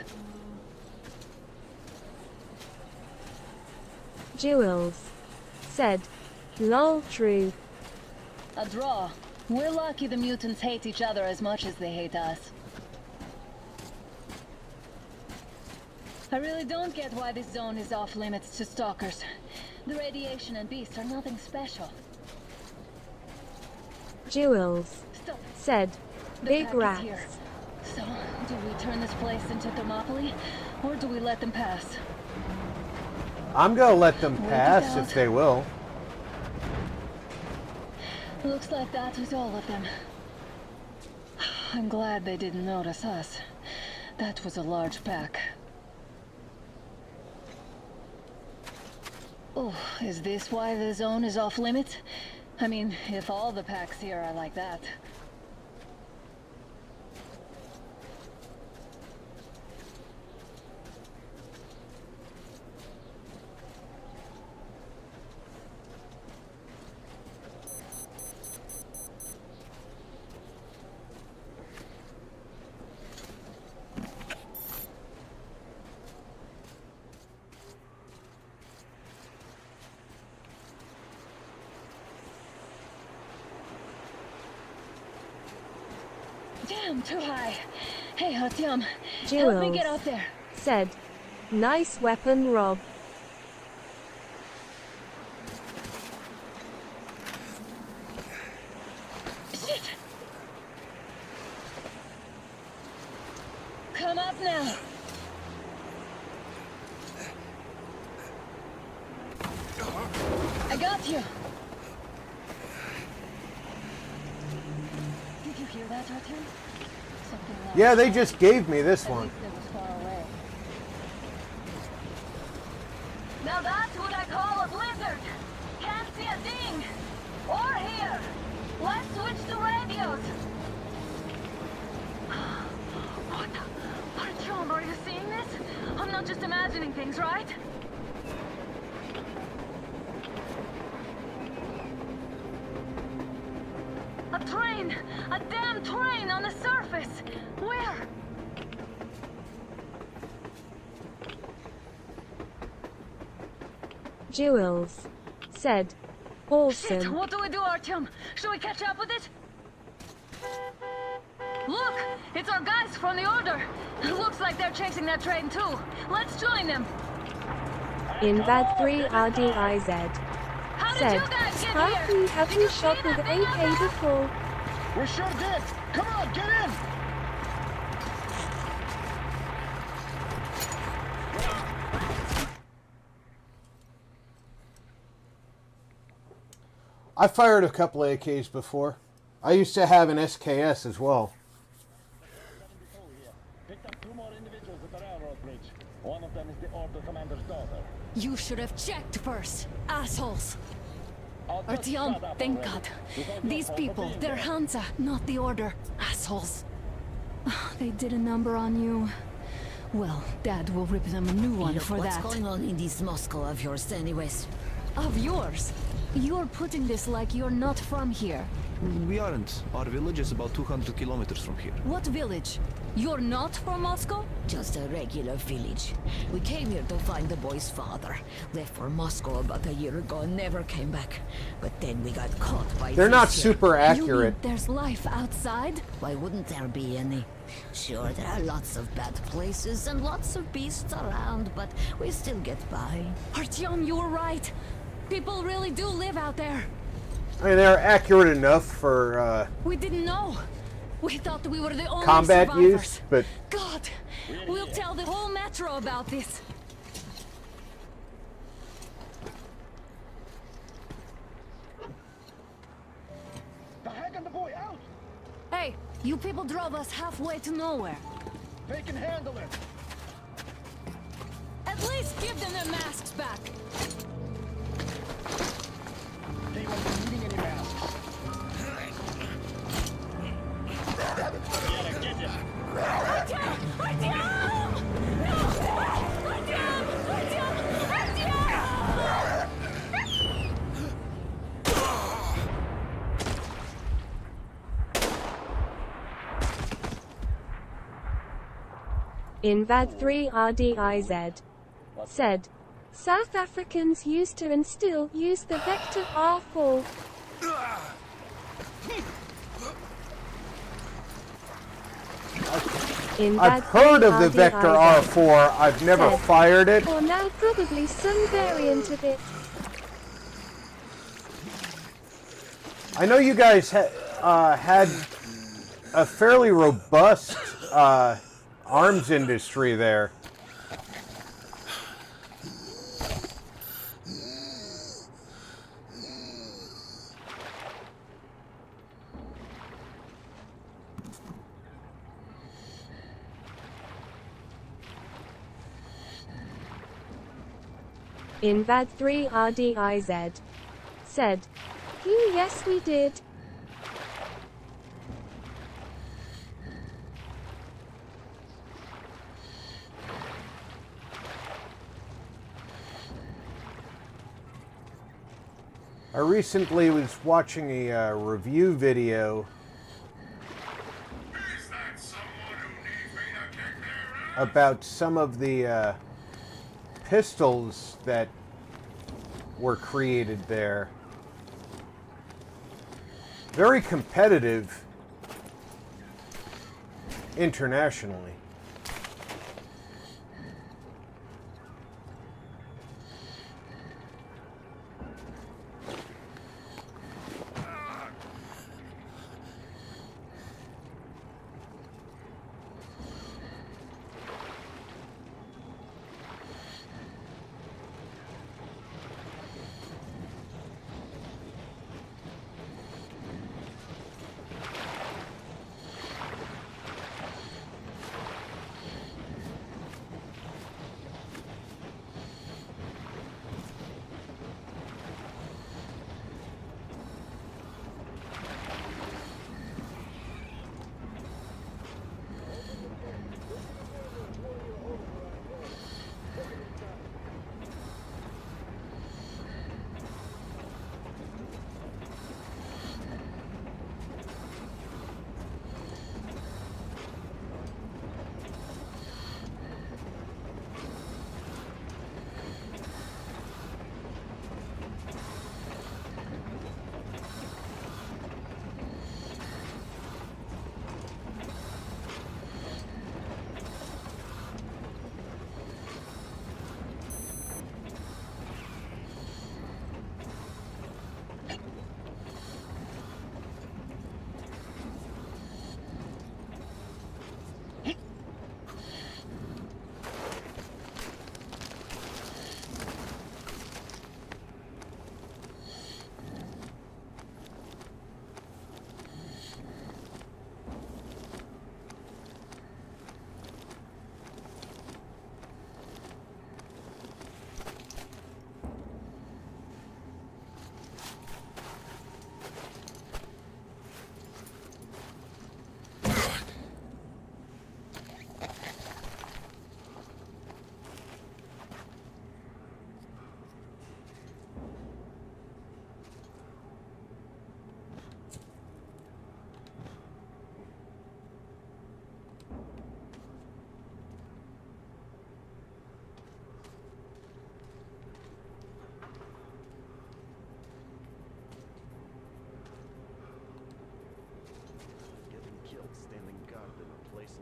Jewels said, "Lol, true." A draw. We're lucky the mutants hate each other as much as they hate us. I really don't get why this zone is off limits to stalkers. The radiation and beasts are nothing special. Jewels said, "Big pack is rats." here. So, do we turn this place into Thermopylae, or do we let them pass? I'm gonna let them Wait it pass out. if they will. Looks like that was all of them. I'm glad they didn't notice us. That was a large pack. Oh, is this why the zone is off limits? I mean, if all the packs here are like that. Damn, too high. Hey, Artyom, help me get out there. Said, "Nice weapon, Rob." Shit! Come up now. I got you. Did you hear that, Artyom? Something loud. Yeah, they just gave me this At one. least it was far away. Now that's what I call a blizzard. Can't see a thing. Or hear. Let's switch to radios. What the? Artyom, are you seeing this? I'm not just imagining things, right? A train! A damn train on the surface! Where? Jewels said, "Awesome." Shit, what do we do, Artyom? Should we catch up with it? Look! It's our guys from the Order! Looks like they're chasing that train too. Let's join them! In Bad 3 RDIZ said, have you shot with AK before? We sure did! Come on, get in! I fired a couple of AKs before. I used to have an SKS as well. Picked up 2 more individuals at the railroad bridge. One of them is the Order Commander's daughter. You should have checked first, assholes. Artyom, thank God. These people, they're Hansa, not the Order. Assholes. They did a number on you. Well, Dad will rip them a new one Look, for what's that. What's going on in this Moscow of yours anyways? Of yours? You're putting this like you're not from here. We aren't. Our village is about 200 kilometers from here. What village? You're not from Moscow? Just a regular village. We came here to find the boy's father. Left for Moscow about a year ago and never came back. But then we got caught by They're not this super here. accurate. You mean there's life outside? Why wouldn't there be any? Sure, there are lots of bad places and lots of beasts around, but we still get by. Artyom, you were right. People really do live out there. I mean, they're accurate enough for We didn't know. We thought we were the only combat survivors. use, but God, we'll tell the whole metro about this. The heck and the boy out! Hey, you people drove us halfway to nowhere. They can handle it! At least give them their masks back. They won't be needing any masks. Invad 3 RDIZ said, South Africans used to and still use the vector R4. I've heard of the Vector R4, I've never fired it. Or now probably some variant of it. I know you guys had a fairly robust arms industry there. Invad 3 RDIZ said, yes we did. I recently was watching a review video about some of the pistols that were created there. Very competitive internationally.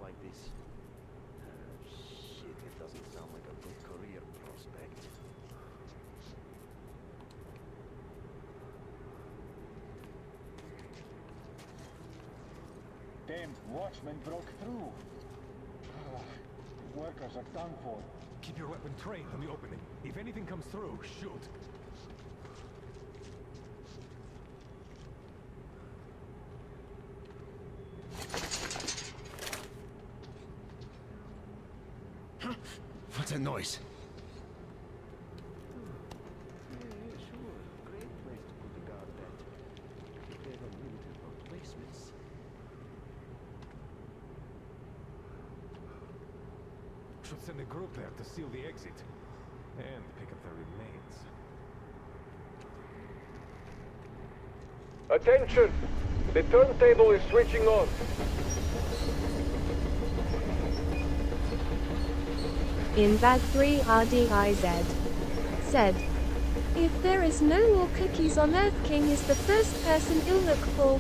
Like this. Shit, it doesn't sound like a good career prospect. Damned watchman broke through. Workers are done for. Keep your weapon trained on the opening. If anything comes through, shoot. What's that noise? Yeah, sure. Great place to put the guard at. They have limited replacements. Should send a group there to seal the exit. And pick up the remains. Attention! The turntable is switching on. in Bag 3 RDIZ, said, "If there is no more cookies on Earth, King is the first person he'll look for."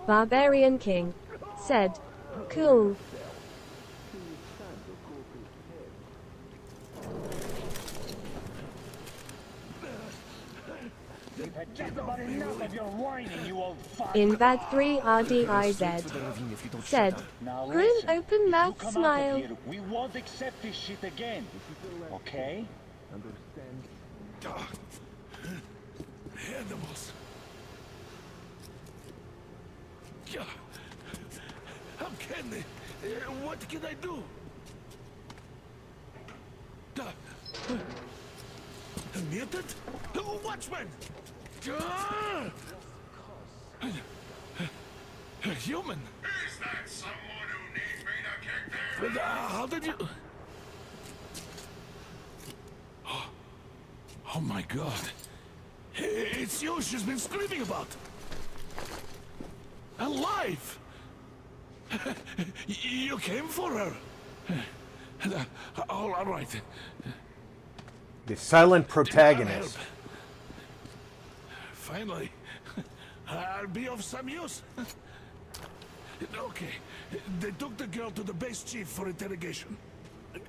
Barbarian King said, "Cool." We've had just about enough of your whining, you old fuck. In Bag 3 RDIZ, said, Now "Grim listen, open if mouth you come smile." out of here, we won't accept this shit again. Okay? Animals. Yeah. How can they? What can I do? A mutant? Watchman! A human? Is that someone who needs me to kick their How did you... Oh my god. It's you she's been screaming about. Alive! You came for her. All right. The silent protagonist. Finally, I'll be of some use. Okay, they took the girl to the base chief for interrogation.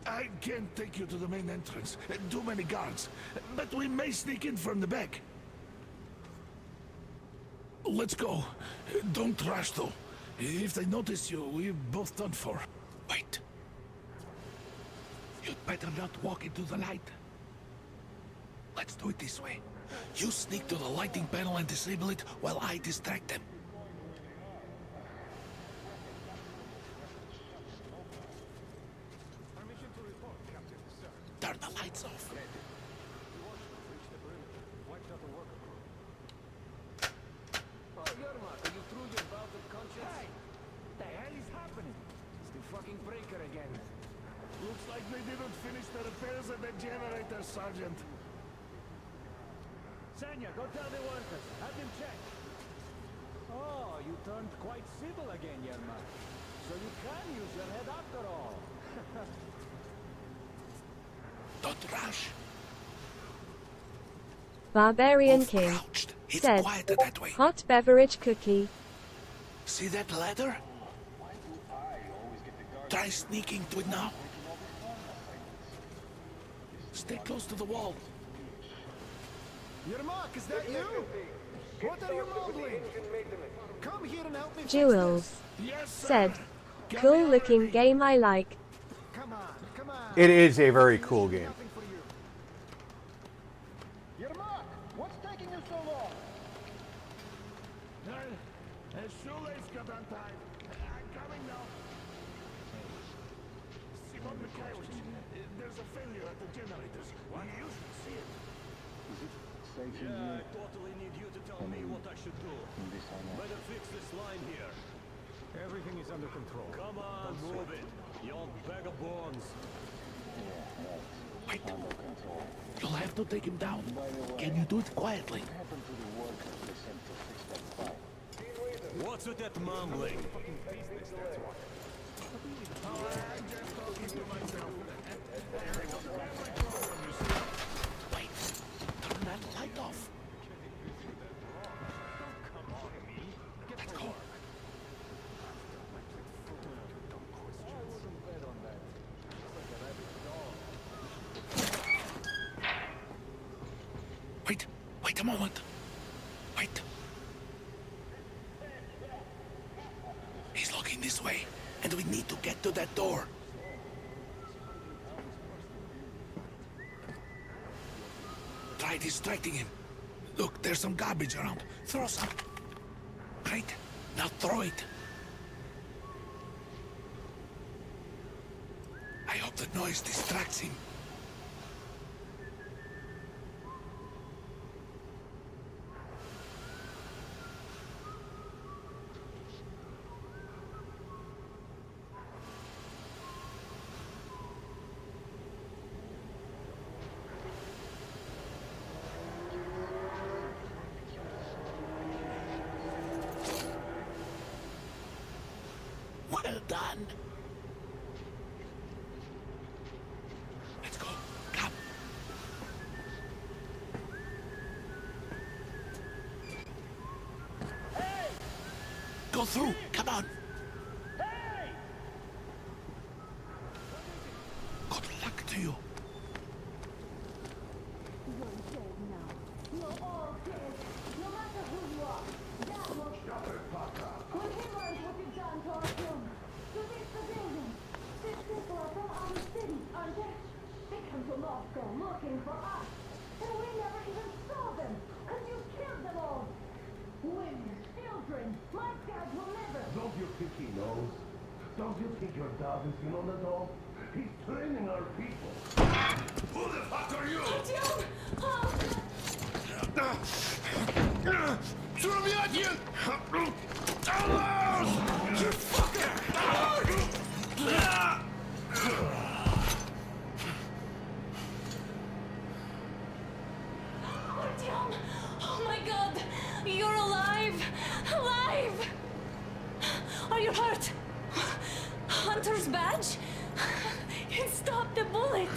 I can't take you to the main entrance. Too many guards. But we may sneak in from the back. Let's go. Don't rush, though. If they notice you, we're both done for. Wait. You'd better not walk into the light. Let's do it this way. You sneak to the lighting panel and disable it while I distract them. Turn the lights off. Oh, Yermak, are you through your bout of conscience? Hey! The hell is happening? It's the fucking breaker again. Looks like they didn't finish the repairs at the generator, Sergeant. Sanya, go tell the workers. Have them check. Oh, you turned quite civil again, Yermak. So you can use your head after all. Don't rush. Barbarian King It's said, quieter that way. "Hot beverage cookie." See that ladder? Try sneaking to it now. Stay close to the wall. Yermak, is that you? What are you mumbling? Come here and help me fix Jules this. said, "Cool looking game, I like." Come on, come on. It is a very cool game. Yermak, what's taking you so long? A shoelace got untied. I'm coming now. Simon Mikhailович, there's a failure at the generators. You should see it. Yeah, I totally need you to tell me what I should do. Better fix this line here. Everything is under control. Come on, move it. You old bag of bones. Wait. You'll have to take him down. Can you do it quietly? What's with that mumbling? Wait. Turn that light off. Let's go. Wait a moment. Wait. He's looking this way, and we need to get to that door. Try distracting him. Look, there's some garbage around. Throw some. Great. Now throw it. I hope the noise distracts him. Well done. Let's go. Come. Go through. Come on. Good luck to you. Looking for us, and we never even saw them, because you killed them all. Women, children, my dad will never. Don't you think he knows? Don't you think your dad is in on it all? He's training our people. Who the fuck are you? Throw me at you! You fucker! Oh my god! You're alive! Alive! Are you hurt? Hunter's badge? It stopped the bullet!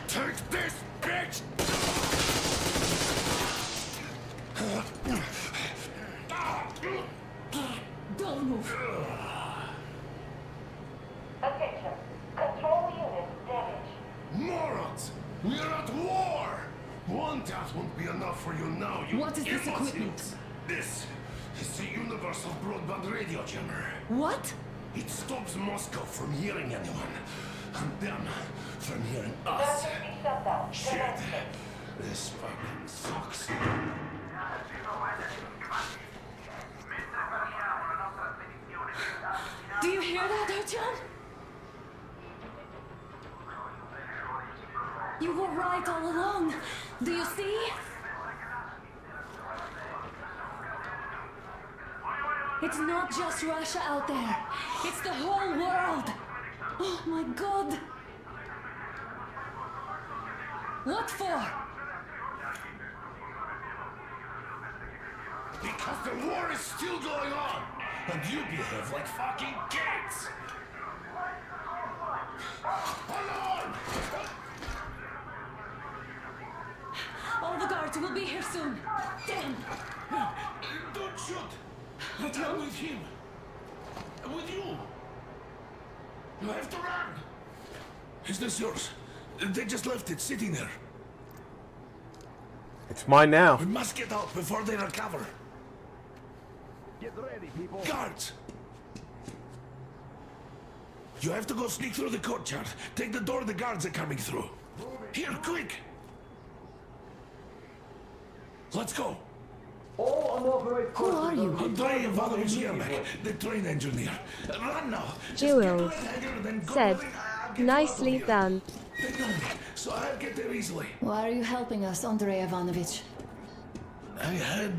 Take this, bitch! Don't move! Attention. Control unit damaged. Morons! We're at war! One task won't be enough for you now, you What is this imbeciles. equipment? This is the universal broadband radio jammer. What? It stops Moscow from hearing anyone, and them from hearing us. Shit! This fucking sucks. Do you hear that, Artyom? You were right all along. Do you see? It's not just Russia out there. It's the whole world. Oh my god. What for? Because the war is still going on, and you behave like fucking kids! Aloy! All the guards will be here soon. Damn! Don't shoot! Artyom? With him! With you! You have to run! Is this yours? They just left it sitting there. It's mine now. We must get out before they recover. Get ready, people. Guards! You have to go sneak through the courtyard. Take the door the guards are coming through. Here, quick! Let's go. Who are you? Andrei Ivanovich Yermak, the train engineer. Run now. Jewel said, nicely done. They know me, so I'll get there easily. Why are you helping us, Andrei Ivanovich? I had...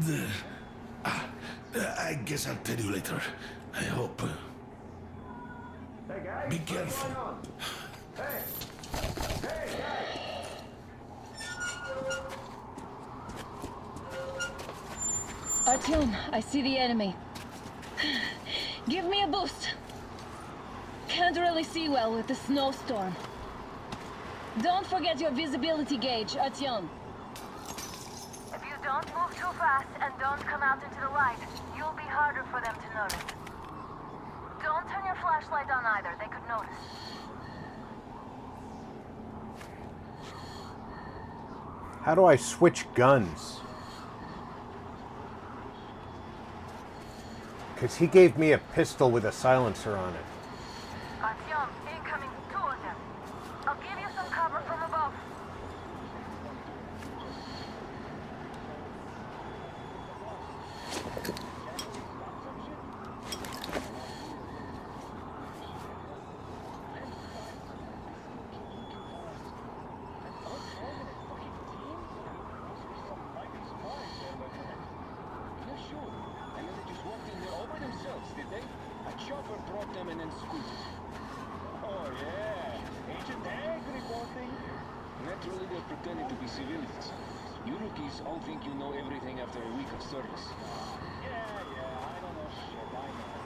I guess I'll tell you later. I hope. Hey guys, Be careful. Hey! Hey, guys! Artyom, I see the enemy. Give me a boost. Can't really see well with the snowstorm. Don't forget your visibility gauge, Artyom. If you don't move too fast and don't come out into the light, you'll be harder for them to notice. Don't turn your flashlight on either, they could notice. How do I switch guns? Because he gave me a pistol with a silencer on it. Artyom, incoming, 2 of them. I'll give you some cover from above. Oh yeah, Agent Ag reporting. Naturally, they're pretending to be civilians. You rookies all think you know everything after a week of service. Yeah, I don't know shit, I know.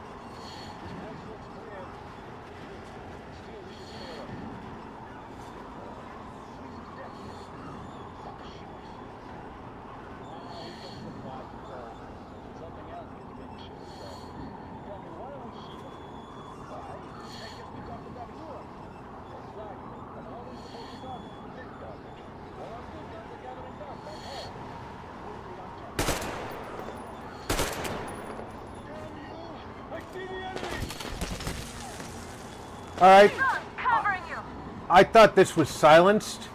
All right. Covering you. I thought this was silenced.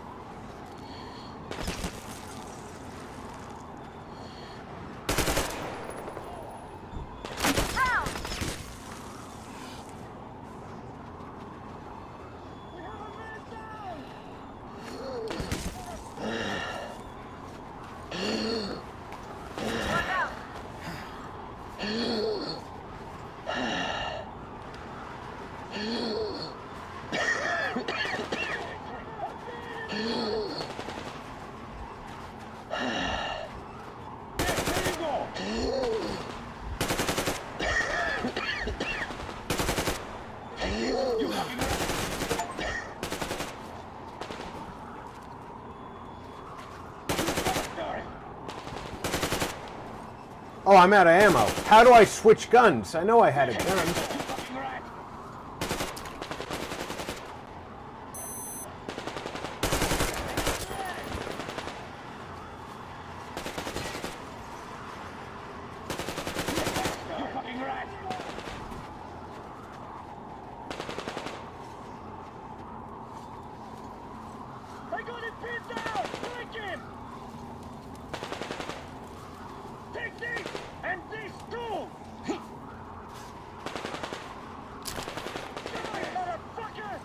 Oh, I'm out of ammo. How do I switch guns? I know I had a gun. I got it pinned down! Break him! Take this! And this too! Die, motherfucker!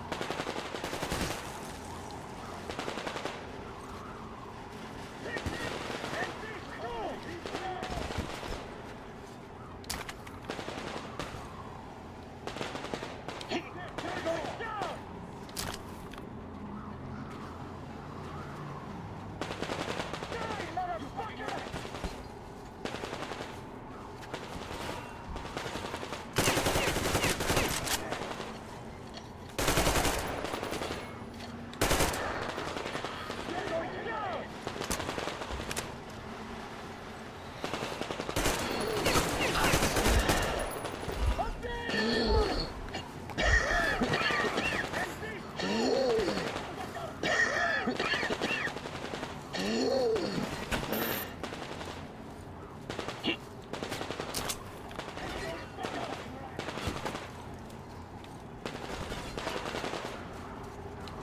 Take this! And this too! Down! Die, motherfucker!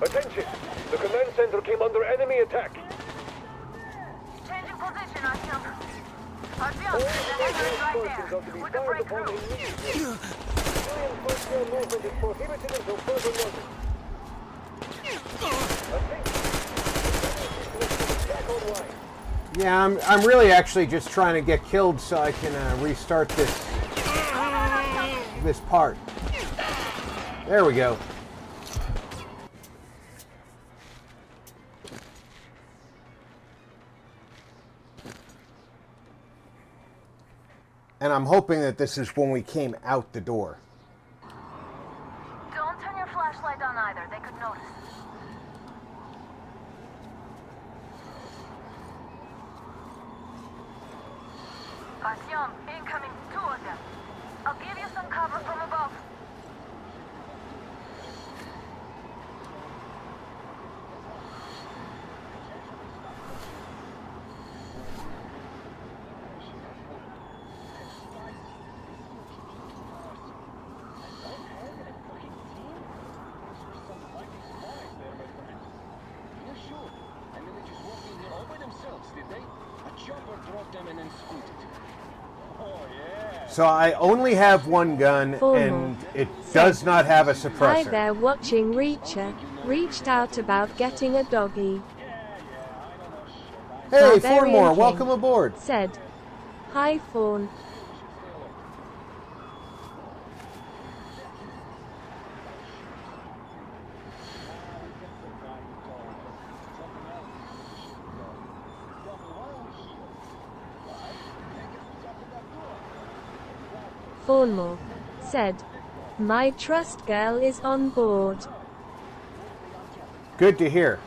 Attention! The command center came under enemy attack. Changing position, Artyom. Artyom, the hangar is right there. With the breakthrough. Civilian personnel movement is prohibited until further notice. Yeah, I'm really actually just trying to get killed so I can restart this part. There we go. And I'm hoping that this is when we came out the door. Don't turn your flashlight on either. They could notice. Artyom, incoming. 2 of them. I'll give you some cover from above. So I only have one gun, and it does not have a suppressor. Hi there, watching Reacher. Reached out about getting a doggy. Hey, Barbarian Fourmore, King welcome aboard. Said, hi Fawn. Fawnmore said, my trust girl is on board. Good to hear.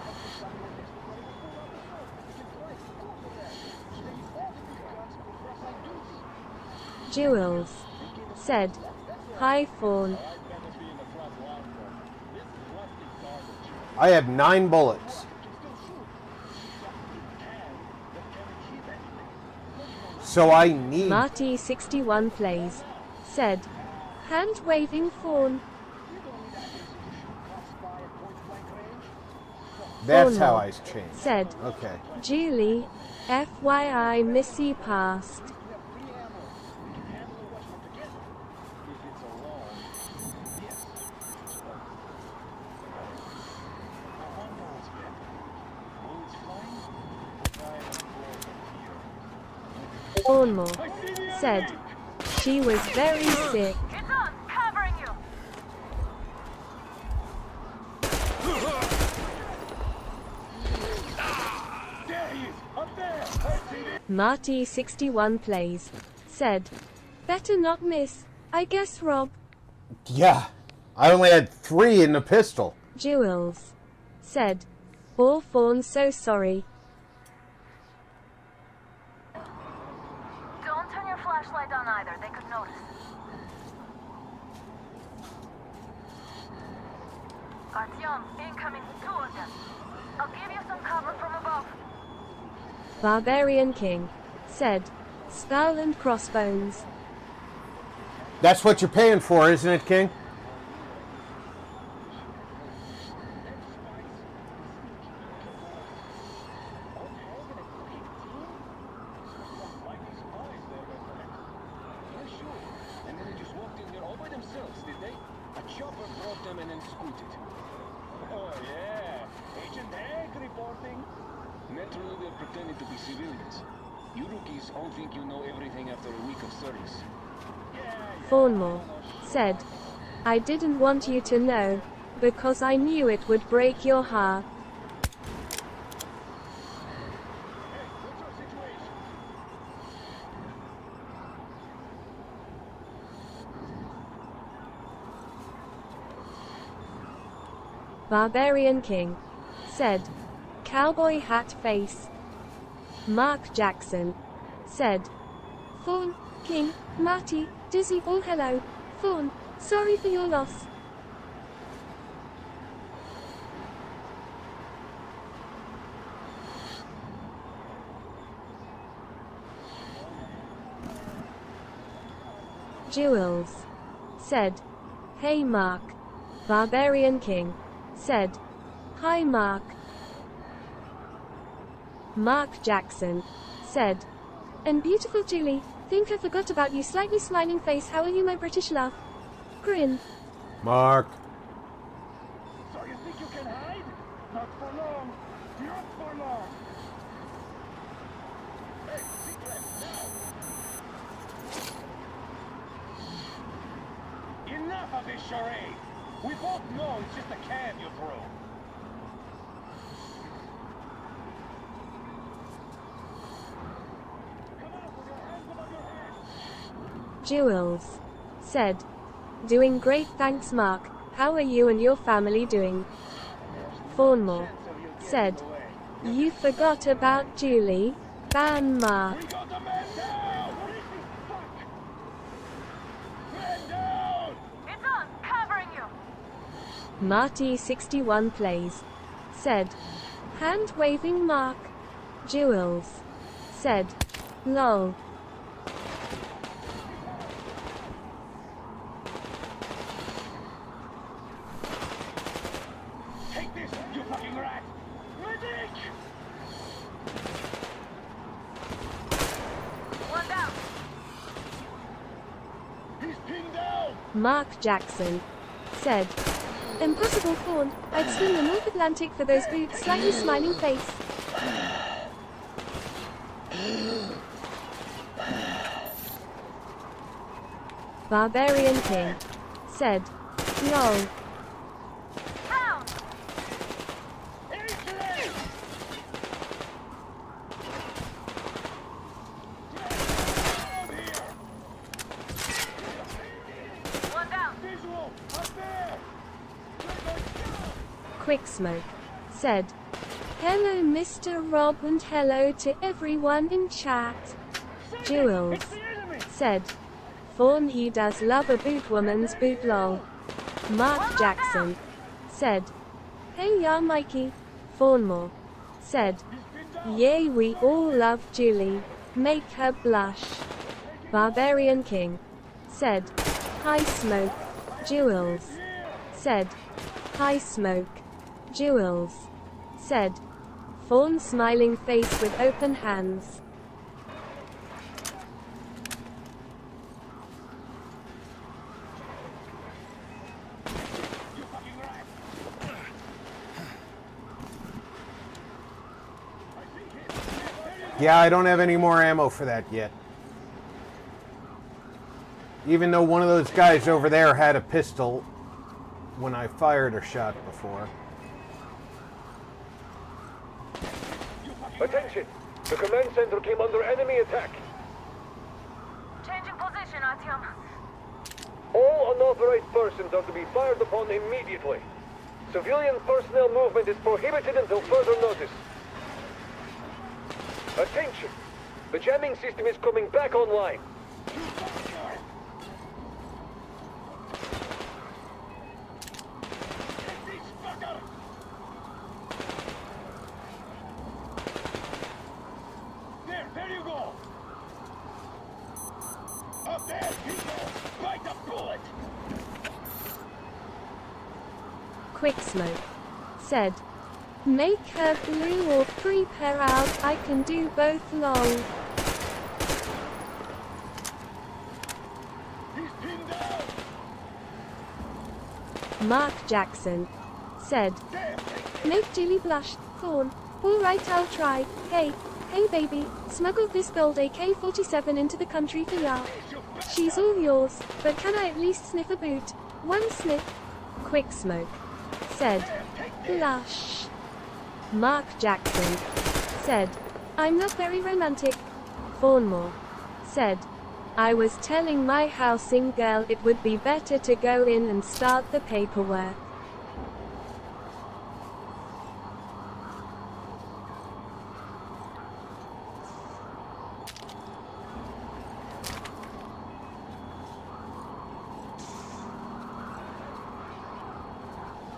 Jewels said, hi Fawn. I have 9 bullets. So I need... Marty61 plays. Said, hand-waving Fawn. That's Thornhill how I changed. said, Okay. Julie, FYI Missy passed. Thornhill said, she was very sick. It's on, covering you. Marty 61 plays said, better not miss, I guess Rob. Yeah. I only had 3 in the pistol. Jules said, poor Fawn, so sorry. Don't turn your flashlight on either, they could notice. Artyom, incoming, 2 of them. I'll give you some cover from above. Barbarian King said, skull and crossbones. That's what you're paying for, isn't it, King? And then they just walked in here all by themselves, did they? A chopper brought them and then scooted. Oh yeah, Agent Egg reporting. Naturally, they're pretending to be civilians. You rookies all think you know everything after a week of service. Thornmore said, I didn't want you to know, because I knew it would break your heart. Barbarian King said, cowboy hat face. Mark Jackson said, Fawn, King, Marty, Dizzy, all hello. Fawn, sorry for your loss. Jules said, hey Mark. Barbarian King said, hi Mark. Mark Jackson said, and beautiful Julie, think I forgot about you, slightly smiling face, how are you my British love? Grin. Mark. So you think you can hide? Not for long. Not for long. Hey, secret, now. Enough of this charade. We both know it's just a can you throw. Jules said, doing great, thanks Mark. How are you and your family doing? Thornmore said, you forgot about Julie? Ban Mark. It's on, covering you. Marty 61 plays said, hand waving Mark. Jules said, lol. Take this, you fucking rat! Medic! One down. He's pinned down! Mark Jackson said, impossible Fawn, I'd swim the North Atlantic for those boots, slightly smiling face. Barbarian King said, lol. One down. Visual, up there! Quick Smoke said, hello Mr. Rob and hello to everyone in chat. Jules said, Fawn, he does love a boot woman's boot lol. Mark Jackson said, hey ya Mikey. Fawnmore said, yay, we all love Julie. Make her blush. Barbarian King said, hi Smoke. Jules said, hi Smoke. Jules said. Fawn smiling face with open hands. Yeah, I don't have any more ammo for that yet. Even though one of those guys over there had a pistol when I fired a shot before. Attention! The command center came under enemy attack. Changing position, Artyom. All unauthorized persons are to be fired upon immediately. Civilian personnel movement is prohibited until further notice. Attention! The jamming system is coming back online. There you go! Up there, people! Bite the bullet! Quick Smoke said. Make her blue or creep her out, I can do both lol. Mark Jackson said. Make Julie blush, Thorn. Alright, I'll try. Hey baby, smuggle this gold AK-47 into the country for ya. She's all yours, but can I at least sniff a boot? One sniff. Quick Smoke said. Blush. Mark Jackson said. I'm not very romantic. Fawnmore said. I was telling my housing girl it would be better to go in and start the paperwork.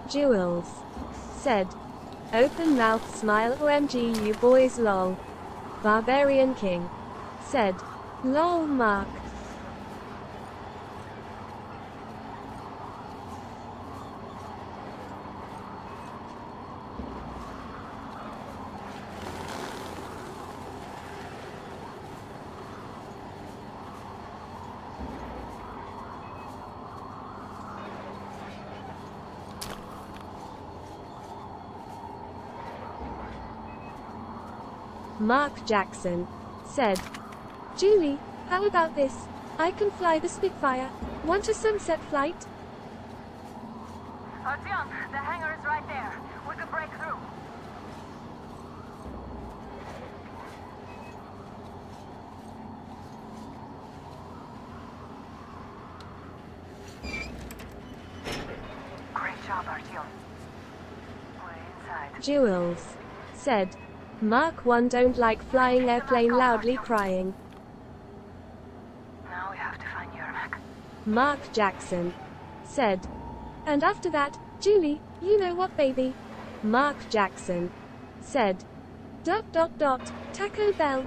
Jewels said. Open mouth smile OMG you boys lol. Barbarian King said. Lol Mark. Mark Jackson said. Julie, how about this? I can fly the Spitfire. Want a sunset flight? Artyom, the hangar is right there. We could break through. Great job, Artyom. We're inside. Jewels said. Mark 1 don't like flying airplane loudly crying. Now we have to find Yermak. Mark Jackson said. And after that, Julie, you know what baby? Mark Jackson said. ... Taco Bell.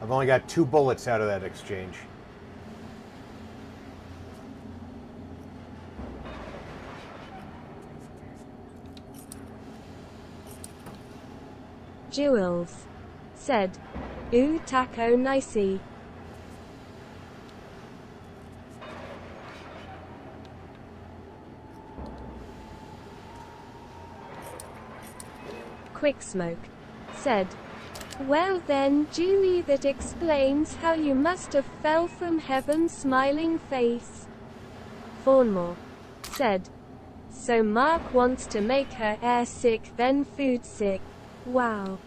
I've only got 2 bullets out of that exchange. Jewels said. Ooh taco nicey. Quick Smoke said. Well then, Julie, that explains how you must have fell from heaven smiling face. Fawnmore said. So Mark wants to make her air sick then food sick. Wow.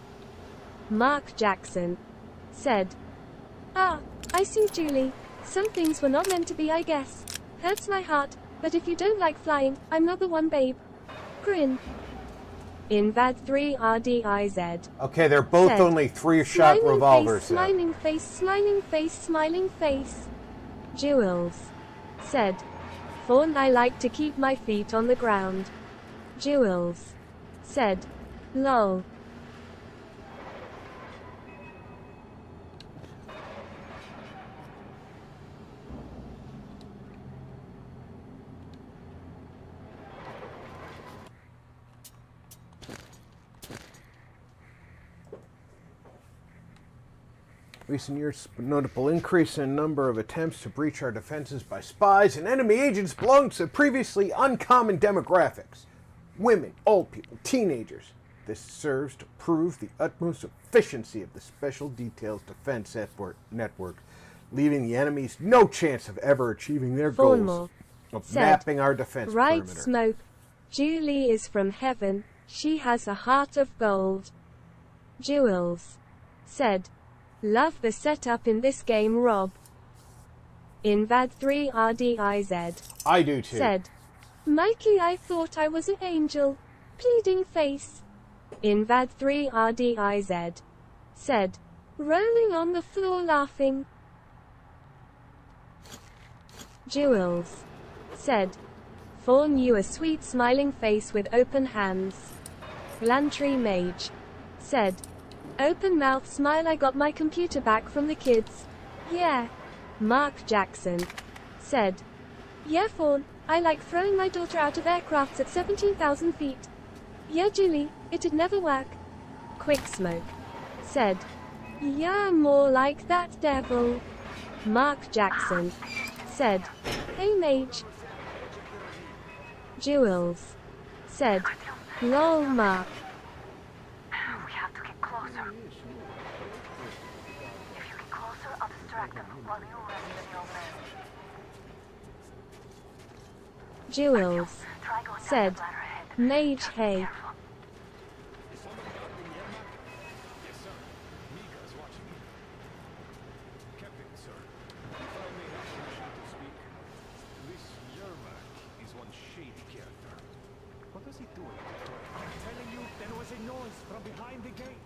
Mark Jackson said. Ah, I see Julie. Some things were not meant to be I guess. Hurts my heart, but if you don't like flying, I'm not the one babe. Grin. Invad 3 RDIZ. Okay, they're both said, only 3-shot revolvers. Smiling face, smiling face, smiling face. Jewels said. Fawn, I like to keep my feet on the ground. Jewels said. Lol. Recent years, notable increase in number of attempts to breach our defenses by spies and enemy agents belonging to previously uncommon demographics. Women, old people, teenagers. This serves to prove the utmost efficiency of the Special Details Defense Network, leaving the enemies no chance of ever achieving their goals of mapping our defense Right perimeter. smoke. Julie is from heaven. She has a heart of gold. Jules said, love the setup in this game, Rob. Invad 3 RDIZ. I do too. Said, Mikey, I thought I was an angel. Pleading face. Invad 3 RDIZ. Said, rolling on the floor laughing. Jules said, Fawn you a sweet smiling face with open hands. Glantry Mage said, open mouth smile, I got my computer back from the kids. Yeah. Mark Jackson said, yeah Fawn, I like throwing my daughter out of aircrafts at 17,000 feet. Yeah Julie, it'd never work. Quick Smoke said, yeah, more like that devil. Mark Jackson said, hey Mage. Jules said, lol Mark. We have to get closer. If you get closer, I'll distract them while you rescue the old man. Jules said, Mage hey. What was he doing? I'm telling you, there was a noise from behind the gate.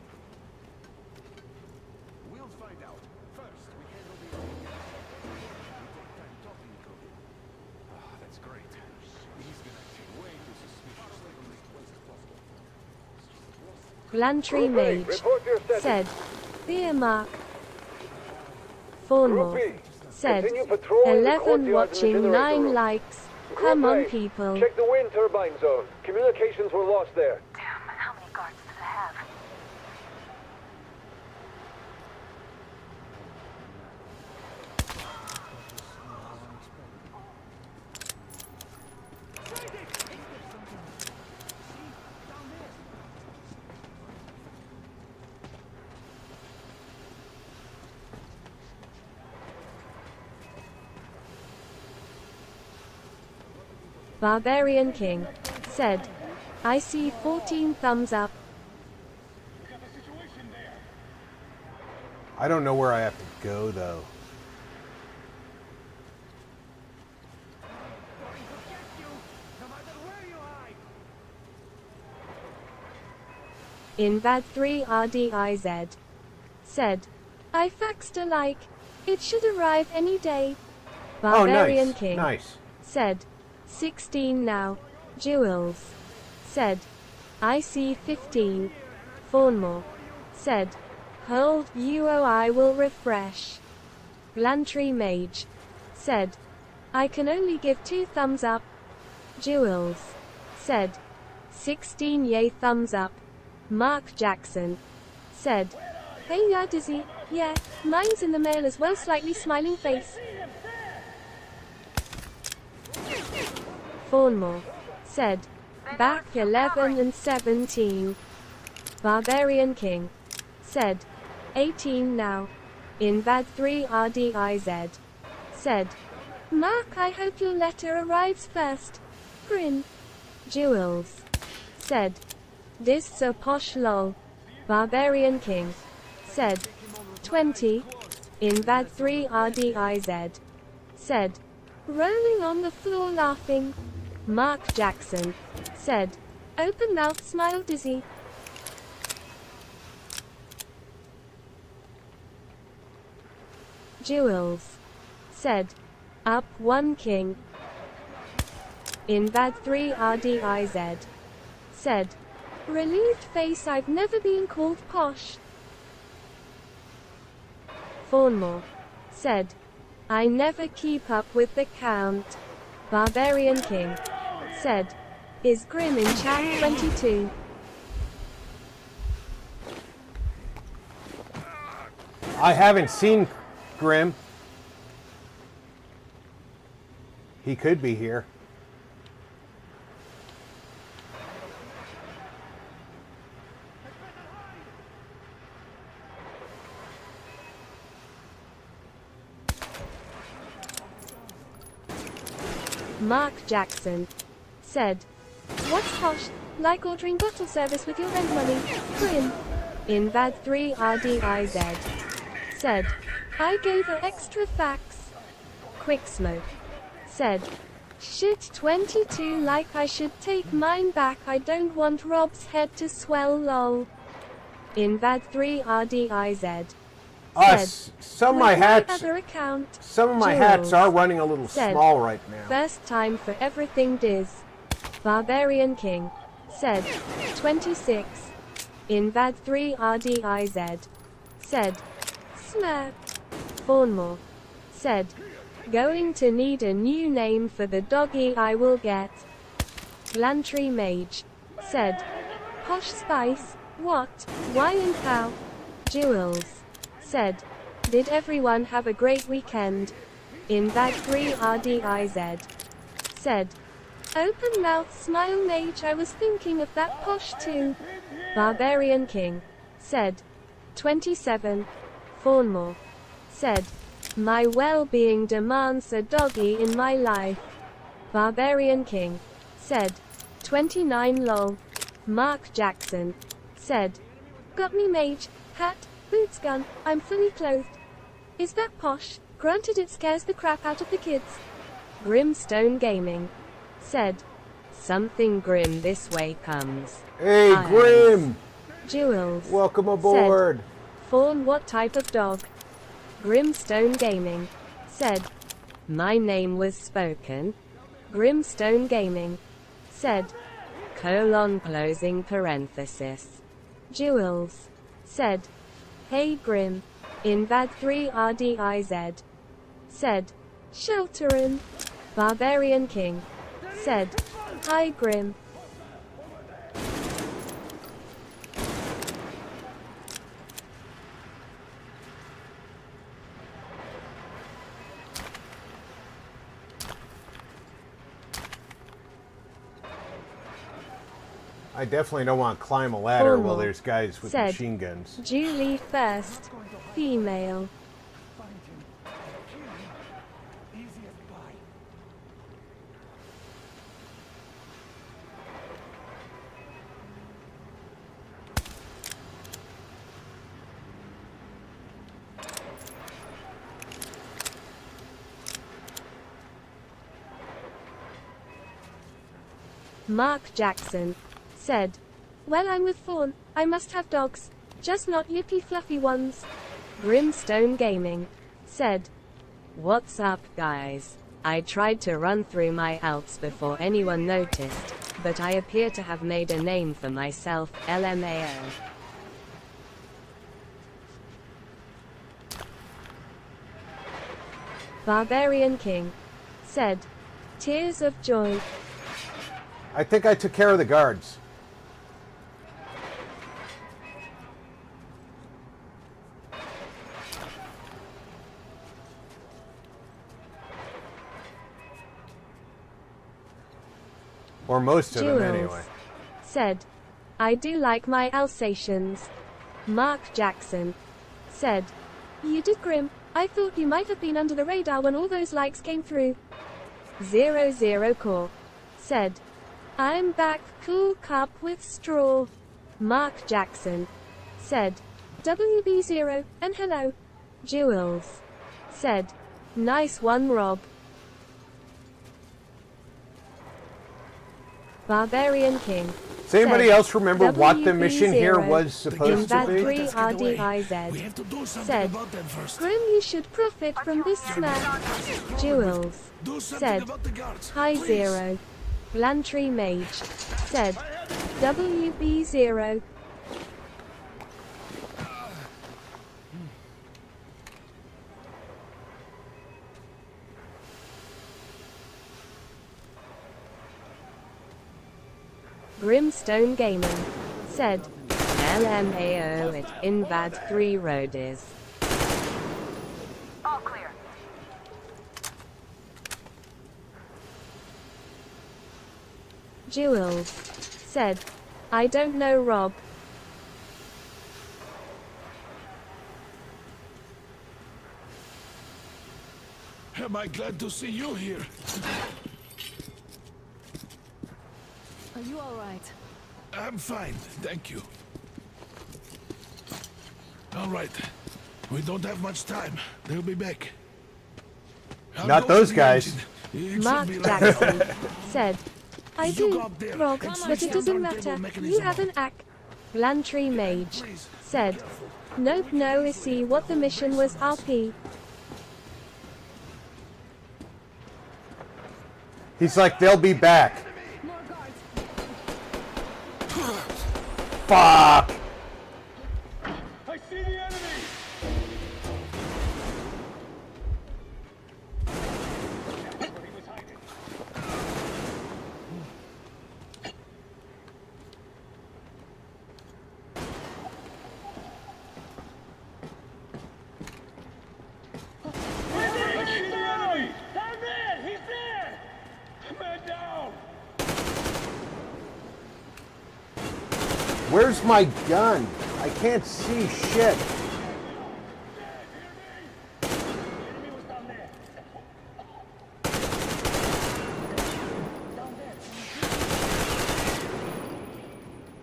We'll find out. First, we handle the we take time talking to him. Ah, that's great. He's gonna take way too suspicious. Glantry Mage said, Dear Mark. Thornmore said, 11 watching, 9 likes. Come on people. Check the wind turbine zone. Communications were lost there. Damn, how many guards do they have? Barbarian King said, I see 14 thumbs up. I don't know where I have to go though. Invad 3 RDIZ said, I faxed a like. It should arrive any day. Barbarian nice. King Nice. said, 16 now. Jules said, I see 15. Fawnmore said, hold UOI will refresh. Glantry Mage said, I can only give 2 thumbs up. Jules said, 16 yay thumbs up. Mark Jackson said, hey yeah Dizzy, yeah, mine's in the mail as well, slightly smiling face. Fawnmore said, back 11 and 17. Barbarian King said, 18 now. Invad 3 RDIZ said, Mark, I hope your letter arrives first. Grin. Jules said, this so posh lol. Barbarian King said, 20. Invad 3 RDIZ said, rolling on the floor laughing. Mark Jackson said, open mouth smile Dizzy. Jules said, up 1 king. Invad 3 RDIZ said, relieved face, I've never been called posh. Fawnmore said, I never keep up with the count. Barbarian King said, is Grim in chat 22? I haven't seen Grim. He could be here. Mark Jackson said, "What's posh? Like ordering bottle service with your rent money? Grim." Invad 3 RDIZ said, "I gave her extra facts." Quick Smoke said, "Shit 22 like I should take mine back. I don't want Rob's head to swell lol." Invad 3 RDIZ said, some of my "With my hats, other account, some of my Jules hats are running a little said, small right now. First time for everything Diz." Barbarian King said, 26. Invad 3 RDIZ said, "Smirk." Fawnmore said, "Going to need a new name for the doggy I will get." Lantry Mage said, "Posh Spice, what, why and how?" Jewels said, "Did everyone have a great weekend?" Invad 3 RDIZ said, "Open mouth smile mage, I was thinking of that posh too." Barbarian King said, 27. Fawnmore said, "My well-being demands a doggy in my life." Barbarian King said, 29 lol. Mark Jackson said, "Got me mage, hat, boots gun, I'm fully clothed. Is that posh? Granted it scares the crap out of the kids." Grimstone Gaming said, "Something grim this way comes." Hey, Eyes. Grim! Jewels Welcome aboard. said, "Fawn, what type of dog?" Grimstone Gaming said, "My name was spoken." Grimstone Gaming said, closing parenthesis. Jewels said, "Hey Grim." Invad 3 RDIZ said, "Shelterin'." Barbarian King said, "Hi Grim." I definitely don't want to climb a ladder while Fawnmore there's guys with said, machine guns. "Julie first. Female." Mark Jackson said, "Well, I'm with Fawn. I must have dogs. Just not yippy fluffy ones." Grimstone Gaming said, "What's up, guys? I tried to run through my alts before anyone noticed, but I appear to have made a name for myself, LMAO." Barbarian King said, "Tears of joy." I think I took care of the guards. Or most of them, anyway. Said, "I do like my Alsatians." Mark Jackson said, "You did Grim. I thought you might have been under the radar when all those likes came through." 00 Core said, "I'm back, cool cup with straw." Mark Jackson said, "WB0, and hello." Jewels said, "Nice one, Rob." Barbarian King Does anybody said, else remember what the mission here WB0, was supposed to Invad be? 3 RDIZ said, "Grim, you should profit from this smack." Jewels said, "Hi Zero." Lantry Mage said, "WB0. Grimstone Gaming said, "LMAO at Invad 3 Roadies." Jules said, I don't know, Rob. Am I glad to see you here? Are you alright? I'm fine, thank you. All right. We don't have much time. They'll be back. I'll Not go those to the guys. engine. It should Mark be right Jackson there. said, I You do, go up there Rob, and but switch it the doesn't turntable matter. You mechanism have an on. act. Lantry Mage said, Nope, no, I see what the mission was, RP. He's like, they'll be back. Fuck! I see the enemy! That's where he was hiding. I see the enemy! Down there! He's there! Man down! Where's my gun? I can't see shit.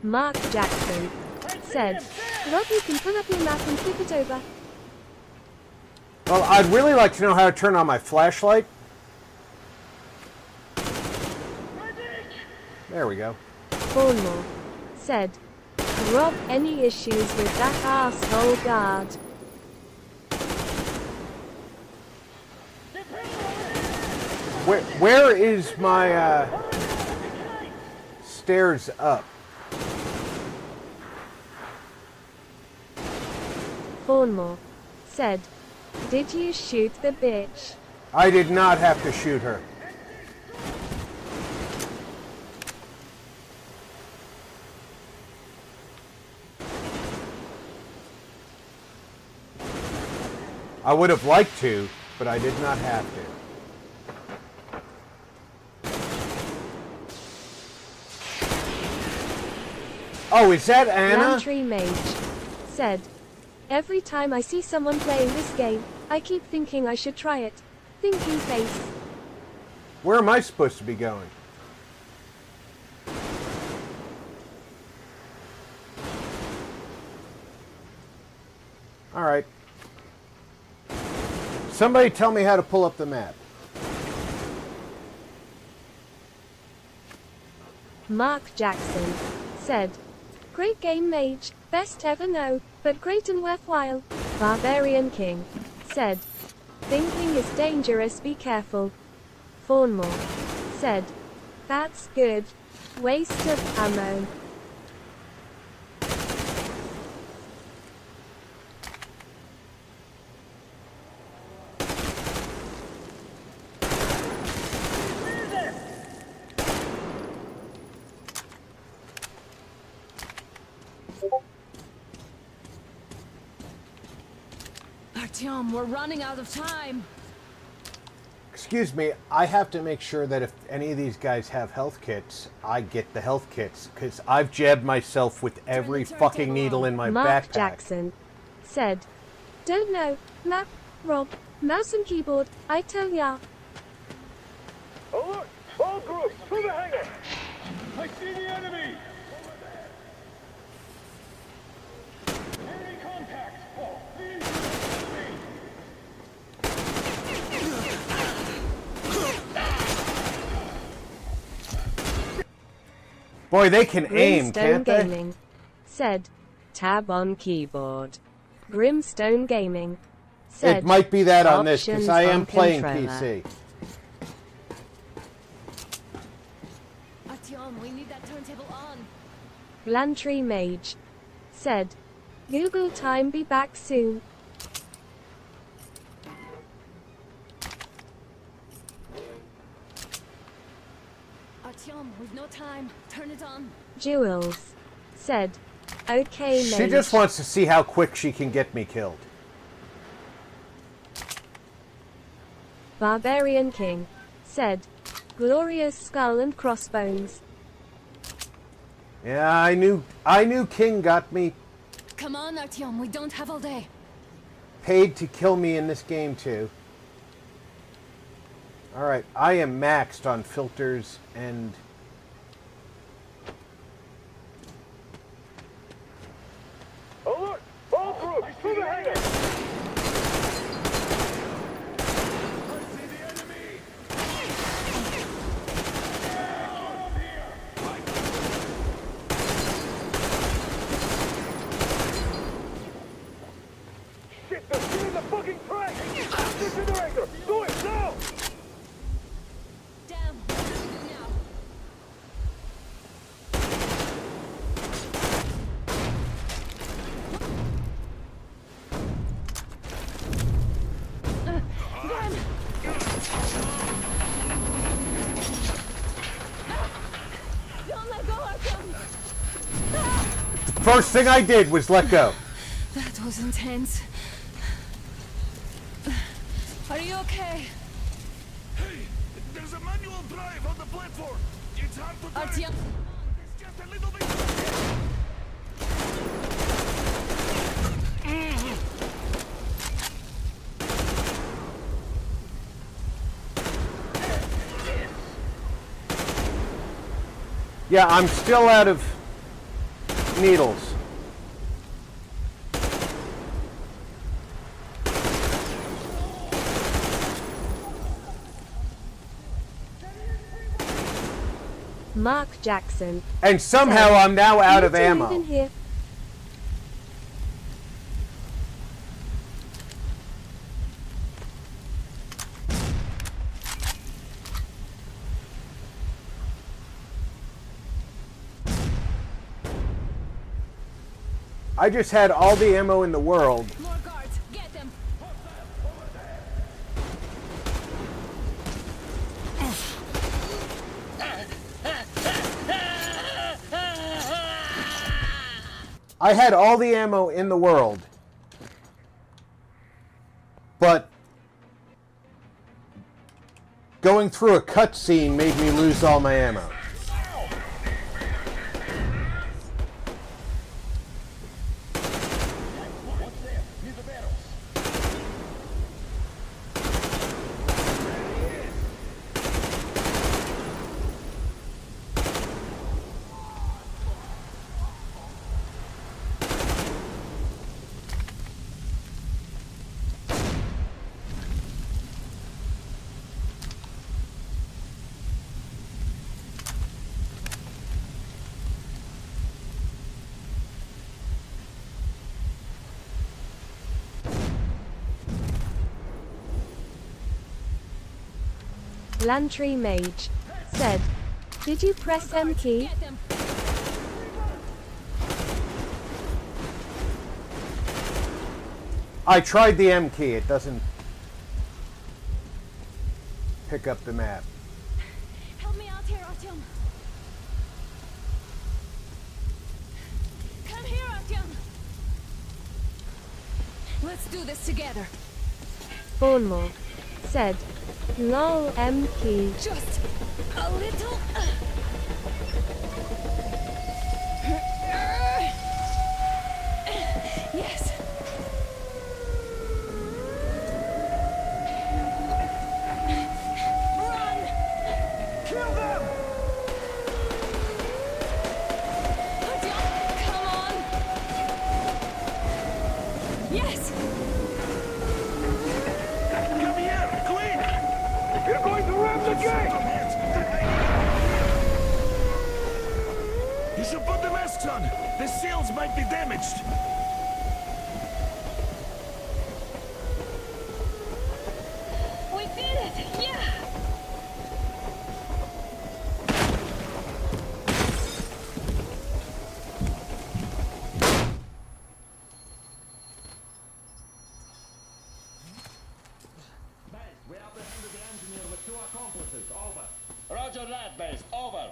Mark Jackson said, Rob, you can pull up your map and flip it over. Well, I'd really like to know how to turn on my flashlight. There we go. Bournemouth said, Rob, any issues with that asshole guard? Where is my stairs up? Bournemouth said, did you shoot the bitch? I did not have to shoot her. I would have liked to, but I did not have to. Oh, is that Anna? Lantry Mage said, every time I see someone playing this game, I keep thinking I should try it. Thinking face. Where am I supposed to be going? All right. Somebody tell me how to pull up the map. Mark Jackson said, great game, Mage, best ever, no, but great and worthwhile. Barbarian King said, thinking is dangerous, be careful. Fawnmore said, that's good. Waste of ammo. Artyom, we're running out of time. Excuse me, I have to make sure that if any of these guys have health kits, I get the health kits, because I've jabbed myself with every fucking needle in my Mark backpack. Jackson said, don't know, map, Rob, mouse and keyboard, I tell ya. Alert! All groups, to the hangar! I see the enemy! Enemy contact! Oh, please! Boy, they can aim, Grimstone can't they? Gaming said, tab on keyboard. Grimstone Gaming said, It might be that on this, because options I am on playing controller. PC. Artyom, we need that turntable on. Lantry Mage said, Google time, be back soon. Artyom, we've no time. Turn it on. Jules said, okay, Mage. She just wants to see how quick she can get me killed. Barbarian King said, glorious skull and crossbones. Yeah, I knew King got me Come on, Artyom, we don't have all day. paid to kill me in this game too. Alright, I am maxed on filters and... Alert! All troops, to the hangar! Shit, they're shooting the fucking train! Incinerator! Do it now! Damn, now. Don't let go, Artyom. First thing I did was let go. That was intense. Are you okay? Hey, there's a manual drive on the platform. It's hard to turn. Artyom. It's just a little bit. Yeah, I'm still out of needles. Mark Jackson. And somehow I'm now out of You two ammo. even here? I just had all the ammo in the world. More guards, get them. I had all the ammo in the world. But going through a cutscene made me lose all my ammo. Lantry Mage said, "Did you press M key?" I tried the M key. It doesn't pick up the map. Help me out here, Artyom. Come here, Artyom. Let's do this together. Bournemore said, "Lol M key." Just a little. Yes. Run! Kill them! Come on! Yes! Come here, quick! You're going to ram the gate! You should put the masks on. The seals might be damaged. We did it! Yeah! We apprehended the engineer with 2 accomplices. Over. Roger that, base. Over.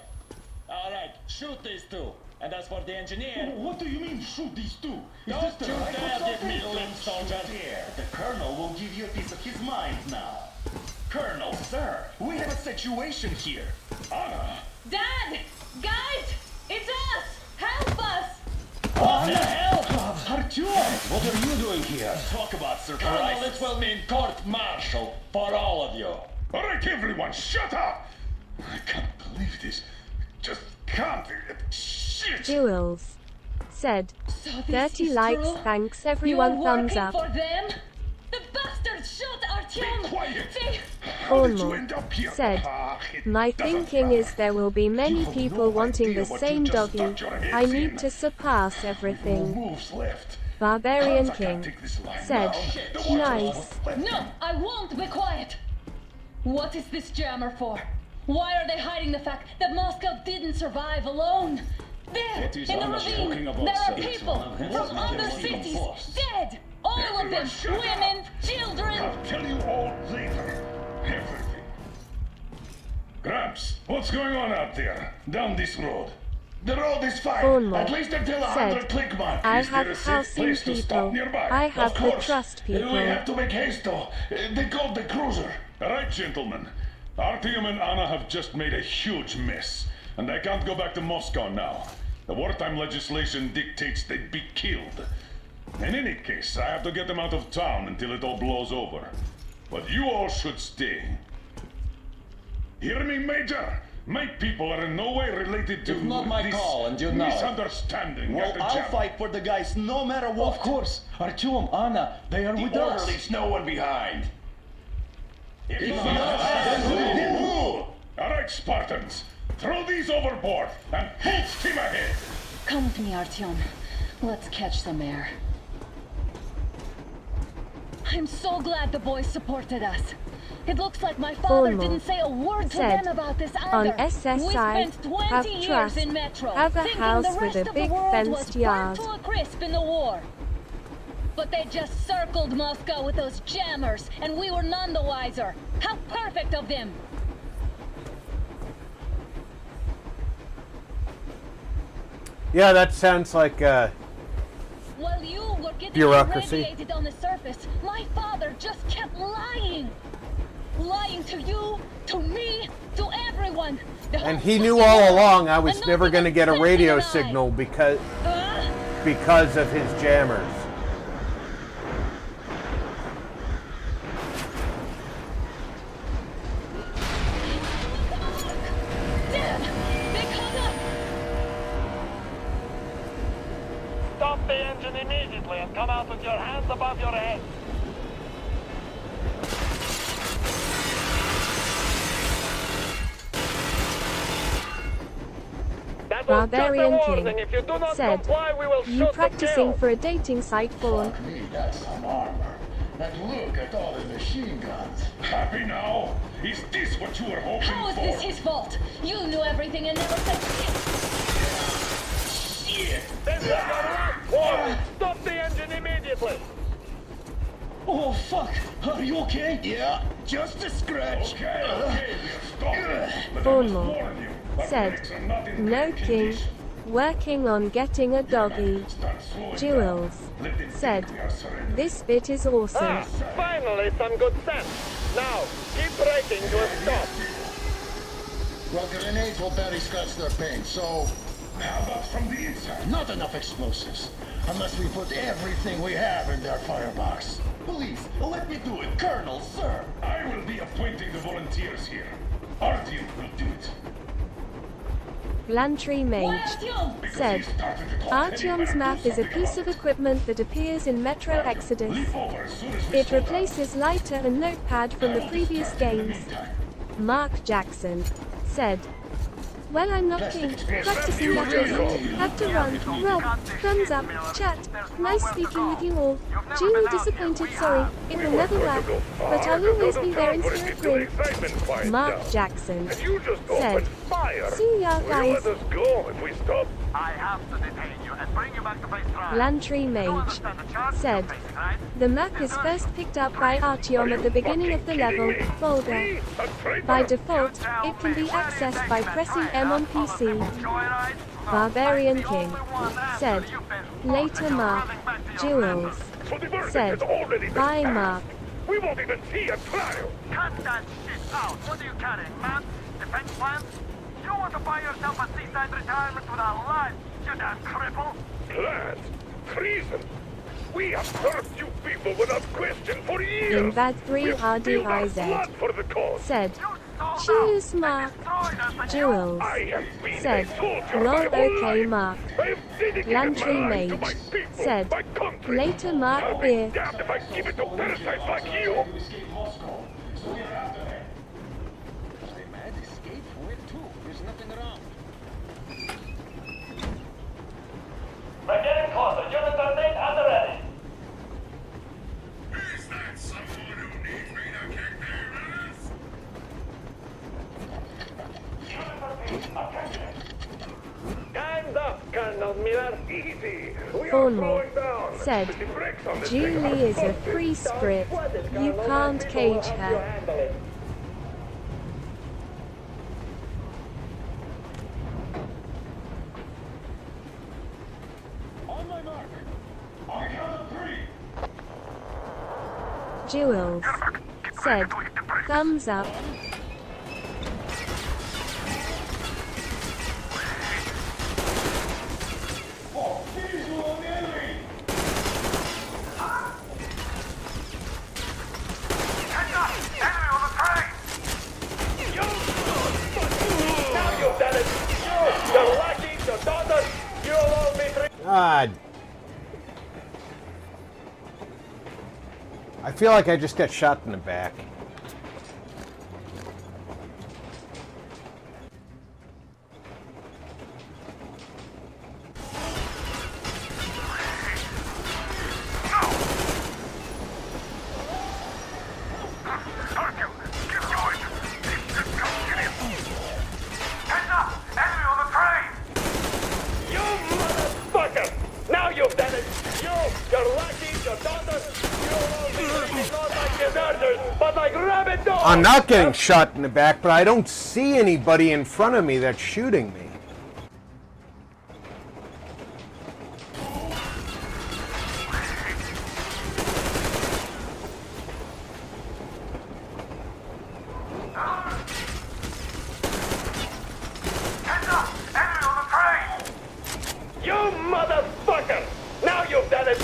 All right, shoot these 2. And as for the engineer... What do you mean, shoot these 2? Don't you dare give me limp, soldier. The Colonel will give you a piece of his mind now. Colonel, sir, we have a situation here. Dad! Guys! It's us! doing here? Talk about surprise. Colonel, it will mean court-martial for all of you. All right, everyone, shut up! I can't believe this. Just can't. Shit! Jules said, So this 30 is likes, true? thanks everyone, You're thumbs working up. for them? The bastards shot Artyom! Be quiet! They... Ormo said, my thinking is there will be many people wanting the same doggy. I need to surpass everything. Moves left. Barbarian King said, nice. No, I won't be quiet! What is this jammer for? Why are they hiding the fact that Moscow didn't survive alone? There, What is in the Anna ravine, talking about, there are sir? people from other cities, dead! All of them, women, children! I'll tell you all later. Everything. Gramps, what's going on out there? Down this road. The road is fine. Ormo At least until 100 click mark. I Is there have a safe housing place to stop people. nearby? I have Of the course. trust people. We have to make haste though. They called the cruiser. All right, gentlemen. Artyom and Anna have just made a huge mess. And I can't go back to Moscow now. The wartime legislation dictates they'd be killed. In any case, I have to get them out of town until it all blows over. But you all should stay. Hear me, Major? My people are in no way related to It's not my this call, and you know it. misunderstanding. Well, at the I'll jam. fight for the guys no matter what. Of course. Artyom, Anna, they are with us. Leaves no one behind. If not, not, then who? All right, Spartans. Throw these overboard and full steam ahead. Come with me, Artyom. Let's catch some air. I'm so glad the boys supported us. It looks like my father Ormo didn't say a word to said, them about this on either. SSI, We spent 20 have years trust, in Metro, have a thinking house the with rest a of the big world fenced was yard. burnt to a crisp in the war. But they just circled Moscow with those jammers, and we were none the wiser. How perfect of them! Yeah, that sounds like While you were getting bureaucracy. irradiated on the surface, my father just kept lying. Lying to you, to me, to everyone. The And whole he knew fucking all world. along I was And never not going to even get a twinkling radio an eye. signal because of his jammers. Damn! They caught up! Stop the engine immediately and come out with your hands above your head. That was just a Barbarian warning. King If you do not said, comply, we will you shoot practicing to kill. for a dating site Fawn? Me, that's some armor. And look at all the machine guns. Happy now? Is this what you were hoping How is for? this his fault? You knew everything and never said shit! This is your last warning. Stop the engine immediately. Oh, fuck. Are you okay? Yeah, just a scratch. Okay, we'll stop. Ormo said, no king, working on getting a doggy. Jules said, this bit is awesome. Finally, some good sense. Now, keep braking to a stop. Well, grenades will barely scratch their paint, so... How about from the inside? Not enough explosives. Unless we put everything we have in their firebox. Please, let me do it, Colonel, sir. I will be appointing the volunteers here. Artyom will do it. Lantry Mage said, Artyom's map is a piece of equipment that appears in Metro Exodus. It replaces lighter and notepad from the previous games. Mark Jackson said, well, I'm not king. Practicing that isn't. Have to run. Rob, thumbs up. Chat. Nice speaking with you all. Genuinely disappointed, sorry. It will never work. But I'll always be there in spirit grin. Mark Jackson said, see ya guys. Let us go if we stop. I have to detain you and bring you back to base drive. Lantry Mage said, the map is first picked up by Artyom at the beginning of the level, folder. By default, it can be accessed by pressing M on PC. Barbarian King said, later Mark. Jules said, bye Mark. We won't even see a trial. Cut that shit out. What are you carrying, man? Defense plans? You want to buy yourself a seaside retirement with a life, you damn cripple? Plans? Treason? We have served you people without question for years. In that We've spilled our RDIZ blood for the cause. said, choose Mark. Jules said, lol okay Mark. Lantry Mage said, later Mark beer. Damned if I give it to parasites like you. We're getting closer. Unit 13 at the ready. Is that someone who needs me to kick their ass? Time's up, Colonel Miller. Easy. We are Thornmore slowing down. said, With the brakes on this Julie thing, is a I'm free spirit. You can't cage her. On my mark. On count of 3. Jules said, thumbs up. Visual enemy. Heads up! Enemy on the train! Now you've done it! Your lackeys, your daughters, you'll all be free! God. I feel like I just got shot in the back. Heads up! Enemy on the train! You motherfucker! Now you've done it! Your lackeys, your daughters, you'll all be treated not like deserters, but like rabid dogs! I'm not getting shot in the back, but I don't see anybody in front of me that's shooting me. Heads up! Enemy on the train! You motherfucker! Now you've done it!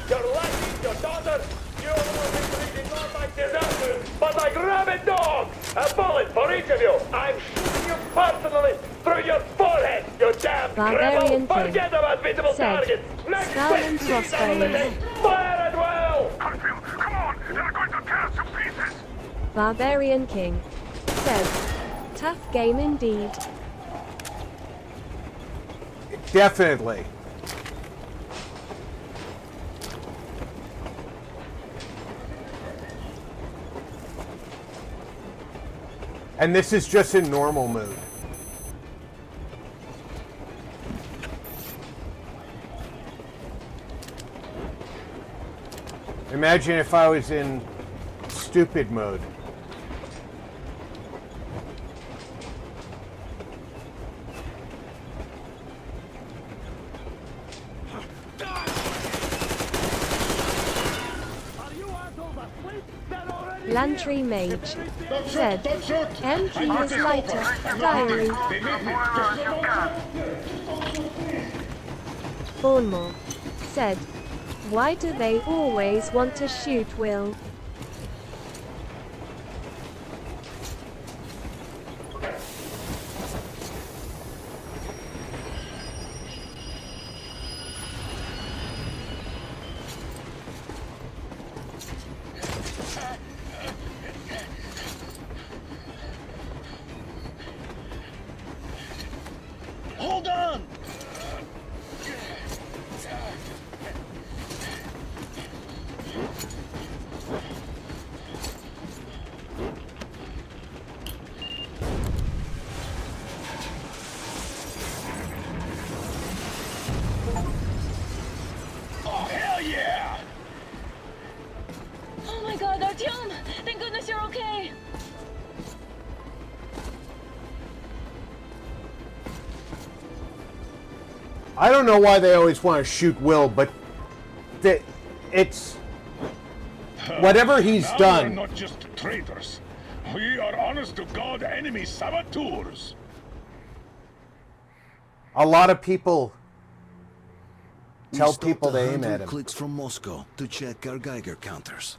Your lackeys, your daughters, you'll all be treated not like deserters, but like rabid dogs! A bullet for each of you! I'm shooting you personally through your forehead, you damn Barbarian cripple! King Forget about visible said, targets! Next Skull and week, seize and crossbones. living! Fire at will! Confield, come on! They're going to tear us to pieces! Barbarian King said, tough game indeed. Definitely. And this is just in normal mode. Imagine if I was in stupid mode. Lantry Mage said, MP is lighter. Diary. Bournemore said, why do they always want to shoot Will? Hold on! Oh, hell yeah! Oh my god, Artyom! Thank goodness you're okay! I don't know why they always want to shoot Will, but it's whatever he's Now done. We're not just traitors. We are honest-to-God enemy saboteurs. A lot of people tell stopped people to aim 100 at him. clicks from Moscow to check our Geiger counters.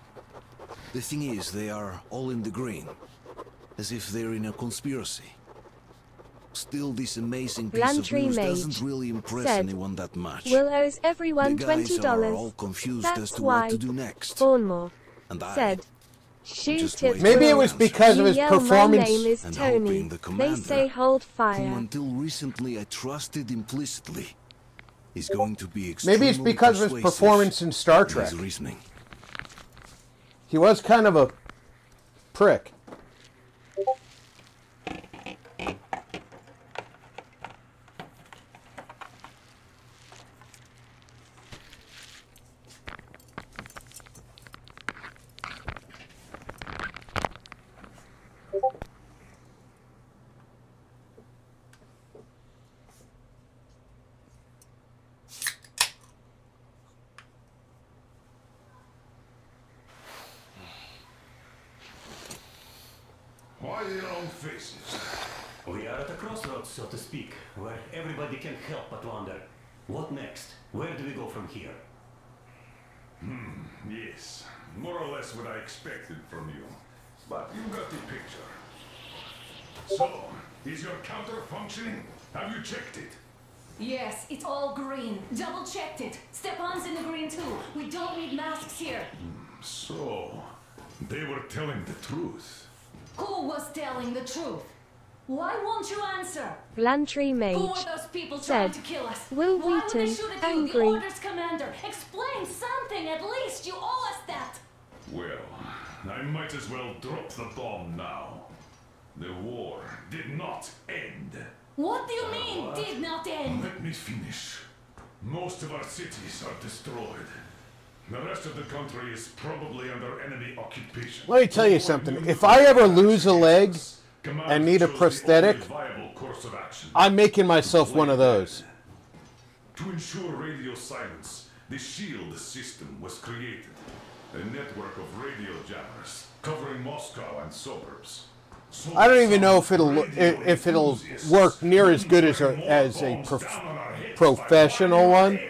The thing is, they are all in the green, as if they're in a conspiracy. Still, this amazing piece of Lantry news Mage doesn't really impress said, anyone that much. Will owes everyone The guys are all $20. confused That's as to why what to do next. Thornmore And I said, shoot just it. wait Maybe for it was answers. because of You his yell, performance. My name is And Tony. hoping the They commander, say hold whom fire. until recently I trusted implicitly, is going to be extremely Maybe it's because of his persuasive performance in Star in Trek. his reasoning. He was kind of a prick. Why the long faces? We are at a crossroads, so to speak, where everybody can help but wonder. What next? Where do we go from here? Yes. More or less what I expected from you. But you got the picture. So, is your counter functioning? Have you checked it? Yes, it's all green. Double checked it. Stepan's in the green too. We don't need masks here. So, they were telling the truth. Who was telling the truth? Why won't you answer? Lantry Who Mage are those people trying said, to kill us? Will Why would they Wheaton, shoot at you, the angry. Order's commander? Explain something at least. You owe us that. Well, I might as well drop the bomb now. The war did not end. What do you mean, did not end? Let me finish. Most of our cities are destroyed. The rest of the country is probably under enemy occupation. Let me tell you something. If I ever lose a leg and need a prosthetic, I'm making myself one of those. To ensure radio silence, the SHIELD system was created. A network of radio jammers covering Moscow and suburbs. I don't even know if it'll work near as good as a professional one.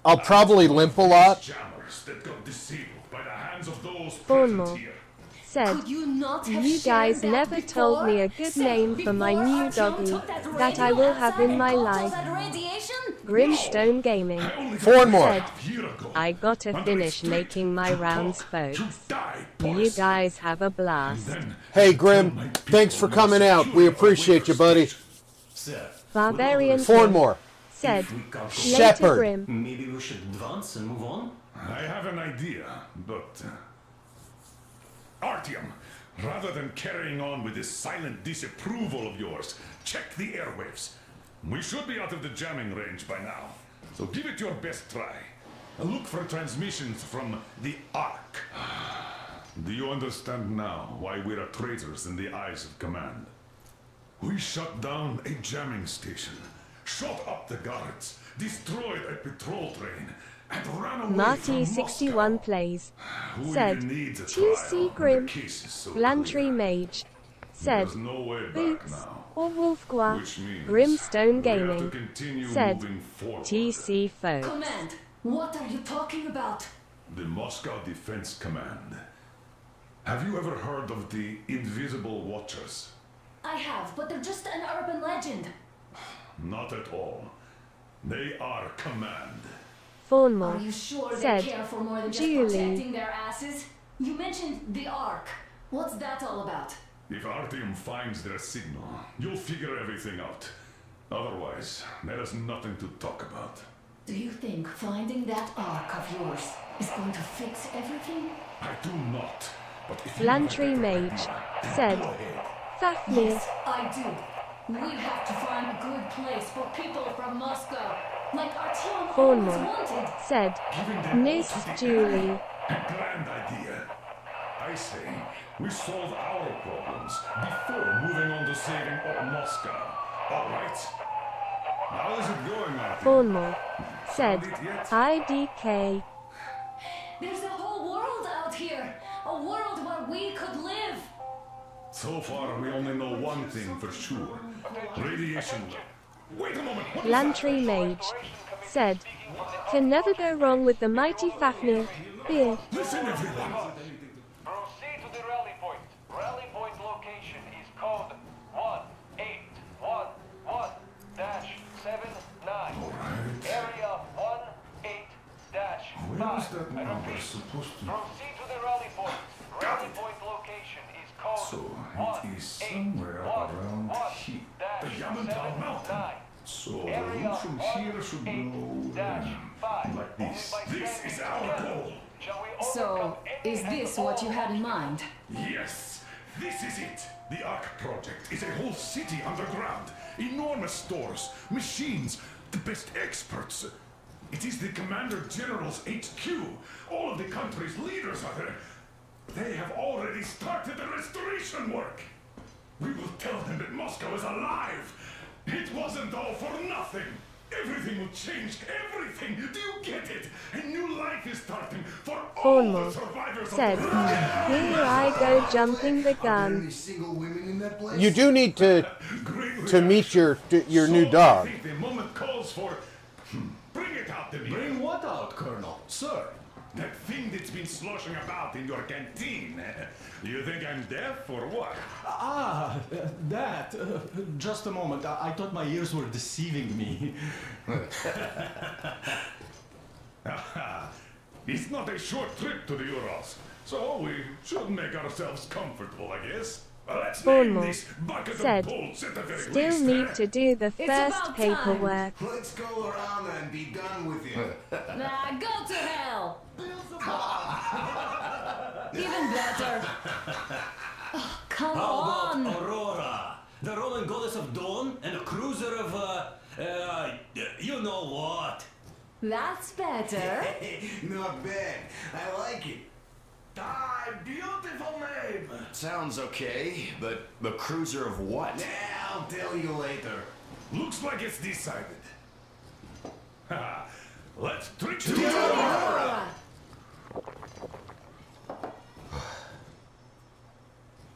I'll probably limp a lot. Thornmore said, Could you not have you guys shared that never told before? me a good Say name for my before new Artyom doggy took that that I radio will have in outside my and caught life. all that radiation? Grimstone Gaming Thornmore. said, I gotta finish making my rounds, folks. You guys have a blast. Hey, Grim, thanks for coming out. We appreciate you, buddy. Barbarian Thornmore. said, later Shepherd. Grim. Maybe we should advance and move on? I have an idea, but... Artyom, rather than carrying on with this silent disapproval of yours, check the airwaves. We should be out of the jamming range by now, so give it your best try. Look for transmissions from the Ark. Do you understand now why we're traitors in the eyes of command? We shut down a jamming station, shot up the guards, destroyed a patrol train, and ran away Marty from 61 Moscow. plays Who said, even needs a TC trial Grim. when the case is so Lantry Mage said, There's no way back Boots now. or Wolfgua. Which means Brimstone we have to Gaming continue said, moving forward. TC folks. Command, what are you talking about? The Moscow Defense Command. Have you ever heard of the Invisible Watchers? I have, but they're just an urban legend. Not at all. They are command. Thornmore Are you sure said, they care for more than just Julie. protecting their asses? You mentioned the Ark. What's that all about? If Artyom finds their signal, you'll figure everything out. Otherwise, there is nothing to talk about. Do you think finding that Ark of yours is going to fix everything? I do not. But if you Lantry have a better Mage idea, said, go ahead. Fafnir Yes, I do. We have to find a good place for people from Moscow, like Artyom always Thornmore wanted. said, Miss Julie. A grand idea. I say, we solve our problems before moving on to saving all Moscow. All right? How is it going, Artyom? Thornmore said, Found it yet? IDK. There's a whole world out here. A world where we could live. So far, we only know one thing for sure. Radiation. Wait a moment. What is Lantry Mage said, "Can never go wrong with the mighty Fafnir beer." Listen, everyone. Proceed to the rally point. Rally point location is code 1811-79. Area 18-5. Where is that number supposed to be? Proceed to the rally point. Rally point location is code So it is somewhere around here. The Yamantau Mountain. So the route from here should go like this. This is our goal. So, is this what you had in mind? Yes, this is it. The Ark Project is a whole city underground. Enormous stores, machines, the best experts. It is the Commander General's HQ. All of the country's leaders are there. They have already started the restoration work. We will tell them that Moscow is alive. It wasn't all for nothing. Everything will change. Everything. Do you get it? A new life is starting for all the survivors said, of the "Here I go jumping the gun." You do need to meet your new dog. I think the moment calls for... Bring it out to me. Bring what out, Colonel? Sir? That thing that's been sloshing about in your canteen. You think I'm deaf or what? That. Just a moment. I thought my ears were deceiving me. It's not a short trip to the Urals, so we should make ourselves comfortable, I guess. Let's name this bucket said, of bolts at the very "Still least. need to do the first paperwork." Let's go around and be done with it. Nah, go to hell! Even better. Oh, come How on! about Aurora, the Roman goddess of dawn, and a cruiser of, you know what? That's better. Not bad. I like it. Ah, beautiful name! Sounds okay, but the cruiser of what? Yeah, I'll tell you later. Looks like it's decided. Let's trick to Aurora!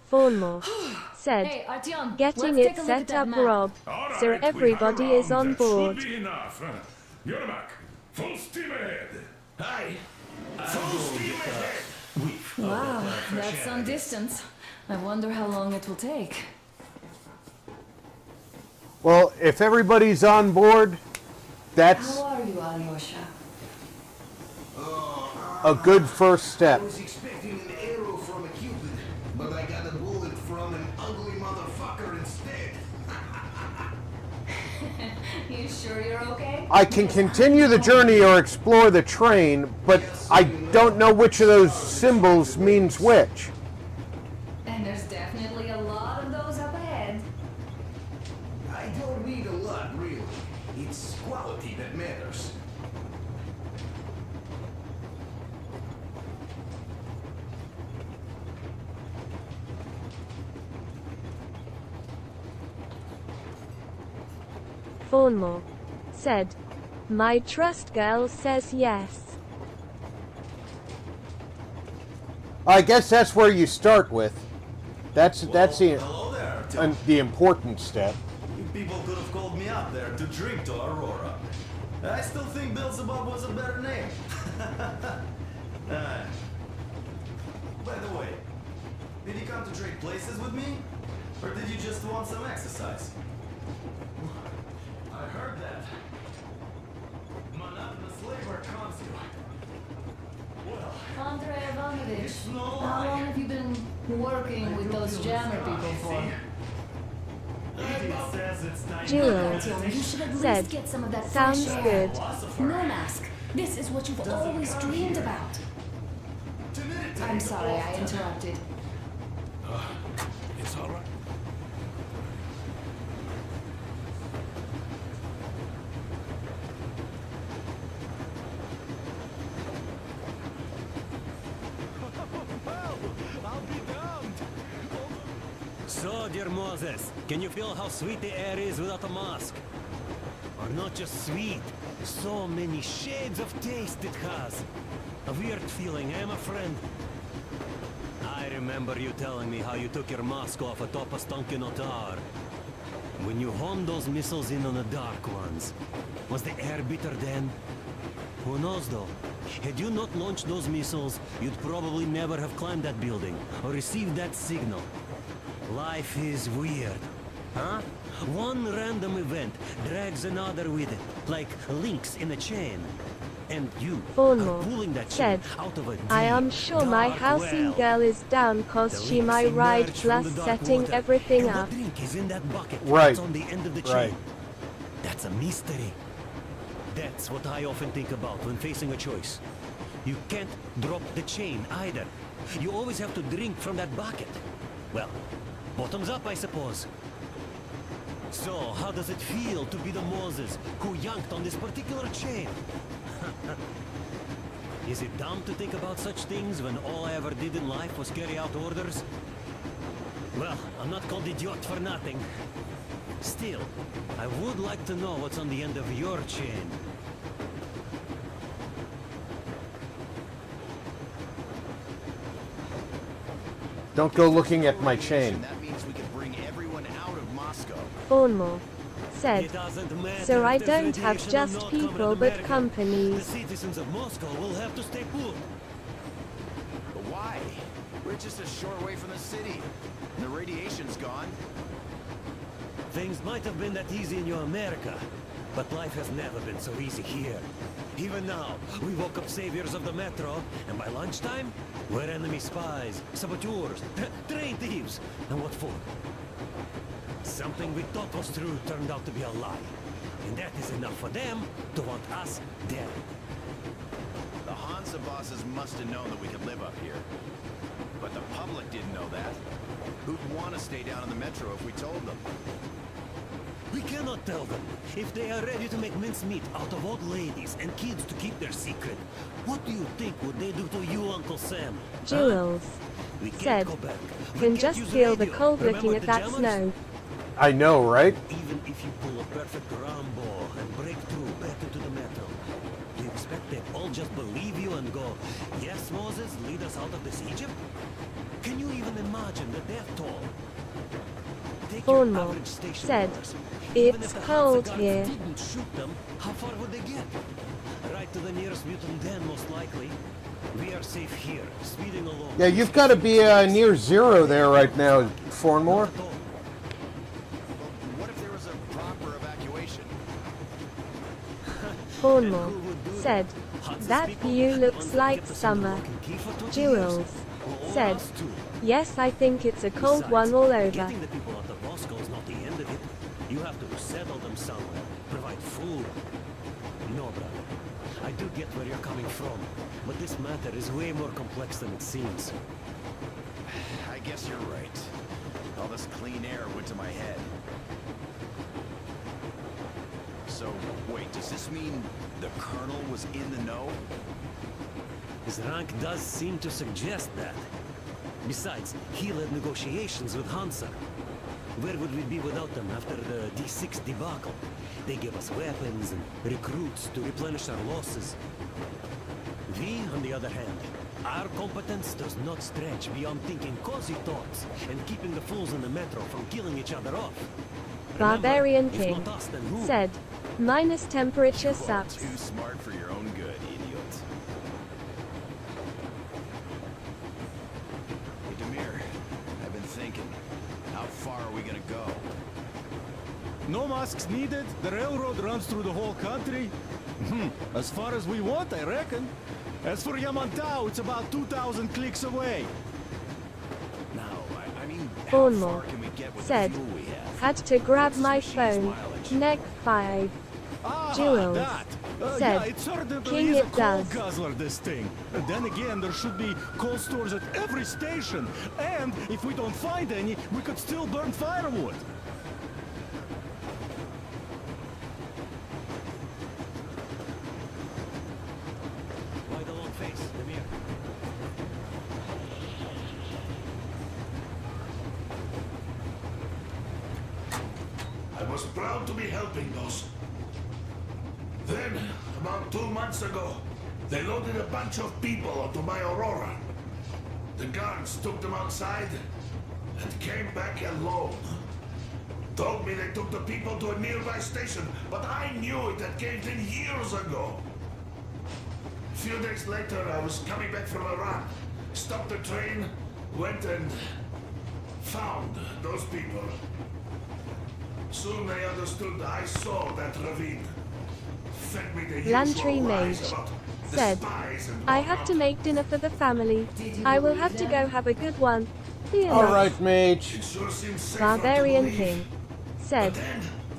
Thornmore said, Hey, Artyom, "Getting let's it take a look set at that up, map." Rob, so everybody is on board." That should be enough. Yermak, full steam ahead. Hi. Full steam ahead. Wow, that's some distance. I wonder how long it will take. Well, if everybody's on board, that's How are you, Alyosha? a good first step. I was expecting an arrow from a Cupid, but I got a bullet from an ugly motherfucker instead. You sure you're okay? I can continue the journey or explore the train, but I don't know which of those symbols means which. And there's definitely a lot of those up ahead. I don't need a lot, really. It's quality that matters. Thornmore said, "My trust girl says yes." I guess that's where you start with. That's Hello there, Tom. the important step. You people could have called me up there to drink to Aurora. I still think Beelzebub was a better name. By the way, did you come to trade places with me? Or did you just want some exercise? I heard that. Monotonous labor calms you. Well, Andrei Ivanovich, it's no how lie. long have you been working with those jammer people for? Idiot says it's time. Jewel Artyom, you should at least said, get some of that "Sounds fresh air. good." No mask. This is what you've always dreamed about. I'm sorry, I interrupted. It's all right. I'll be damned. So, dear Moses, can you feel how sweet the air is without a mask? Or not just sweet, so many shades of taste it has. A weird feeling, eh, my friend? I remember you telling me how you took your mask off atop a Stonkin Tower. When you honed those missiles in on the Dark Ones, was the air bitter then? Who knows though? Had you not launched those missiles, you'd probably never have climbed that building or received that signal. Life is weird, huh? One random event drags another with it, like links in a chain. And you are pulling that chain out of a deep, I am sure my housing girl is down cause she my ride plus setting everything and up. the drink is in that bucket Right. that's on the end of the chain. Right. That's a mystery. That's what I often think about when facing a choice. You can't drop the chain either. You always have to drink from that bucket. Well, bottoms up, I suppose. So, how does it feel to be the Moses who yanked on this particular chain? Is it dumb to think about such things when all I ever did in life was carry out orders? Well, I'm not called idiot for nothing. Still, I would like to know what's on the end of your chain. Don't go looking at my chain. That means we can bring everyone out of Moscow. Bournemouth said, It doesn't matter so I if there's don't have radiation or just not coming people to but America. companies. The citizens of Moscow will have to stay put. But why? We're just a short way from the city. And the radiation's gone. Things might have been that easy in your America, but life has never been so easy here. Even now, we woke up saviors of the metro, and by lunchtime, we're enemy spies, saboteurs, train thieves. And what for? Something we thought was true turned out to be a lie. And that is enough for them to want us dead. The Hansa bosses must have known that we could live up here. But the public didn't know that. Who'd want to stay down in the metro if we told them? We cannot tell them. If they are ready to make mincemeat out of old ladies and kids to keep their secret, what do you think would they do to you, Uncle Sam? Jules We can't said, go back. We can can't just use feel the radio. cold Remember looking at the that jammers? snow. I know, right? Even if you pull a perfect Rambo and break through back into the metro, do you expect they all just believe you and go, yes, Moses, lead us out of this Egypt? Can you even imagine the death toll? Take your average Bournemouth station said, workers. Even it's if the cold Hansa guards here. didn't shoot them, how far would they get? Right to the nearest mutant den, most likely. We are safe here, speeding along. Yeah, you've got to be near zero there right now, Fornmore. What if there was a proper evacuation? Bournemouth said, that view looks like summer. Jules said, yes, I think it's a cold one all over. Getting the people out of Moscow is not the end of it. You have to settle them somewhere, provide food. No, brother. I do get where you're coming from, but this matter is way more complex than it seems. I guess you're right. All this clean air went to my head. So, wait, does this mean the Colonel was in the know? His rank does seem to suggest that. Besides, he led negotiations with Hansa. Where would we be without them after the D6 debacle? They gave us weapons and recruits to replenish our losses. We, on the other hand, our competence does not stretch beyond thinking cozy thoughts and keeping the fools in the metro from killing each other off. Barbarian Remember, if King not us, then who? said, minus temperature You are sucks. too smart for your own good, idiot. Hey, Demir, I've been thinking. How far are we gonna go? No masks needed. The railroad runs through the whole country. As far as we want, I reckon. As for Yamantau, it's about 2,000 clicks away. Now, I mean, how far Bournemouth can we get with said, the fuel we have? had to grab my phone. Neck 5. Jules That. said, Yeah, it certainly King is a it coal does. guzzler, this thing. And then again, there should be coal stores at every station. And if we don't find any, we could still burn firewood. Why the long face, Demir? I was proud to be helping those. Then, about 2 months ago, they loaded a bunch of people onto my Aurora. The guards took them outside and came back alone. Told me they took the people to a nearby station, but I knew it had caved in years ago. A few days later, I was coming back from Iran. Stopped the train, went and found those people. Soon they understood I saw that ravine. Fed me the Lantry usual lies Mage about the said, spies and I have to make dinner for the family. I will have to go have a good one. Fear not. Alright, Mage. It sure seems safer Barbarian to believe. King said,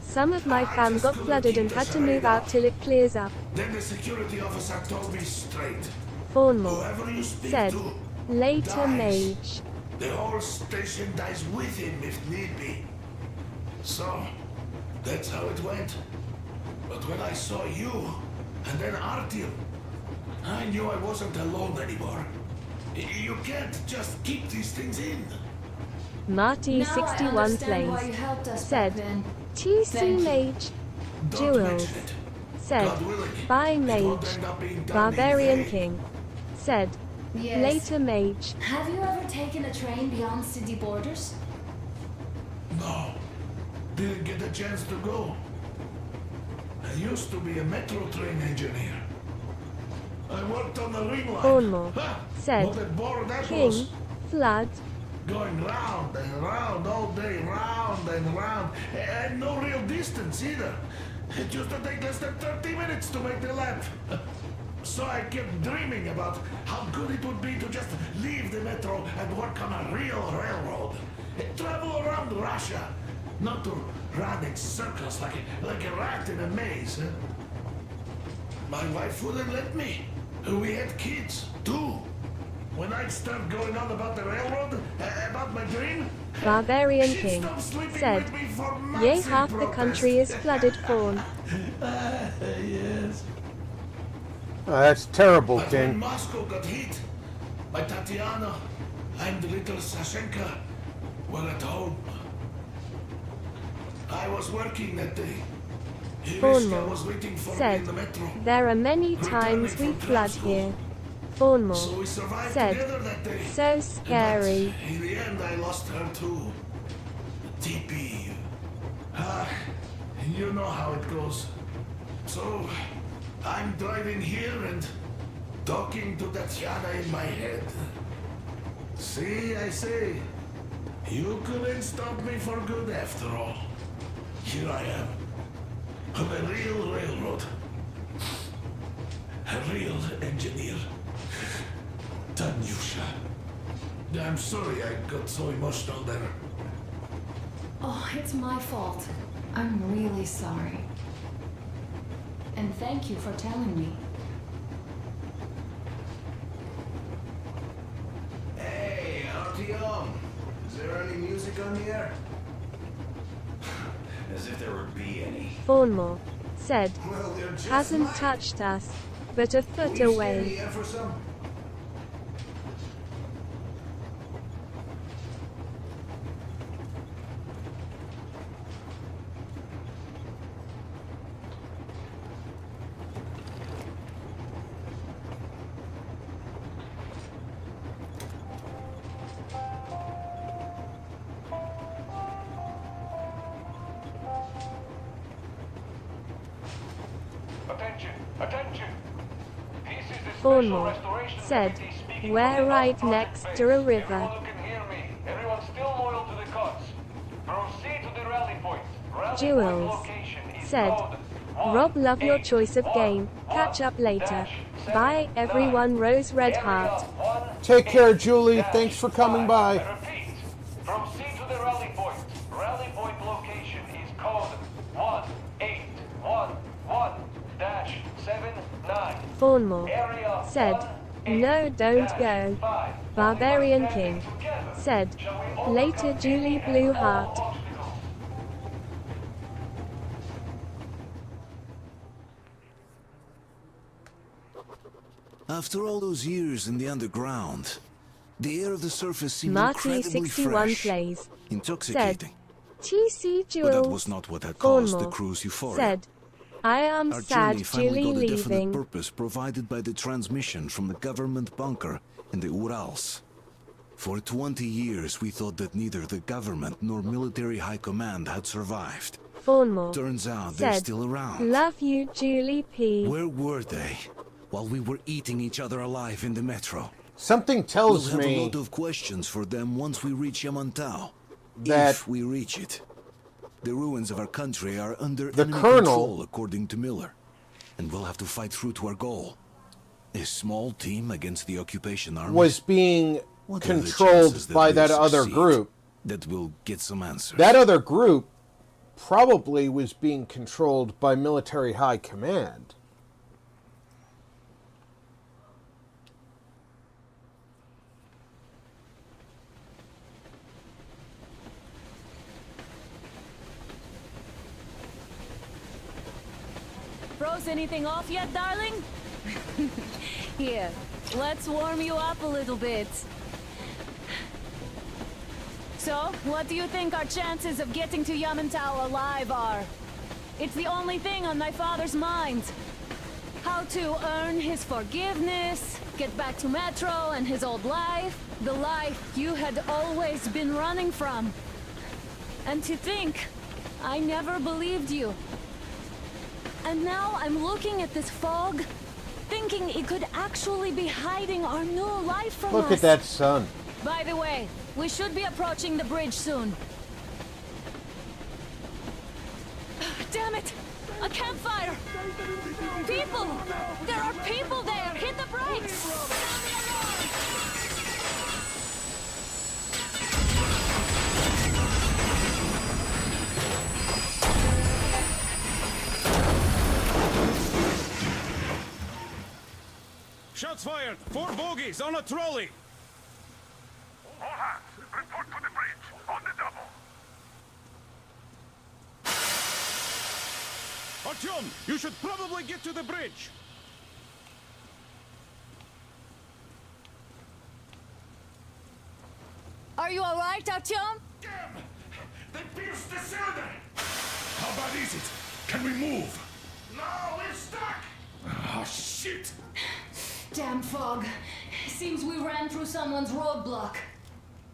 some of my fam got flooded and had to move out till it clears up. Then the security officer told me straight. Thornmore Whoever you speak said, to later dies. Mage. The whole station dies with him if need be. So, that's how it went. But when I saw you, and then Artyom, I knew I wasn't alone anymore. You can't just keep these things in. Marty61 plays said, TC Mage. Jewels said, bye Mage. Barbarian King said, Yes. later Mage. Have you ever taken a train beyond city borders? No, didn't get a chance to go. I used to be a metro train engineer. I worked on the ring line. Thornmore said, What a bore that King, was. Flood. Going round and round all day, round and round. And no real distance either. It used to take less than 30 minutes to make the lap. So I kept dreaming about how good it would be to just leave the metro and work on a real railroad. Travel around Russia, not to run in circles like a rat in a maze. My wife wouldn't let me. We had kids, too. When I'd start going on about the railroad, about my dream, Barbarian King said, yea, half the country is flooded fawn. yes. That's terrible, But when King. Moscow got hit, my Tatiana and little Sashenka were at home. I was working that day. Iriska was waiting for me said, in the metro. there are many times we flood here. Thornmore So we survived said, together that day. so scary. But in the end, I lost her too. TP. You know how it goes. So, I'm driving here and talking to Tatiana in my head. See, I say, you couldn't stop me for good after all. Here I am, on a real railroad. A real engineer. Tanyusha. I'm sorry I got so emotional there. Oh, it's my fault. I'm really sorry. And thank you for telling me. Hey, Artyom! Is there any music on the air? As if there would be any. Thornmore said, Well, they're just hasn't mine. touched us, but a foot We stay away. here for some. Attention! Attention! This is the special Thornmore restoration said, committee speaking we're from the right North next Project to a base. river. Everyone who can hear me. Everyone still loyal to the cause. Proceed to the rally point. Rally point Jewels location is said, code Rob, love your choice of game. Catch up later. Bye everyone. Rose Red Heart. Take care, Julie. Thanks for coming by. Repeat. Proceed to the rally point. Rally point location is code 1811-79. Thornmore said, no, don't go. Barbarian King said, later Julie Blue Heart. After all those years in the underground, the air of the surface seemed Marty incredibly 61 fresh, plays intoxicating. TC But that was Jewels. not what had caused the Thornmore crew's euphoria. said, I am Our sad journey finally Julie got a definite leaving. purpose provided by the transmission from the government bunker in the Urals. For 20 years, we thought that neither the government nor military high command had survived. Fawnmore Turns out they're said, still around. "Love you, Julie P." Where were they while we were eating each other alive in the metro? Something tells we'll have me a lot of questions for them once we reach Yamantau. that if we reach it. The ruins of our country are under the enemy colonel, control, according to Miller. And we'll have to fight through to our goal. A small team against the occupation army was being What are the controlled chances that by we'll that other succeed? group. That will get some answers. That other group probably was being controlled by military high command. Froze anything off yet, darling? Here, let's warm you up a little bit. So, what do you think our chances of getting to Yamantau alive are? It's the only thing on my father's mind. How to earn his forgiveness, get back to Metro and his old life, the life you had always been running from. And to think, I never believed you. And now I'm looking at this fog, thinking it could actually be hiding our new life from us. Look at that sun. By the way, we should be approaching the bridge soon. Damn it! A campfire! People! There are people there! Hit the brakes! Shots fired! 4 bogies on a trolley! All hands, report to the bridge, on the double. Artyom, you should probably get to the bridge! Are you alright, Artyom? Damn! They pierced the cylinder! How bad is it? Can we move? No, we're stuck! Ah, shit! Damn fog. Seems we ran through someone's roadblock.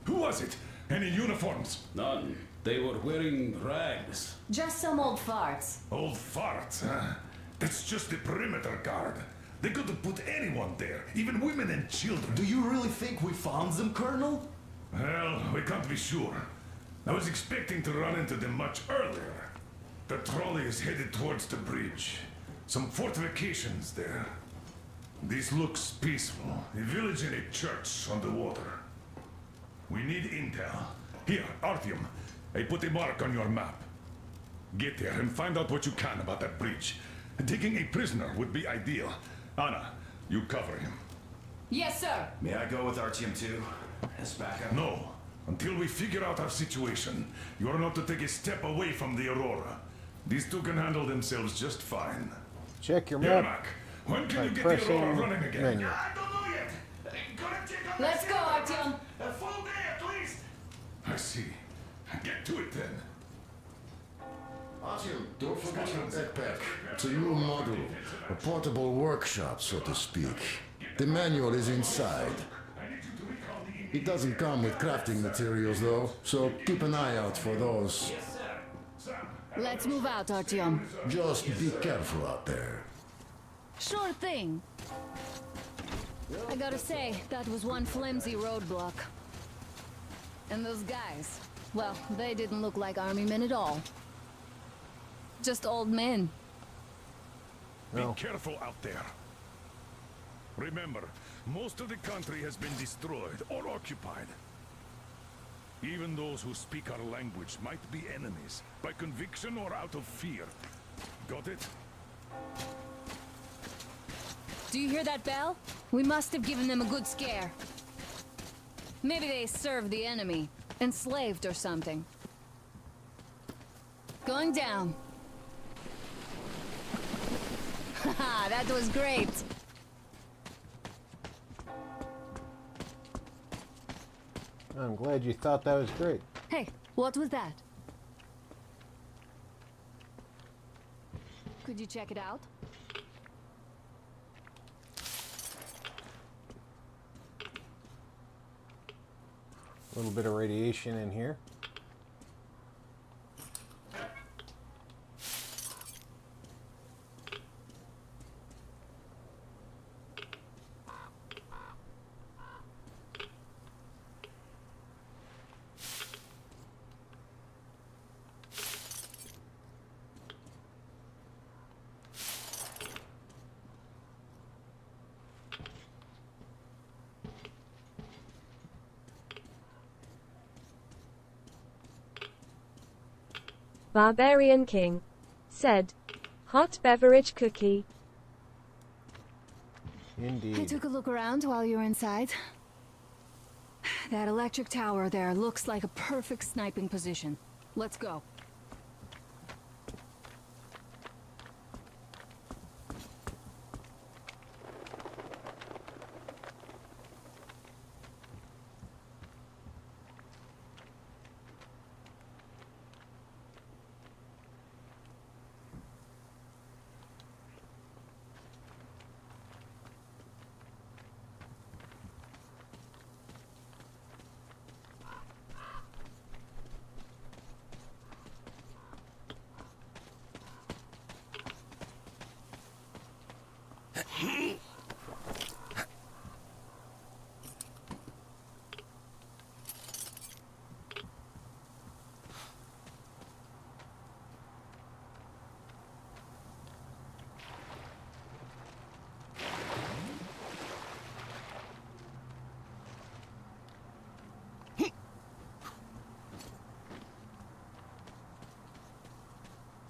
Who was it? Any uniforms? None. They were wearing rags. Just some old farts. Old farts, huh? That's just the perimeter guard. They could have put anyone there, even women and children. Do you really think we found them, Colonel? Well, we can't be sure. I was expecting to run into them much earlier. The trolley is headed towards the bridge. Some fortifications there. This looks peaceful. A village and a church on the water. We need intel. Here, Artyom, I put a mark on your map. Get there and find out what you can about that bridge. Taking a prisoner would be ideal. Anna, you cover him. Yes, sir. May I go with Artyom too? As backup? No. Until we figure out our situation, you are not to take a step away from the Aurora. These two can handle themselves just fine. Check your Here, map Mac. When can by you get the pressing Aurora running again? menu. I don't know yet. Gonna check on Let's the go, cylinder. Artyom. A full day at least. I see. Get to it then. Artyom, don't forget your backpack. It's a new model. A portable workshop, so to speak. The manual is inside. It doesn't come with crafting materials, though, so keep an eye out for those. Let's move out, Artyom. Just be careful out there. Sure thing. I gotta say, that was one flimsy roadblock. And those guys, well, they didn't look like army men at all. Just old men. Be careful out there. Remember, most of the country has been destroyed or occupied. Even those who speak our language might be enemies, by conviction or out of fear. Got it? Do you hear that bell? We must have given them a good scare. Maybe they served the enemy, enslaved or something. Going down. Haha, that was great. I'm glad you thought that was great. Hey, what was that? Could you check it out? A little bit of radiation in here. Barbarian King said, hot beverage cookie. Indeed. I took a look around while you were inside. That electric tower there looks like a perfect sniping position. Let's go.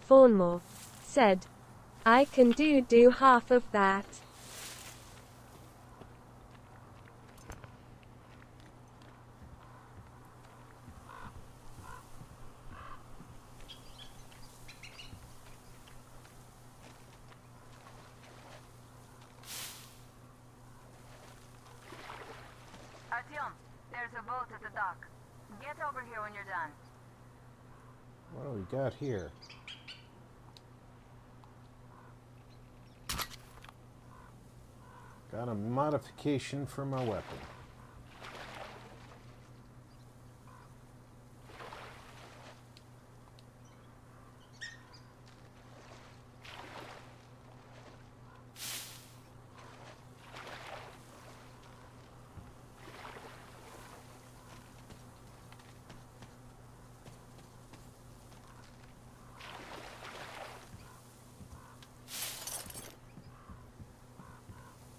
Fawnmore said, I can do half of that. Artyom, there's a boat at the dock. Get over here when you're done. What do we got here? Got a modification for my weapon.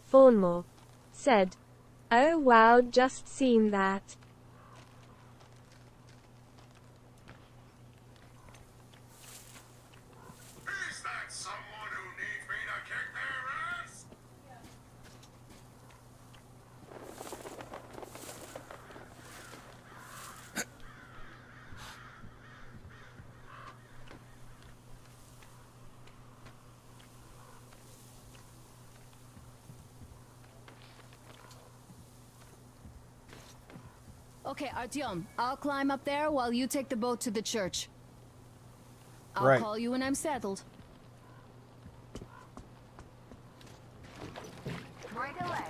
Fawnmore said, oh wow, just seen that. Is that someone who needs me to kick their ass? Okay, Artyom, I'll climb up there while you take the boat to the church. I'll Right. call you when I'm settled. Right away.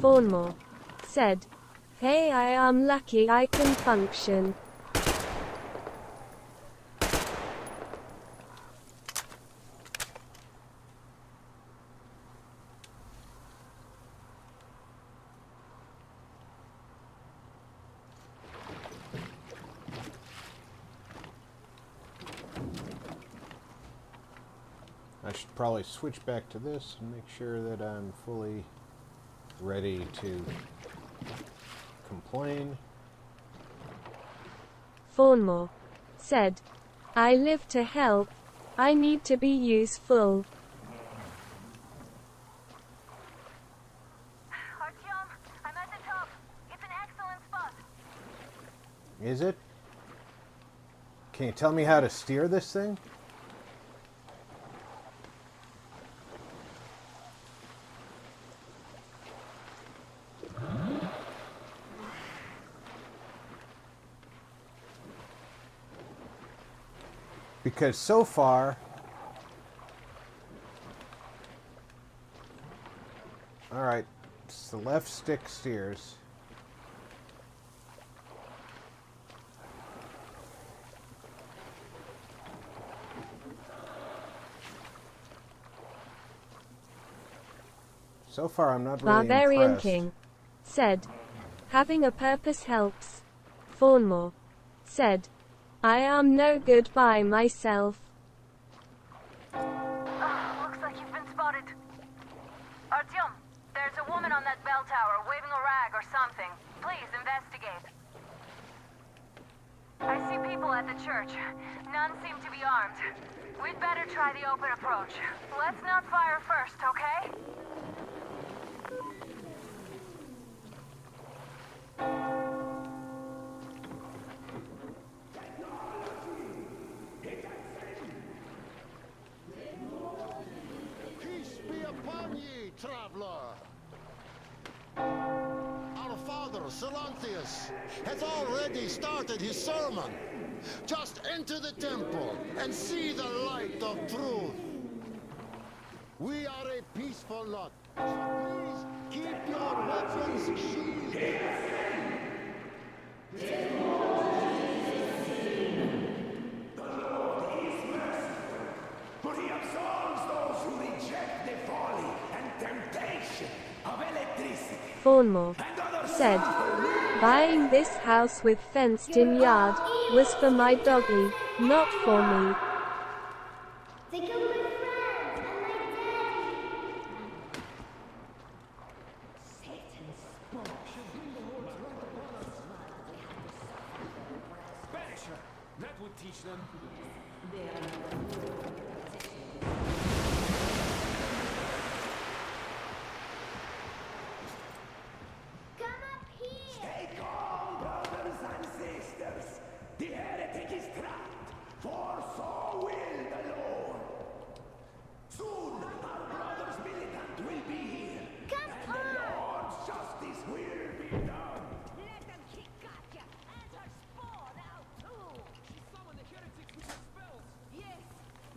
Fawnmore said, hey, I am lucky I can function. I should probably switch back to this and make sure that I'm fully ready to complain. Fawnmore said, I live to help. I need to be useful. Artyom, I'm at the top. It's an excellent spot. Is it? Can you tell me how to steer this thing? Because so far... Alright, it's the left stick steers. So far, I'm not really Barbarian impressed. King said, having a purpose helps. Fawnmore said, I am no good by myself. Looks like you've been spotted. Artyom, there's a woman on that bell tower waving a rag or something. Please investigate. I see people at the church. None seem to be armed. We'd better try the open approach. Let's not fire first, okay? Peace be upon ye, traveler. Our father, Silanthius, has already started his sermon. Just enter the temple and see the light of truth. We are a peaceful lot, so please keep your weapons sheathed. But he absolves those who reject the folly and temptation of electricity. Fawnmore said, buying this house with fenced-in yard was for my doggy, not for me. They killed my friends and my daddy. Satan spoke. Banish her. That would teach them. Stay calm, brothers and sisters. The heretic is trapped, for so will the Lord. Soon, our brother's militant will be here, and the Lord's justice will be done. Let them kick Katya and her spawn out too. She summoned the heretics with her spells. Yes,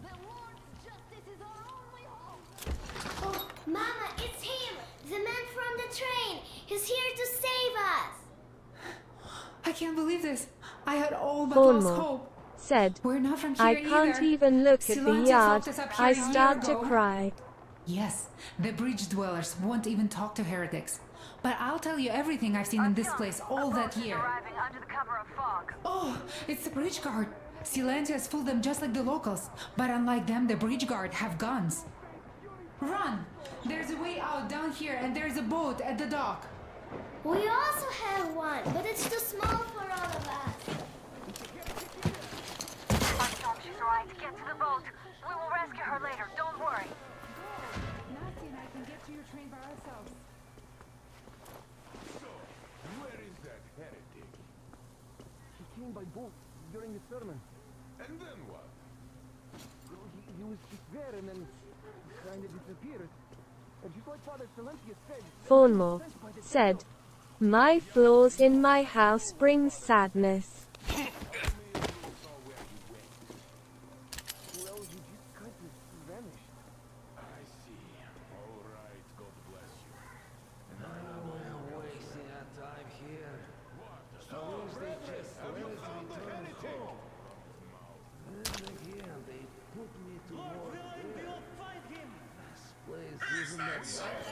the Lord's justice is our only hope. Oh, Mama, it's him, the man from the train. He's here to save us. I can't believe this. I had all but lost Fawnmore hope. said, We're not from here I can't either. even look at the Silanthius yard. locked us up here I a year start to ago. cry. Yes, the bridge dwellers won't even talk to heretics. But I'll tell you everything I've seen in this place all that year. Arriving under the cover of fog. Oh, it's the bridge guard. Silanthius fooled them just like the locals. But unlike them, the bridge guard have guns. Run! There's a way out down here and there's a boat at the dock. We also have one, but it's too small for all of us. Artyom, she's right. Get to the boat. We will rescue her later. Don't worry. Nasty and I can get to your train by ourselves. So, where is that heretic? He came by boat during the sermon. And then what? He was just there and then kind of disappeared. And just like Father Silanthius said... Fawnmore said, my flaws in my house bring sadness. Well, he just kind of vanished. I see. All right, God bless you. We're wasting our time here. Suppose they just let us return home. And again, they put me to work there. This place isn't that bad.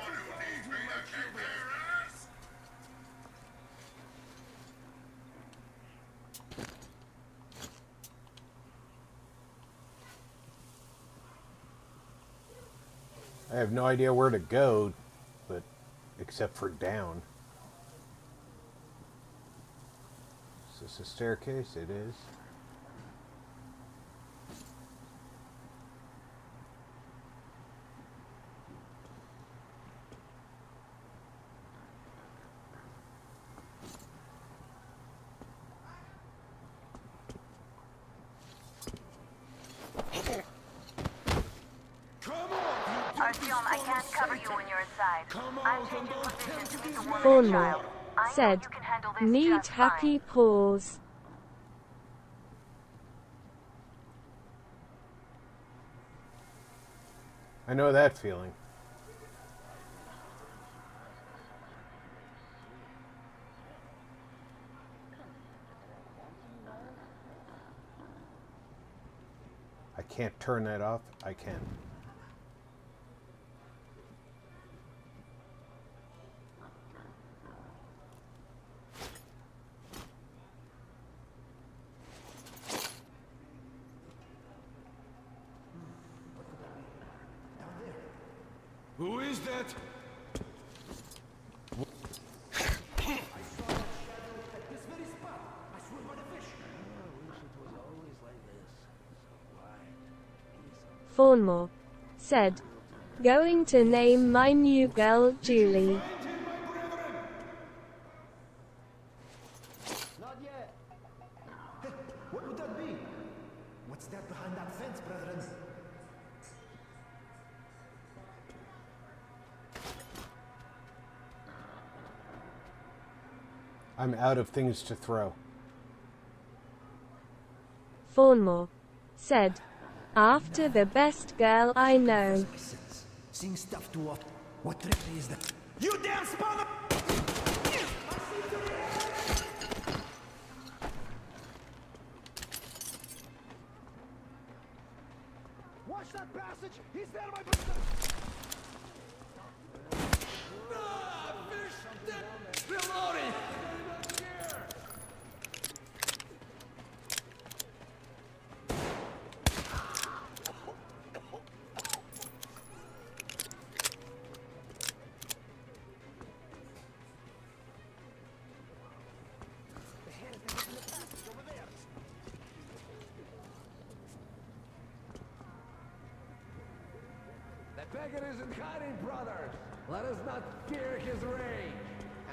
I have no idea where to go, but except for down. Is this a staircase? It is. Artyom, I can't cover you when you're inside. I'm changing position to meet the woman and Fawnmore child. I know said, you can handle this neat just fine. happy paws. I know that feeling. I can't turn that off. I can. Who is that? Fawnmore said, "Going to name my new girl Julie." Not yet. What would that be? What's that behind that fence, brethren? I'm out of things to throw. Fawnmore said, "After the best girl I know." Seeing stuff to what trick is that? You damn spawner! Watch that passage! He's there, my brother! Reloading! The beggar isn't hiding, brothers. Let us not fear his rage,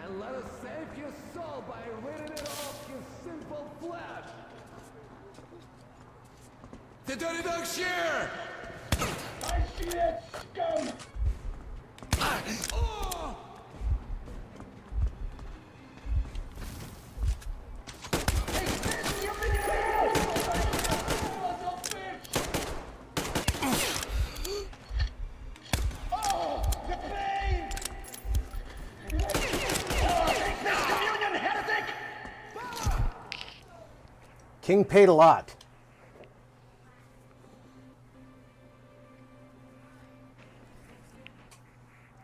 and let us save his soul by ridding it off his sinful flesh. The dirty dog's here! I see that scum! Oh! King paid a lot.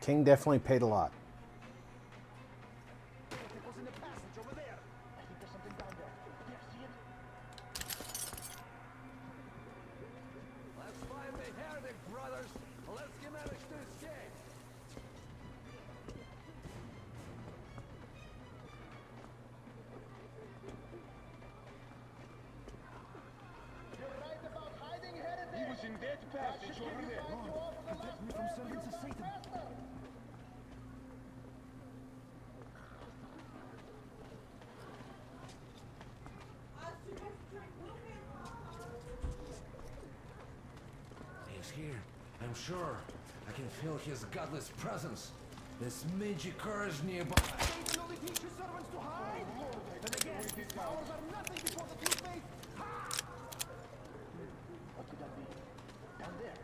King definitely paid a lot. Let's find the heretic, brothers. Let's get manage to escape. You're right about hiding, heretic! He was in that passage over there. Protect me from servants of Satan. He's here. I'm sure. I can feel his godless presence. This midgy courage nearby. Satan only teaches servants to hide! And again, his powers are nothing before the true faith! What could that be? Down there.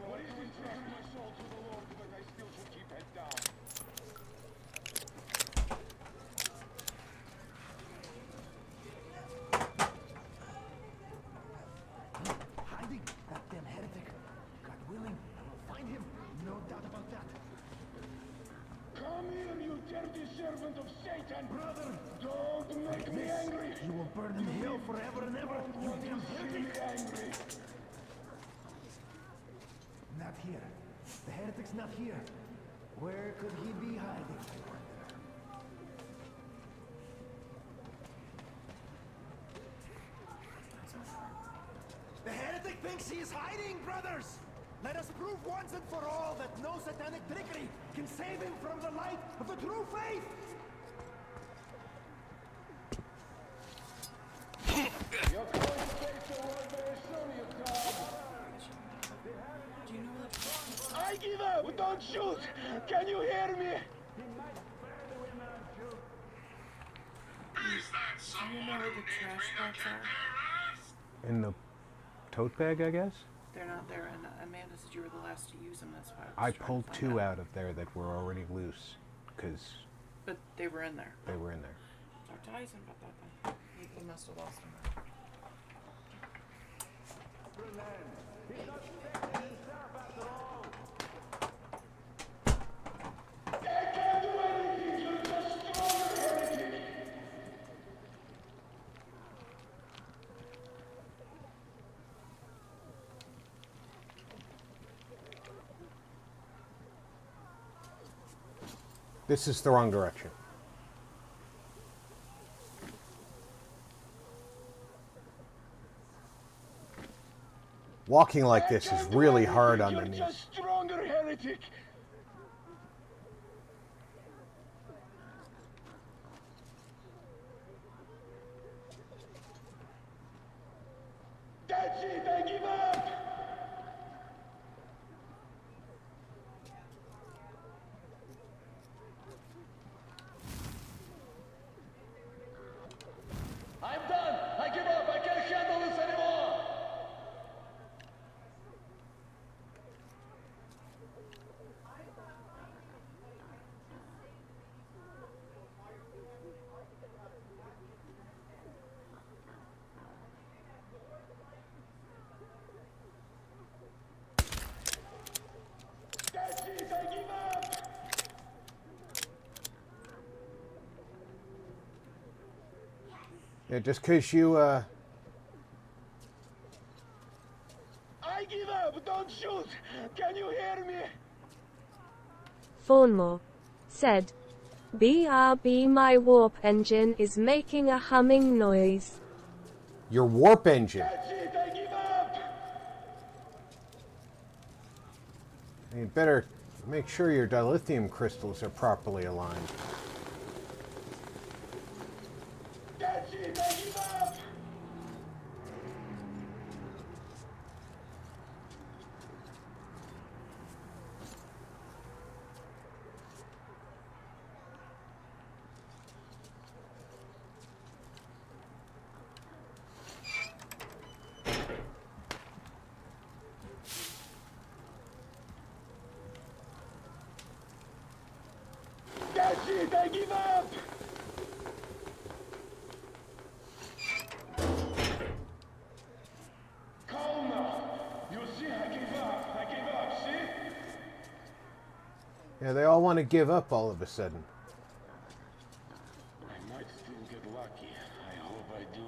What is entrust my soul to the Lord, but I still should keep head down. Hiding? That damn heretic. God willing, I will find him. No doubt about that. Come here, you dirty servant of Satan! Brother! Don't make me angry! You will burn in hell forever and ever, you damn heretic! Angry! Not here. The heretic's not here. Where could he be hiding, I wonder? The heretic thinks he is hiding, brothers! Let us prove once and for all that no satanic trickery can save him from the light of the true faith! You're going to face the world very soon, you dog! Do you know that? I I give up! Don't shoot! Can you hear me? Do you know where the trash bags are? In the tote bag, I guess? They're not there, and Amanda said you were the last to use them. That's why I was trying pulled to find two out. out of there that were already loose, because But they were in there. they were in there. Talk to Eisen about that then. He must have lost them. This is the wrong direction. Walking like this is really hard on the You're knees. just stronger, heretic! That's it, I give up! I'm done! I give up! I can't handle this anymore! That's it! I give up! Yeah, just because you, I give up! Don't shoot! Can you hear me? Fawnmore said, BRB, my warp engine is making a humming noise. your warp engine. That's it! I give up! You better make sure your dilithium crystals are properly aligned. That's it! I give up! That's it! I give up! Calm now. You see, I give up. I give up, see? Yeah, they all want to give up all of a sudden. I might still get lucky. I hope I do.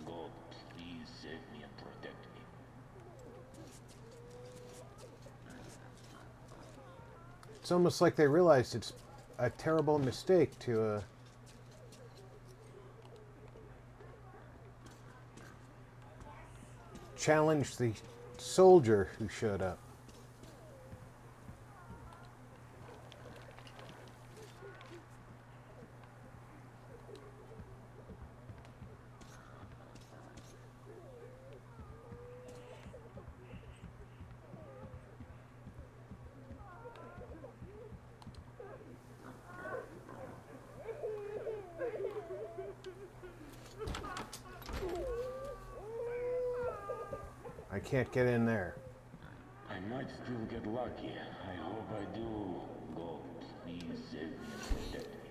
God, please save me and protect me. It's almost like they realized it's a terrible mistake to challenge the soldier who showed up. I can't get in there. I might still get lucky. I hope I do. God, please save me and protect me.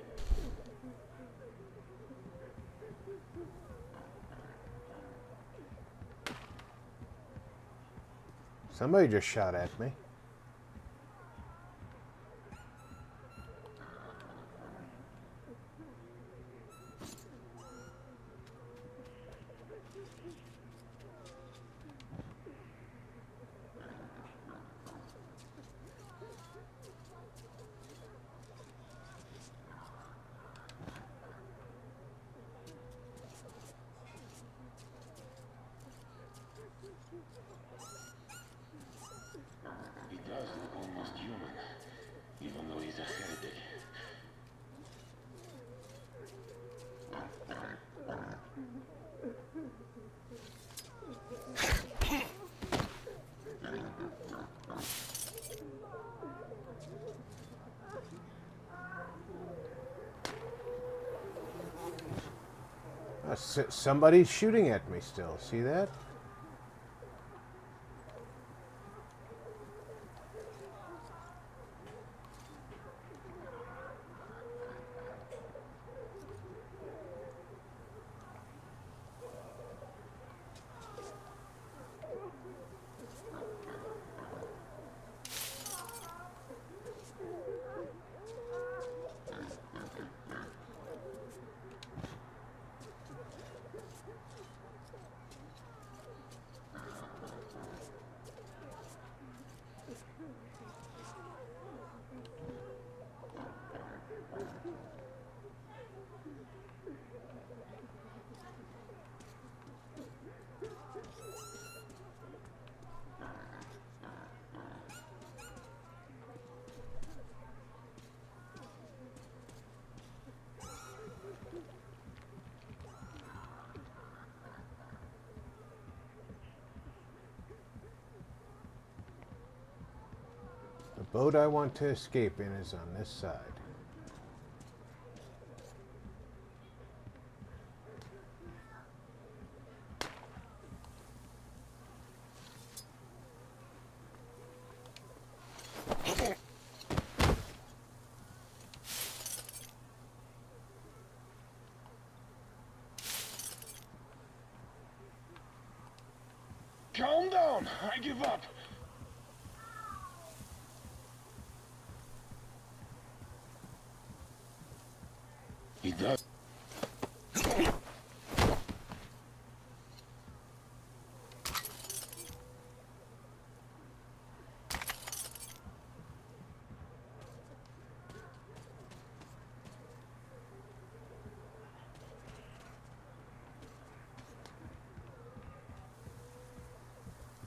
Somebody just shot at me. Somebody's shooting at me still. See that? The boat I want to escape in is on this side. Calm down. I give up. He does.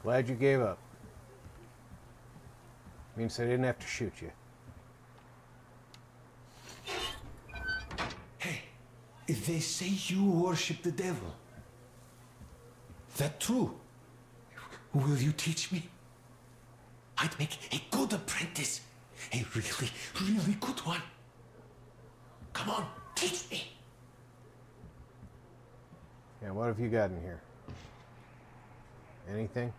Glad you gave up. Means I didn't have to shoot you. If they say you worship the devil, that true? Will you teach me? I'd make a good apprentice. A really, really good one. Come on, teach me. Yeah, what have you got in here? Anything?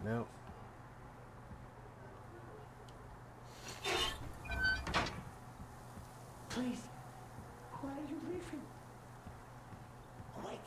No. Please, why are you leaving? Wait.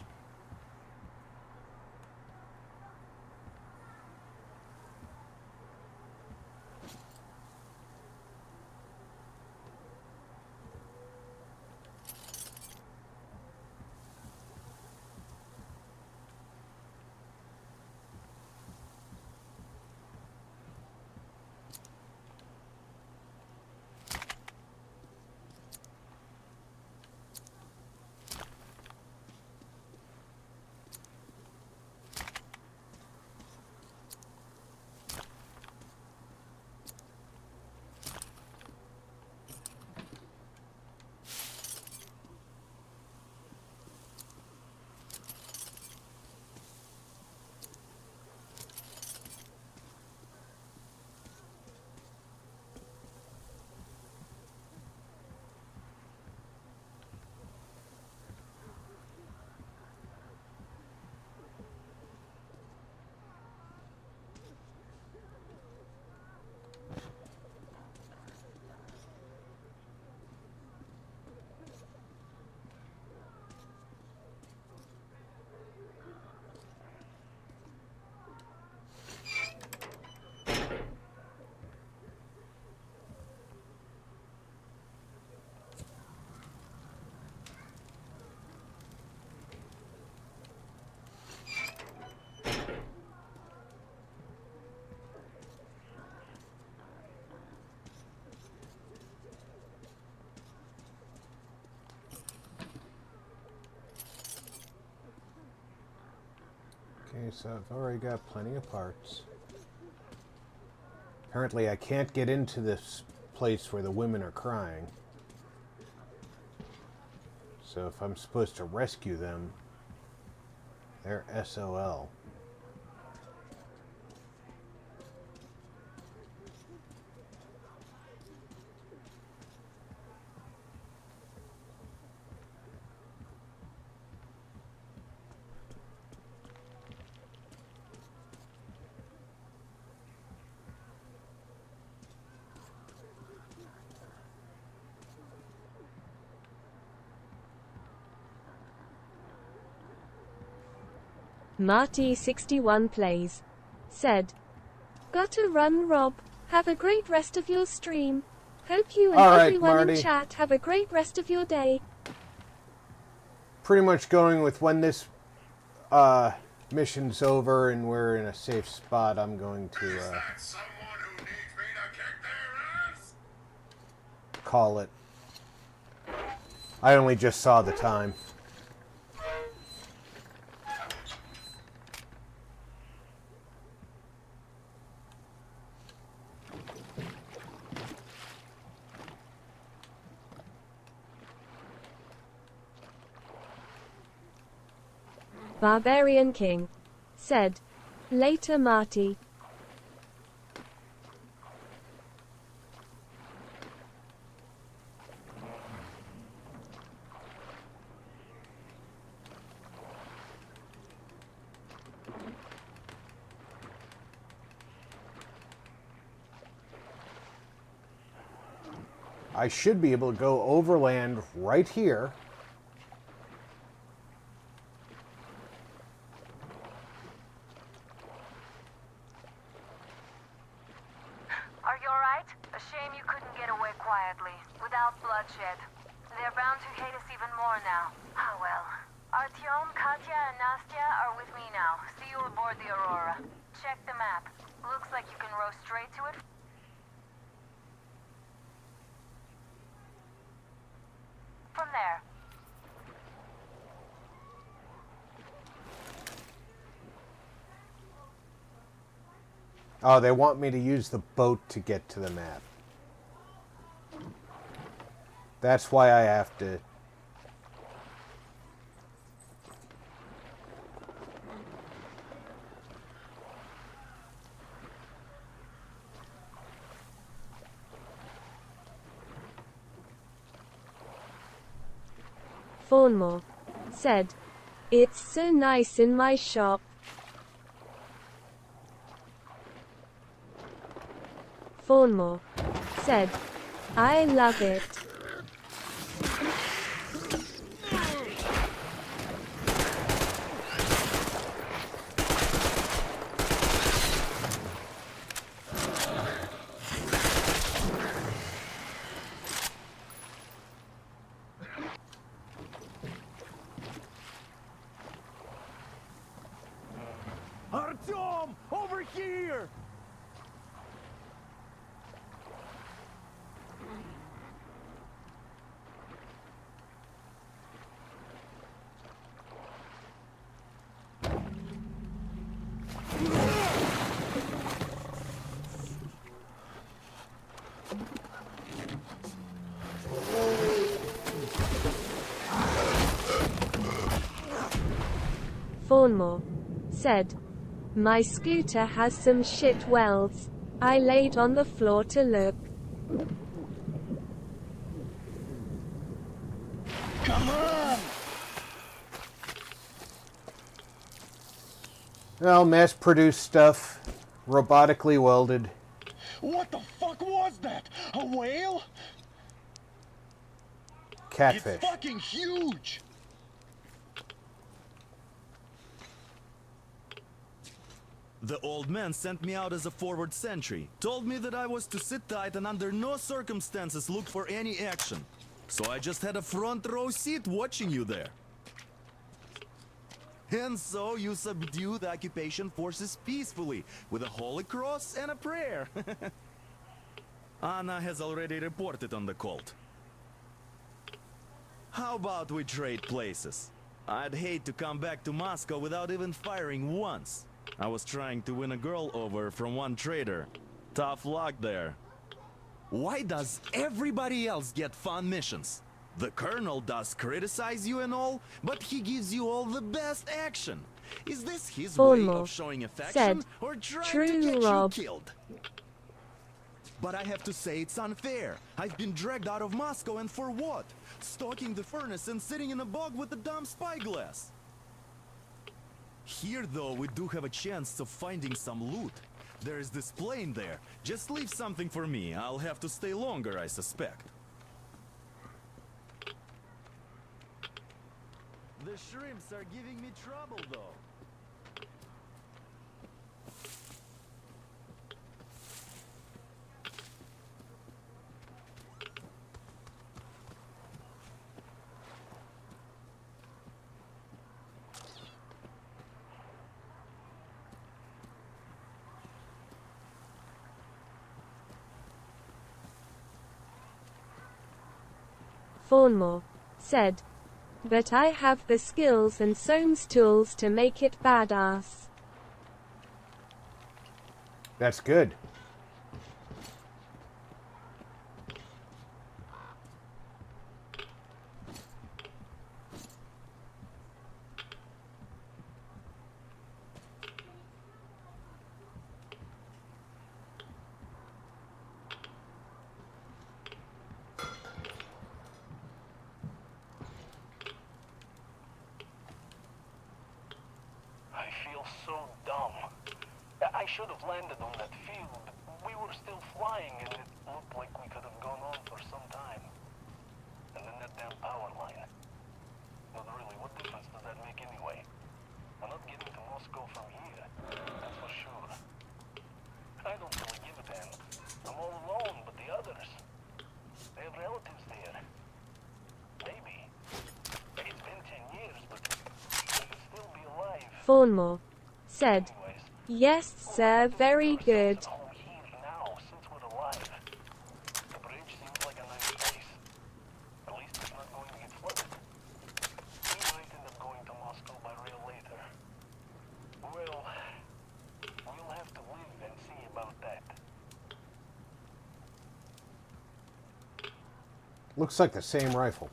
Okay, so I've already got plenty of parts. Apparently I can't get into this place where the women are crying. So if I'm supposed to rescue them, they're SOL. Marty61 Plays said, "Gotta run, Rob. Have a great rest of your stream. Hope you and All right, everyone Marty. in chat have a great rest of your day." Pretty much going with when this mission's over and we're in a safe spot, I'm going to call it. I only just saw the time. Barbarian King said, "Later, Marty." I should be able to go overland right here. Are you alright? A shame you couldn't get away quietly, without bloodshed. They're bound to hate us even more now. Ah well. Artyom, Katya, and Nastya are with me now. See you aboard the Aurora. Check the map. Looks like you can row straight to it. From there. Oh, they want me to use the boat to get to the map. That's why I have to... Fawnmore said, "It's so nice in my shop." Fawnmore said, "I love it." Artyom, over here! Fawnmore said, "My scooter has some shit welds." I laid on the floor to look. Come on! Well, mass-produced stuff, robotically welded. What the fuck was that? A whale? Catfish. It's fucking huge! The old man sent me out as a forward sentry. Told me that I was to sit tight and under no circumstances look for any action. So I just had a front row seat watching you there. And so you subdue the occupation forces peacefully with a holy cross and a prayer. Anna has already reported on the cult. How about we trade places? I'd hate to come back to Moscow without even firing once. I was trying to win a girl over from one trader. Tough luck there. Why does everybody else get fun missions? The Colonel does criticize you and all, but he gives you all the best action. Is this his way of showing affection said, or trying "True, to get Rob." you killed? But I have to say it's unfair. I've been dragged out of Moscow, and for what? Stalking the furnace and sitting in a bog with a dumb spyglass. Here, though, we do have a chance of finding some loot. There's this plane there. Just leave something for me. I'll have to stay longer, I suspect. The shrimps are giving me trouble, though. Fawnmore said. But I have the skills and Soames tools to make it badass. That's good. I feel so dumb. I should have landed on that field, but we were still flying and it looked like we could have gone on for some time. And then that damn power line. But really, what difference does that make anyway? I'm not getting to Moscow from here, that's for sure. I don't really give a damn. I'm all alone, but the others, they have relatives there. Maybe. It's been 10 years, but they could still be alive. Fawnmore said. Yes, sir, very good. Now, since we're alive, the bridge seems like a nice place. At least it's not going to get flooded. We might end up going to Moscow by rail later. Well, we'll have to live and see about that. Looks like the same rifle.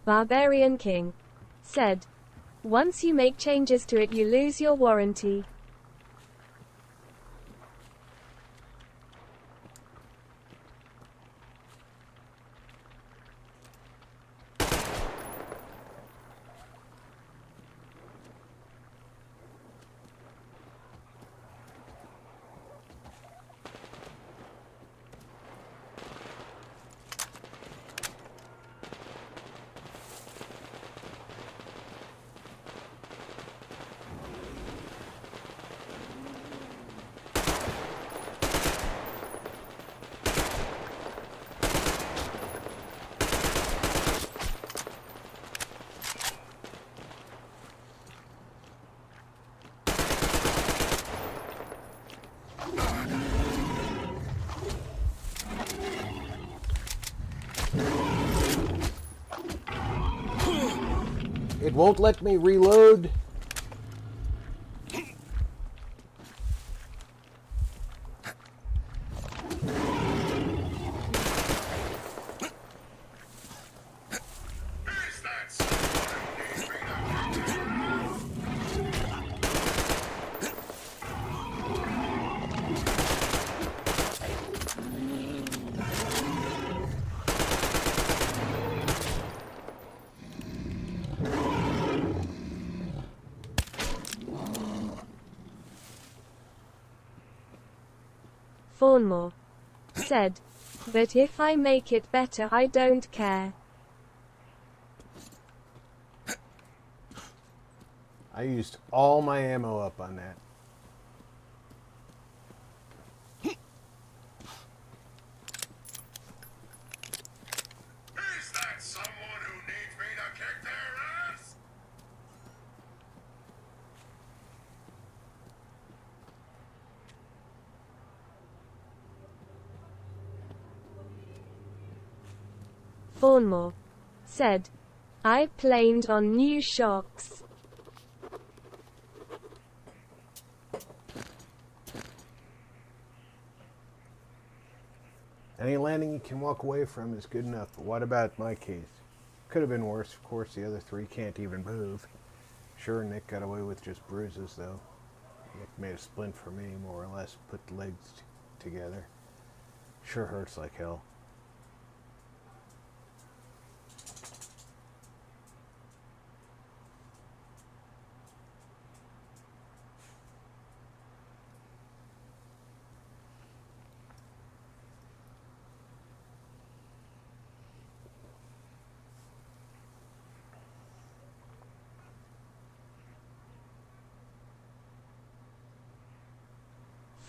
Barbarian King said. Once you make changes to it, you lose your warranty. It won't let me reload. Fawnmore said. But if I make it better, I don't care. I used all my ammo up on that. Is that someone who needs me to kick their ass? Fawnmore said. I planed on new shocks. Any landing you can walk away from is good enough, but what about my case? Could have been worse. Of course, the other three can't even move. Sure, Nick got away with just bruises, though. Nick made a splint for me, more or less, put the legs together. Sure hurts like hell.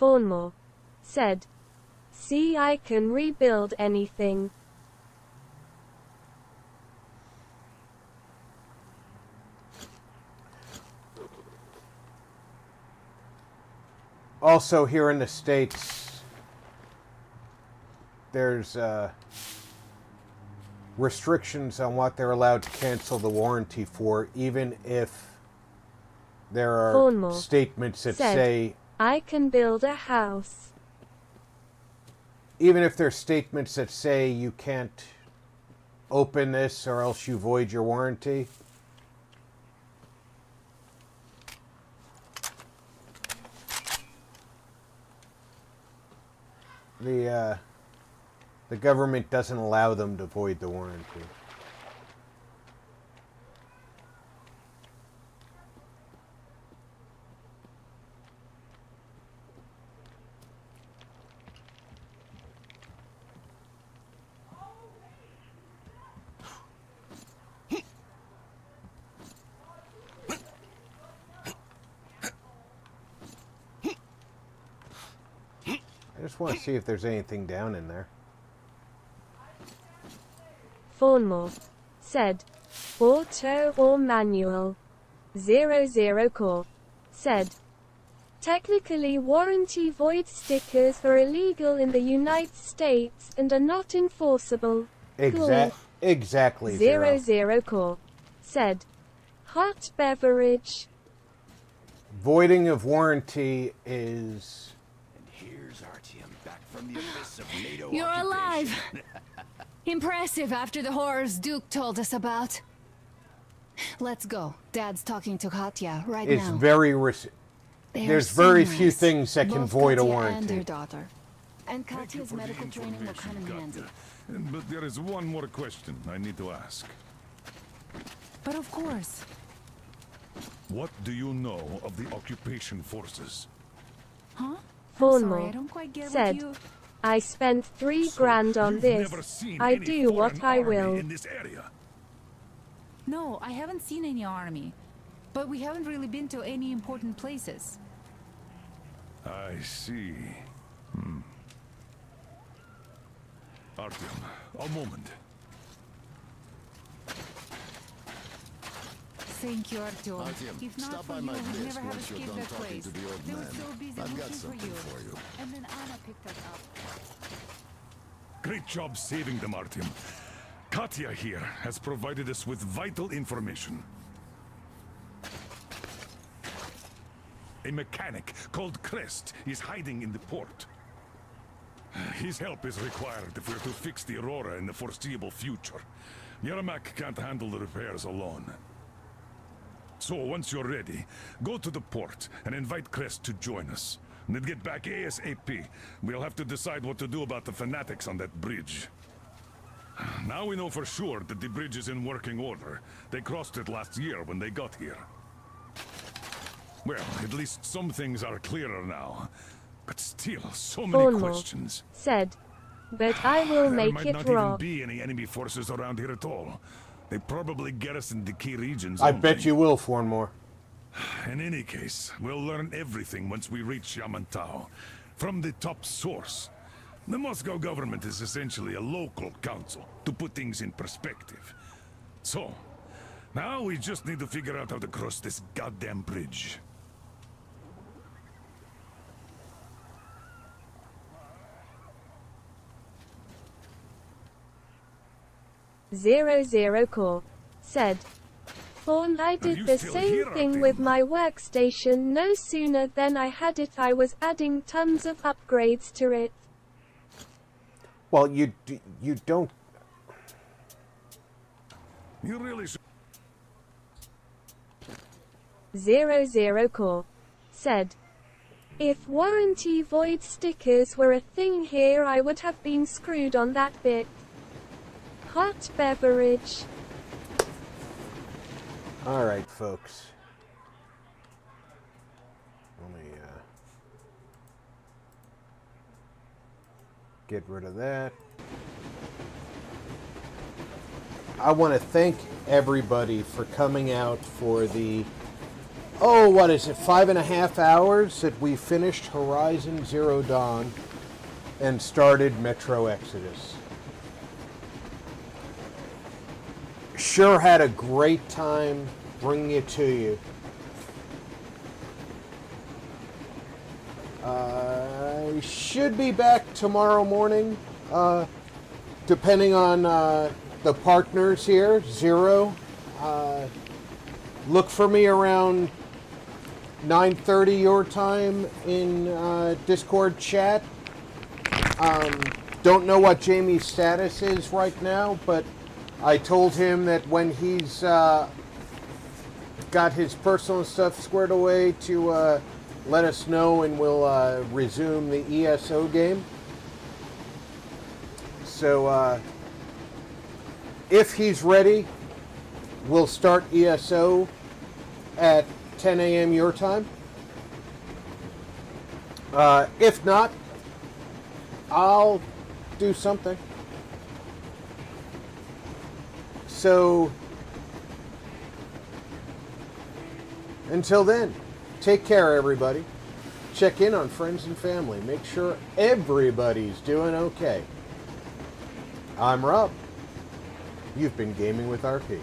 Fawnmore said, "See, I can rebuild anything." Also, here in the States, there's restrictions on what they're allowed to cancel the warranty for, even if there are Fawnmore statements that said, say, "I can build a house." even if there's statements that say you can't open this or else you void your warranty. The government doesn't allow them to void the warranty. I just want to see if there's anything down in there. Fawnmore said, "Auto or manual?" 00 Core said, "Technically, warranty void stickers are illegal in the United States and are not enforceable." Exactly. 00 Core said, "Hot beverage." Voiding of warranty is... Here's Artyom back from the abyss of NATO You're occupation. alive! Impressive after the horrors Duke told us about. Let's go. Dad's talking to Katya right It's now. there's very few things that can Both void a Katya warranty. and her daughter. And Katya's medical training will come in handy. But there is one more question I need to ask. But of course. What do you know of the occupation forces? Huh? Fawnmore I don't quite get said, what you... "I spent $3 grand on this. I do what I will." In this area? No, I haven't seen any army. But we haven't really been to any important places. I see. Artyom, a moment. Thank you, Artyom. Artyom, If not stop for by you, my we'd desk never have once you're escaped done that talking place. to the old They were man. so busy I've got looking for something you. for you. And then Anna picked us up. Great job saving them, Artyom. Katya here has provided us with vital information. A mechanic called Crest is hiding in the port. His help is required if we're to fix the Aurora in the foreseeable future. Yermak can't handle the repairs alone. So once you're ready, go to the port and invite Crest to join us. And then get back ASAP. We'll have to decide what to do about the fanatics on that bridge. Now we know for sure that the bridge is in working order. They crossed it last year when they got here. Well, at least some things are clearer now. But still, so many Fawnmore questions. said, "But I will There make might it not even rock." be any enemy forces around here at all. They probably garrison the key regions I only. bet you will, Fawnmore. In any case, we'll learn everything once we reach Yamantau. From the top source. The Moscow government is essentially a local council, to put things in perspective. So, now we just need to figure out how to cross this goddamn bridge. Zero Core said, "Fawn, I did you the still same here, thing Artyom? with my workstation. No sooner than I had it, I was adding tons of upgrades to it." Well, you don't... You really should... 00 Core said, "If warranty void stickers were a thing here, I would have been screwed on that bit." Hot beverage. All right, folks. Let me get rid of that. I want to thank everybody for coming out for the oh, what is it, 5.5 hours that we finished Horizon Zero Dawn and started Metro Exodus. Sure had a great time bringing it to you. I should be back tomorrow morning, depending on the partners here. Zero. Look for me around 9:30 your time in Discord chat. Don't know what Jamie's status is right now, but I told him that when he's got his personal stuff squared away to let us know, and we'll resume the ESO game. So if he's ready, we'll start ESO at 10 a.m. your time. If not, I'll do something. So until then, take care, everybody. Check in on friends and family. Make sure everybody's doing okay. I'm Rob. You've been Gaming with RP.